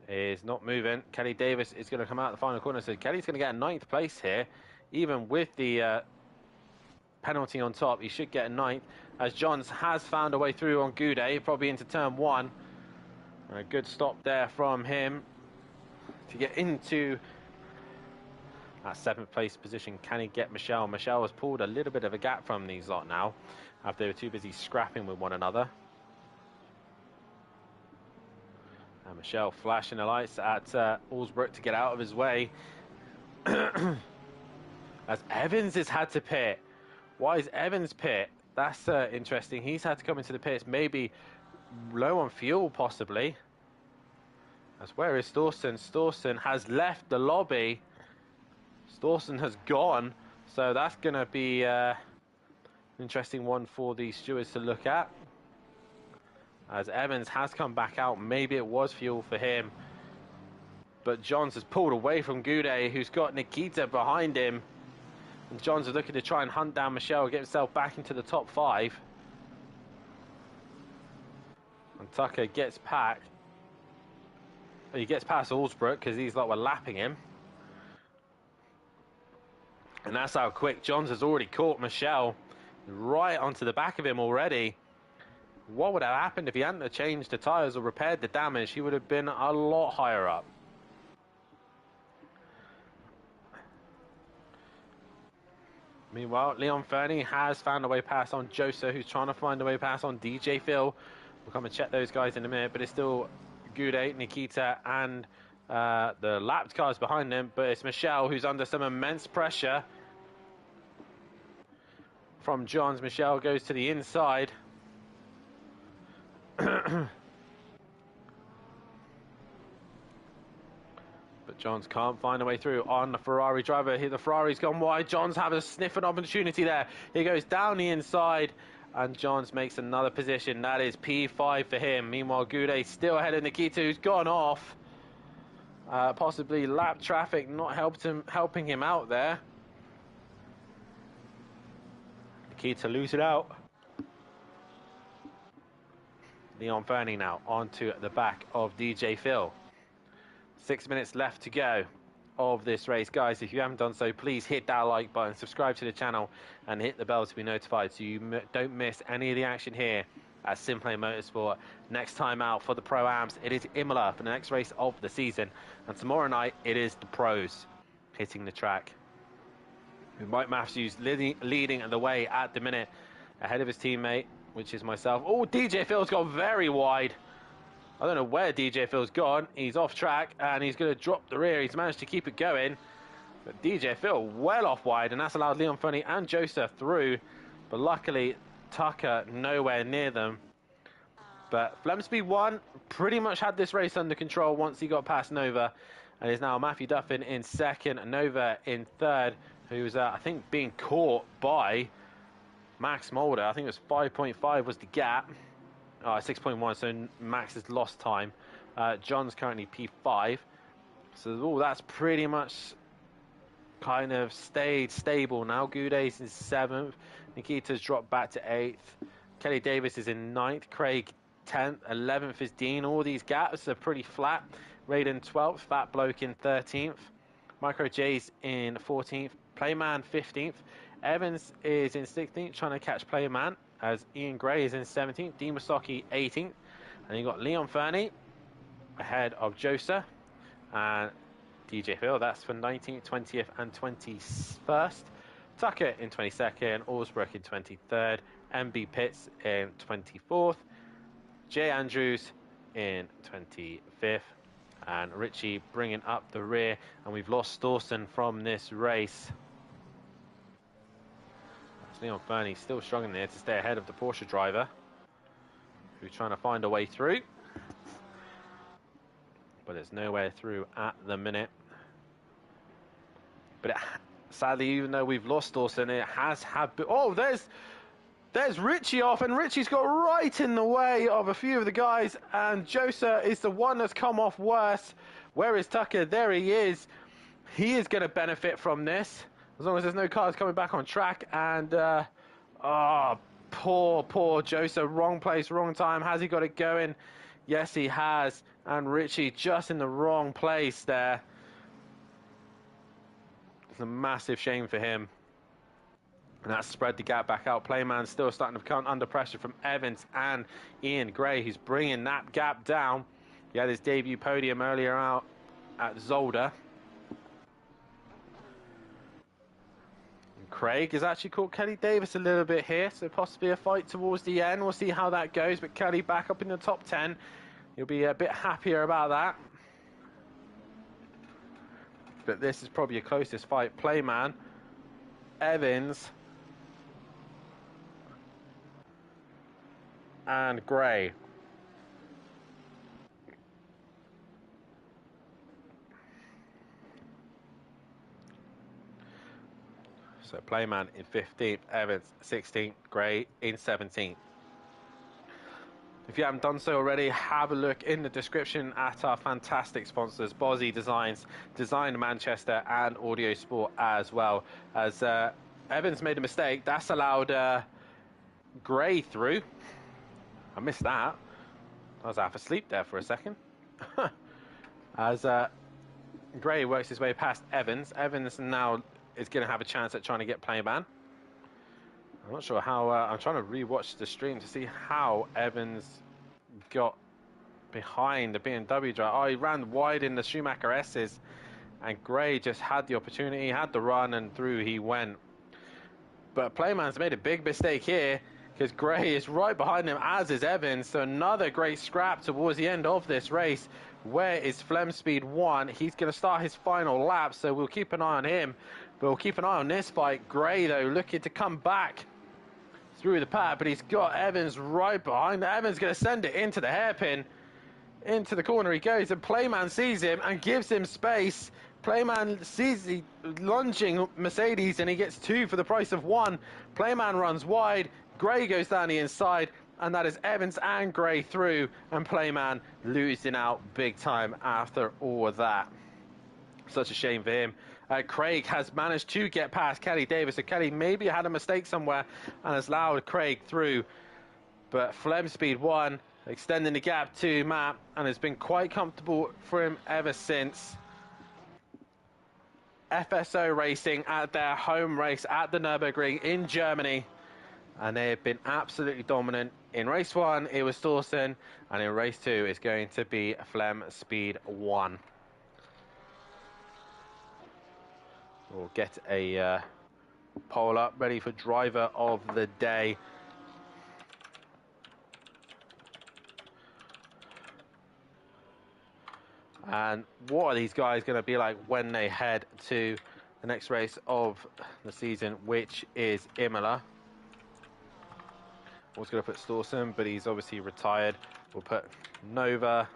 is not moving. Kelly Davis is going to come out the final corner. So Kelly's going to get a 9th place here. Even with the penalty on top, he should get a 9th. As Johns has found a way through on Goudet, probably into turn 1. And a good stop there from him to get into that 7th place position. Can he get Michelle? Michelle has pulled a little bit of a gap from these lot now, after they were too busy scrapping with one another. And Michelle flashing the lights at Allsbrook to get out of his way. As Evans has had to pit. Why is Evans pit? That's interesting. He's had to come into the pits, maybe low on fuel possibly. As where is Stawson? Stawson has left the lobby. Stawson has gone. So that's going to be an interesting one for the stewards to look at. As Evans has come back out. Maybe it was fuel for him. But Johns has pulled away from Goudet, who's got Nikita behind him. And Johns is looking to try and hunt down Michelle, get himself back into the top 5. And Tucker gets packed. He gets past Allsbrook because these lot were lapping him. And that's how quick Johns has already caught Michelle right onto the back of him already. What would have happened if he hadn't have changed the tyres or repaired the damage? He would have been a lot higher up. Meanwhile, Leon Fernie has found a way past on Joseph, who's trying to find a way past on DJ Phil. We'll come and check those guys in a minute, but it's still Goudet, Nikita, and the lapped cars behind them. But it's Michelle who's under some immense pressure from Johns. Michelle goes to the inside. But Johns can't find a way through on the Ferrari driver. Here, the Ferrari's gone wide. Johns have a sniffing opportunity there. He goes down the inside, and Johns makes another position. That is P5 for him. Meanwhile, Goudet still ahead of Nikita, who's gone off. Possibly lap traffic not helping him out there. Nikita lose it out. Leon Fernie now onto the back of DJ Phil. 6 minutes left to go of this race. Guys, if you haven't done so, please hit that like button, subscribe to the channel, and hit the bell to be notified so you don't miss any of the action here at SimPlay Motorsport. Next time out for the Pro-Ams, it is Imola for the next race of the season. And tomorrow night, it is the pros hitting the track. With Mike Matthews leading the way at the minute, ahead of his teammate, which is myself. Oh, DJ Phil's gone very wide. I don't know where DJ Phil's gone. He's off track and he's going to drop the rear. He's managed to keep it going. But DJ Phil well off wide, and that's allowed Leon Funny and Joseph through. But luckily, Tucker nowhere near them. But Flemsby won. Pretty much had this race under control once he got past Nova. And is now Matthew Duffin in second, Nova in third, who's, I think, being caught by Max Mulder. I think it was 5.5 was the gap. 6.1, so Max has lost time. John's currently P5. So that's pretty much kind of stayed stable now. Goudet's in 7th. Nikita's dropped back to 8th. Kelly Davis is in 9th. Craig 10th. 11th is Dean. All these gaps are pretty flat. Raiden 12th. Fat Bloke in 13th. Micro J's in 14th. Playman 15th. Evans is in 16th, trying to catch Playman, as Ian Gray is in 17th. Dean Masaki 18th. And you got Leon Fernie ahead of Josa and DJ Phil. That's for 19th, 20th, and 21st. Tucker in 22nd. Allsbrook in 23rd. MB Pitts in 24th. Jay Andrews in 25th. And Richie bringing up the rear. And we've lost Dawson from this race. Leon Fernie still struggling there to stay ahead of the Porsche driver, who's trying to find a way through. But there's nowhere through at the minute. But sadly, even though we've lost Dawson, it has had... Oh, there's There's Richie off, and Richie's got right in the way of a few of the guys, and Josa is the one that's come off worse. Where is Tucker? There he is. He is going to benefit from this, as long as there's no cars coming back on track. And, poor Josa. Wrong place, wrong time. Has he got it going? Yes, he has. And Richie just in the wrong place there. It's a massive shame for him. And that's spread the gap back out. Playman still starting to come under pressure from Evans and Ian Gray, who's bringing that gap down. He had his debut podium earlier out at Zolder. And Craig has actually caught Kelly Davis a little bit here, so possibly a fight towards the end. We'll see how that goes, but Kelly back up in the top 10. He'll be a bit happier about that. But this is probably your closest fight. Playman, Evans, and Gray. So Playman in 15th, Evans 16th, Gray in 17th. If you haven't done so already, have a look in the description at our fantastic sponsors, Bozzy Designs, Design Manchester, and Audio Sport as well. As Evans made a mistake, that's allowed Gray through. I missed that. I was half asleep there for a second. As Gray works his way past Evans. Evans now is going to have a chance at trying to get Playman. I'm not sure how. I'm trying to re-watch the stream to see how Evans got behind the BMW driver. Oh, he ran wide in the Schumacher S's, and Gray just had the opportunity, had the run, and through he went. But Playman's made a big mistake here, because Gray is right behind him, as is Evans. So another great scrap towards the end of this race. Where is Flem Speed 1? He's going to start his final lap, so we'll keep an eye on him. But we'll keep an eye on this fight. Gray, though, looking to come back through the pack, but he's got Evans right behind. Evans going to send it into the hairpin. Into the corner he goes, and Playman sees him and gives him space. Playman sees the lunging Mercedes, and he gets 2 for the price of 1. Playman runs wide. Gray goes down the inside, and that is Evans and Gray through, and Playman losing out big time after all of that. Such a shame for him. Craig has managed to get past Kelly Davis, so Kelly maybe had a mistake somewhere and has allowed Craig through. But Flem Speed 1 extending the gap to Matt, and has been quite comfortable for him ever since. FSO Racing at their home race at the Nurburgring in Germany. And they have been absolutely dominant. In race 1, it was Thorson, and in race 2, it's going to be Flem Speed 1. We'll get a poll up, ready for driver of the day. And what are these guys going to be like when they head to the next race of the season, which is Imola? I was going to put Stawson, but he's obviously retired. We'll put Nova.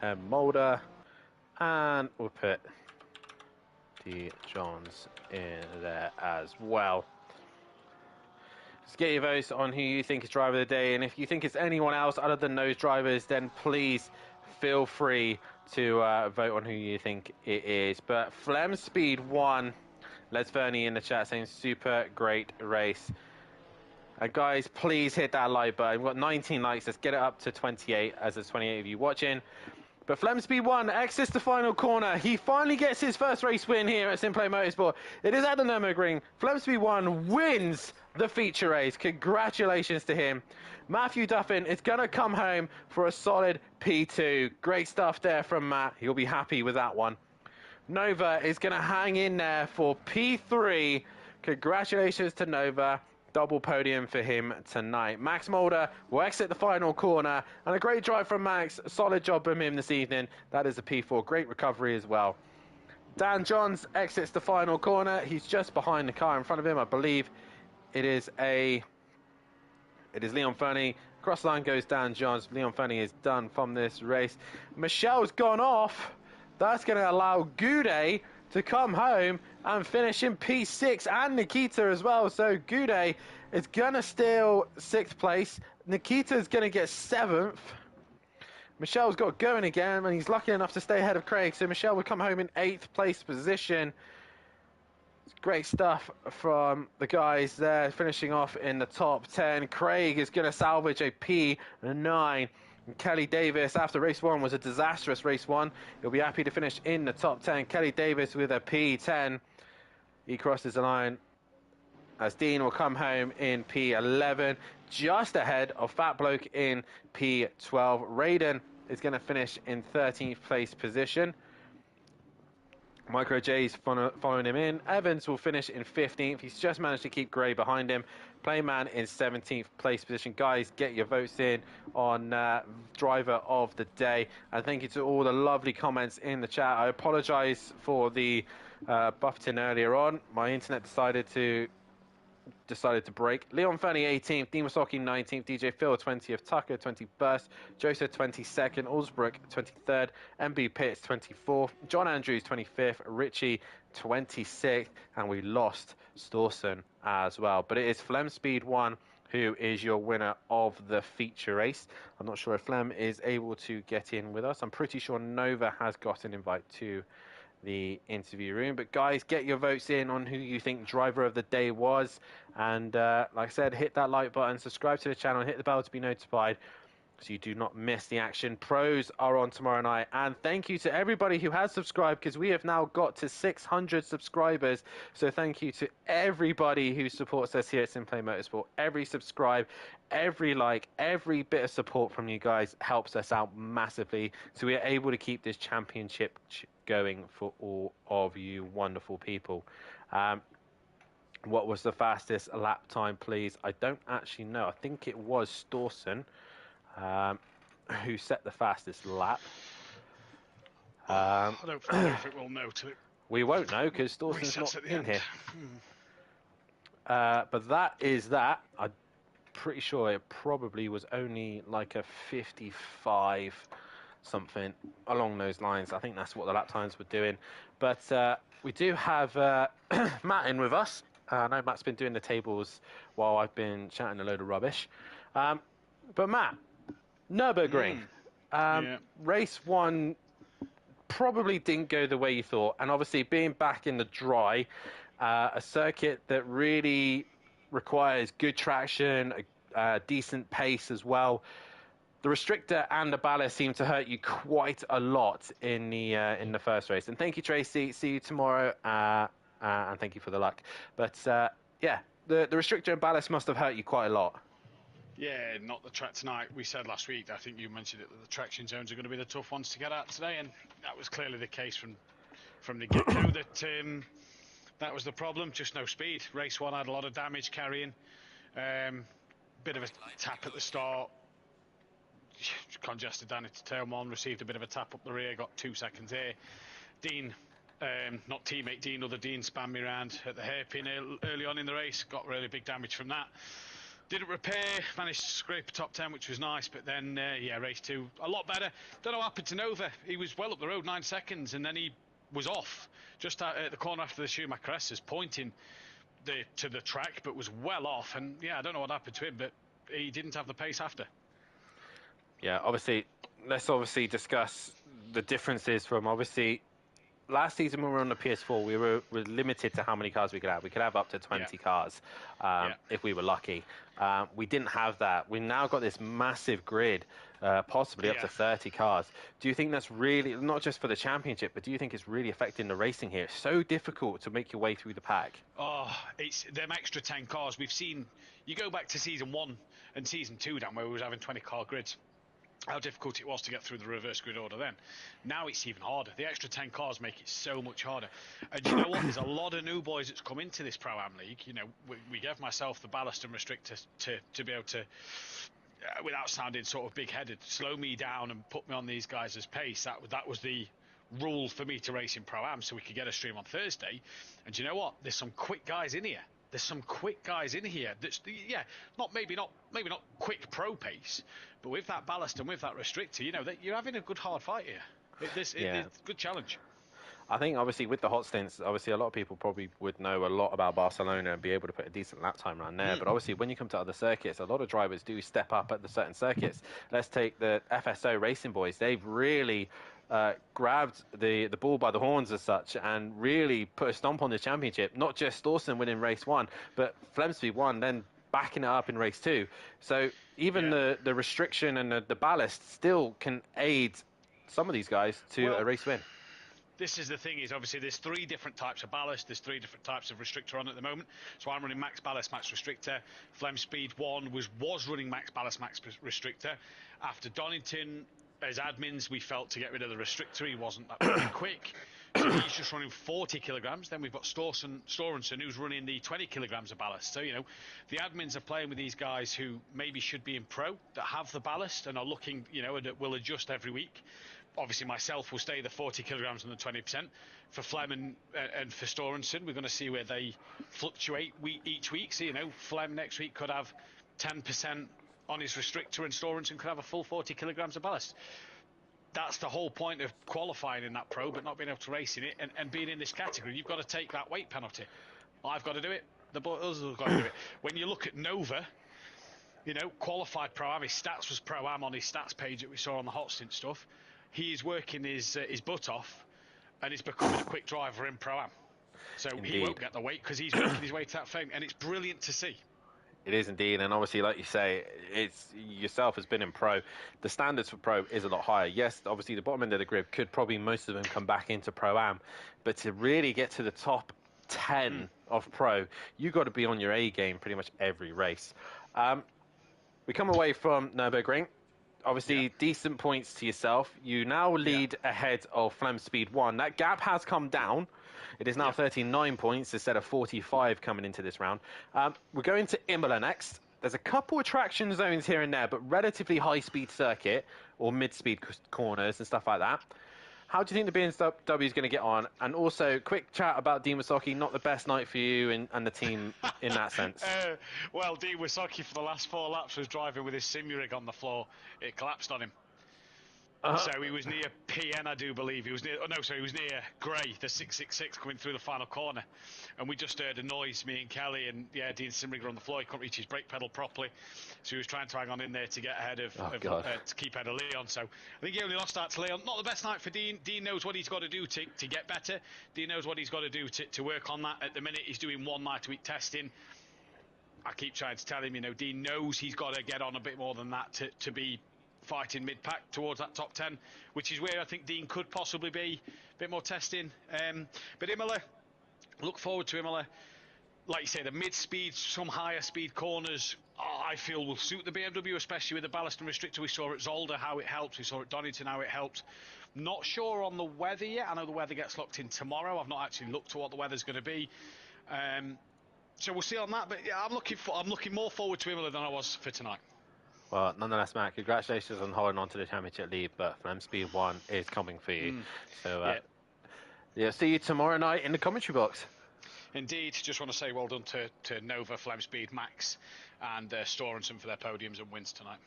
And Mulder. And we'll put D. Johns in there as well. Just get your votes on who you think is driver of the day. And if you think it's anyone else other than those drivers, then please feel free to vote on who you think it is. But Flem Speed 1, Les Vernie in the chat saying super great race. Guys, please hit that like button. We've got 19 likes. Let's get it up to 28 as there's 28 of you watching. But Flem Speed 1 exits the final corner. He finally gets his first race win here at SimPlay Motorsport. It is at the Nurburgring. Flem Speed 1 wins the feature race. Congratulations to him. Matthew Duffin is going to come home for a solid P2. Great stuff there from Matt. He'll be happy with that one. Nova is going to hang in there for P3. Congratulations to Nova. Double podium for him tonight. Max Mulder will exit the final corner, and a great drive from Max. Solid job from him this evening. That is a P4. Great recovery as well. Dan Johns exits the final corner. He's just behind the car in front of him. I believe it is Leon Fernie. Cross line goes Dan Johns. Leon Fernie is done from this race. Michelle's gone off. That's going to allow Goudet to come home and finish in P6, and Nikita as well. So Goudet is going to steal 6th place. Nikita is going to get 7th. Michel's got going again, and he's lucky enough to stay ahead of Craig. So Michel will come home in 8th place position. It's great stuff from the guys there, finishing off in the top 10. Craig is going to salvage a P9. And Kelly Davis, after race 1 was a disastrous race 1, he'll be happy to finish in the top 10. Kelly Davis with a P10. He crosses the line as Dean will come home in P11, just ahead of Fat Bloke in P12. Raiden is going to finish in 13th place position. Micro J's following him in. Evans will finish in 15th. He's just managed to keep Gray behind him. Playman in 17th place position. Guys, get your votes in on driver of the day. And thank you to all the lovely comments in the chat. I apologise for the buffeting earlier on. My internet decided to break. Leon Fernie 18th, Dean Wasocki 19th, DJ Phil 20th, Tucker 21st, Joseph 22nd, Allsbrook 23rd, MB Pitts 24th, John Andrews 25th, Richie 26th, and we lost Stawson as well. But it is Flem Speed 1 who is your winner of the feature race. I'm not sure if Flem is able to get in with us. I'm pretty sure Nova has got an invite to the interview room. But guys, get your votes in on who you think driver of the day was, and like I said, hit that like button, subscribe to the channel, hit the bell to be notified so you do not miss the action. Pros are on tomorrow night, and thank you to everybody who has subscribed, because we have now got to 600 subscribers. So thank you to everybody who supports us here at SimPlay Motorsport. Every subscribe, every like, every bit of support from you guys helps us out massively, so we are able to keep this championship going for all of you wonderful people. What was the fastest lap time, please? I don't actually know. I think it was Stawson who set the fastest lap. I don't know if it will know till it. We won't know because Stawson's not in here. But that is that. I'm pretty sure it probably was only like a 55 something along those lines. I think that's what the lap times were doing. But we do have Matt in with us. I know Matt's been doing the tables while I've been chatting a load of rubbish. But Matt, Nurburgring, race 1 probably didn't go the way you thought. And obviously being back in the dry, a circuit that really requires good traction, a decent pace as well. The restrictor and the ballast seem to hurt you quite a lot in the first race. And thank you, Tracy. See you tomorrow. And thank you for the luck. But yeah, the restrictor and ballast must have hurt you quite a lot. Yeah, not the track tonight. We said last week, I think you mentioned it, that the traction zones are going to be the tough ones to get at today, and that was clearly the case from the get-go. That was the problem, just no speed. Race 1 had a lot of damage carrying. Bit of a tap at the start. Congested down into turn 1, received a bit of a tap up the rear, got 2 seconds here. Dean, not teammate Dean, other Dean spanned me around at the hairpin early on in the race, got really big damage from that. Didn't repair, managed to scrape a top 10, which was nice, but then, yeah, race 2, a lot better. Don't know what happened to Nova. He was well up the road, 9 seconds, and then he was off, just at the corner after the Schumacher S's, pointing to the track, but was well off, and yeah, I don't know what happened to him, but he didn't have the pace after. Yeah, obviously, let's discuss the differences from, obviously, last season when we were on the PS4, we were limited to how many cars we could have. We could have up to 20 cars if we were lucky. We didn't have that. We've now got this massive grid, possibly up to 30 cars. Do you think that's really, not just for the championship, but do you think it's really affecting the racing here? It's so difficult to make your way through the pack. Oh, it's them extra 10 cars. We've seen, you go back to season 1 and season 2 down where we was having 20 car grids, how difficult it was to get through the reverse grid order then. Now it's even harder. The extra 10 cars make it so much harder. And you know what? There's a lot of new boys that's come into this Pro-Am League. You know, we gave myself the ballast and restrictor to be able to, without sounding sort of big-headed, slow me down and put me on these guys' pace. That was the rule for me to race in Pro-Am, so we could get a stream on Thursday. And you know what? There's some quick guys in here. There's some quick guys in here that's, yeah, maybe not quick pro pace, but with that ballast and with that restrictor, you know, that you're having a good hard fight here. It's a good challenge. I think obviously with the hot stints, obviously a lot of people probably would know a lot about Barcelona and be able to put a decent lap time around there. But obviously when you come to other circuits, a lot of drivers do step up at the certain circuits. Let's take the FSO Racing Boys. They've really grabbed the ball by the horns as such and really put a stomp on the championship. Not just Dawson winning race 1, but Flemsby won, then backing it up in race 2. So even the restriction and the ballast still can aid some of these guys to a race win. This is the thing, is obviously there's 3 different types of ballast, there's 3 different types of restrictor on at the moment. So I'm running max ballast, max restrictor. Flem Speed 1 was running max ballast, max restrictor. After Donington, as admins, we felt to get rid of the restrictor, he wasn't that very quick. So he's just running 40 kilograms. Then we've got Storensen, who's running the 20 kilograms of ballast. So, you know, the admins are playing with these guys who maybe should be in pro, that have the ballast and are looking, you know, and will adjust every week. Obviously, myself will stay the 40 kilograms and the 20%. For Flem and for Storensen, we're going to see where they fluctuate each week. So, you know, Flem next week could have 10% on his restrictor and Storensen could have a full 40 kilograms of ballast. That's the whole point of qualifying in that pro, but not being able to race in it and being in this category. You've got to take that weight penalty. I've got to do it. The others have got to do it. When you look at Nova, you know, qualified pro-am, his stats was pro-am on his stats page that we saw on the hot stint stuff. He is working his butt off and he's becoming a quick driver in pro-am. So Indeed. He won't get the weight because he's working his way to that fame, and it's brilliant to see. It is indeed, and obviously, like you say, it's yourself has been in pro. The standards for pro is a lot higher. Yes, obviously, the bottom end of the grid could probably most of them come back into pro-am, but to really get to the top 10 of pro, you got to be on your A game pretty much every race. We come away from Nurburgring. Obviously, decent points to yourself. You now lead ahead of Flem Speed 1. That gap has come down. It is now 39 points instead of 45 coming into this round. We're going to Imola next. There's a couple of traction zones here and there, but relatively high-speed circuit or mid-speed corners and stuff like that. How do you think the BMW is going to get on? And also, quick chat about Dean Wysocki. Not the best night for you and the team in that sense. Well, Dean Wysocki for the last 4 laps was driving with his sim rig on the floor. It collapsed on him. So he was near PN, I do believe. He was near, he was near Gray, the 666 coming through the final corner. And we just heard a noise, me and Kelly, and Dean Simriger on the floor. He couldn't reach his brake pedal properly. So he was trying to hang on in there to get ahead of, to keep ahead of Leon. So I think he only lost that to Leon. Not the best night for Dean. Dean knows what he's got to do to get better. Dean knows what he's got to do to work on that. At the minute, he's doing 1 night a week testing. I keep trying to tell him, Dean knows he's got to get on a bit more than that to be fighting mid-pack towards that top 10, which is where I think Dean could possibly be. A bit more testing. But Imola, look forward to Imola. Like you say, the mid-speed, some higher speed corners, I feel will suit the BMW, especially with the ballast and restrictor. We saw at Zolder how it helps. We saw at Donington how it helped. Not sure on the weather yet. I know the weather gets locked in tomorrow. I've not actually looked at what the weather's going to be. So we'll see on that. But yeah, I'm looking more forward to Imola than I was for tonight. Well, nonetheless, Matt, congratulations on holding on to the championship lead, but Flem Speed 1 is coming for you. So, see you tomorrow night in the commentary box. Indeed. Just want to say well done to Nova, Flem Speed, Max, and Storensen for their podiums and wins tonight.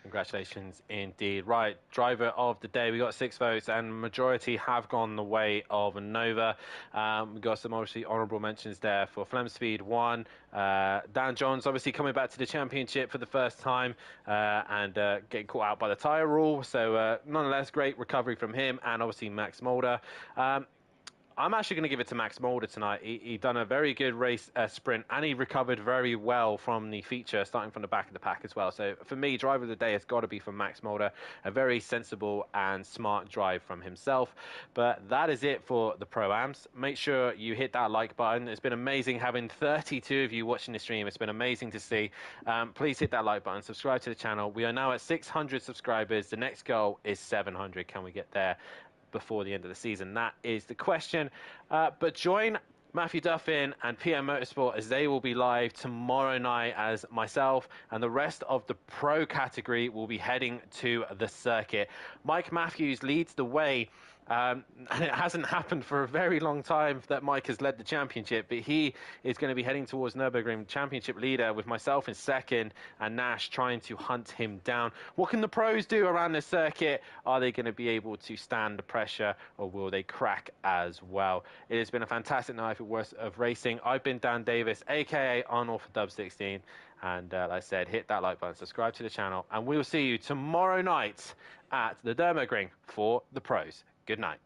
Congratulations indeed. Right, driver of the day. We got 6 votes, and majority have gone the way of Nova. We got some obviously honourable mentions there for Flem Speed 1. Dan Johns obviously coming back to the championship for the first time and getting caught out by the tyre rule. So nonetheless, great recovery from him, and obviously Max Mulder. I'm actually going to give it to Max Mulder tonight. He done a very good race sprint, and he recovered very well from the feature, starting from the back of the pack as well. So for me, driver of the day has got to be from Max Mulder. A very sensible and smart drive from himself. But that is it for the Pro-Ams. Make sure you hit that like button. It's been amazing having 32 of you watching the stream. It's been amazing to see. Please hit that like button. Subscribe to the channel. We are now at 600 subscribers. The next goal is 700. Can we get there before the end of the season? That is the question. But join Matthew Duffin and PM Motorsport as they will be live tomorrow night, as myself and the rest of the pro category will be heading to the circuit. Mike Matthews leads the way And it hasn't happened for a very long time that Mike has led the championship, but he is going to be heading towards Nurburgring championship leader with myself in second and Nash trying to hunt him down. What can the pros do around this circuit? Are they going to be able to stand the pressure, or will they crack as well? It has been a fantastic night of racing. I've been Dan Davis, aka Arnold for Dub 16. And like I said, hit that like button, subscribe to the channel, and we will see you tomorrow night at the Nurburgring for the pros. Good night.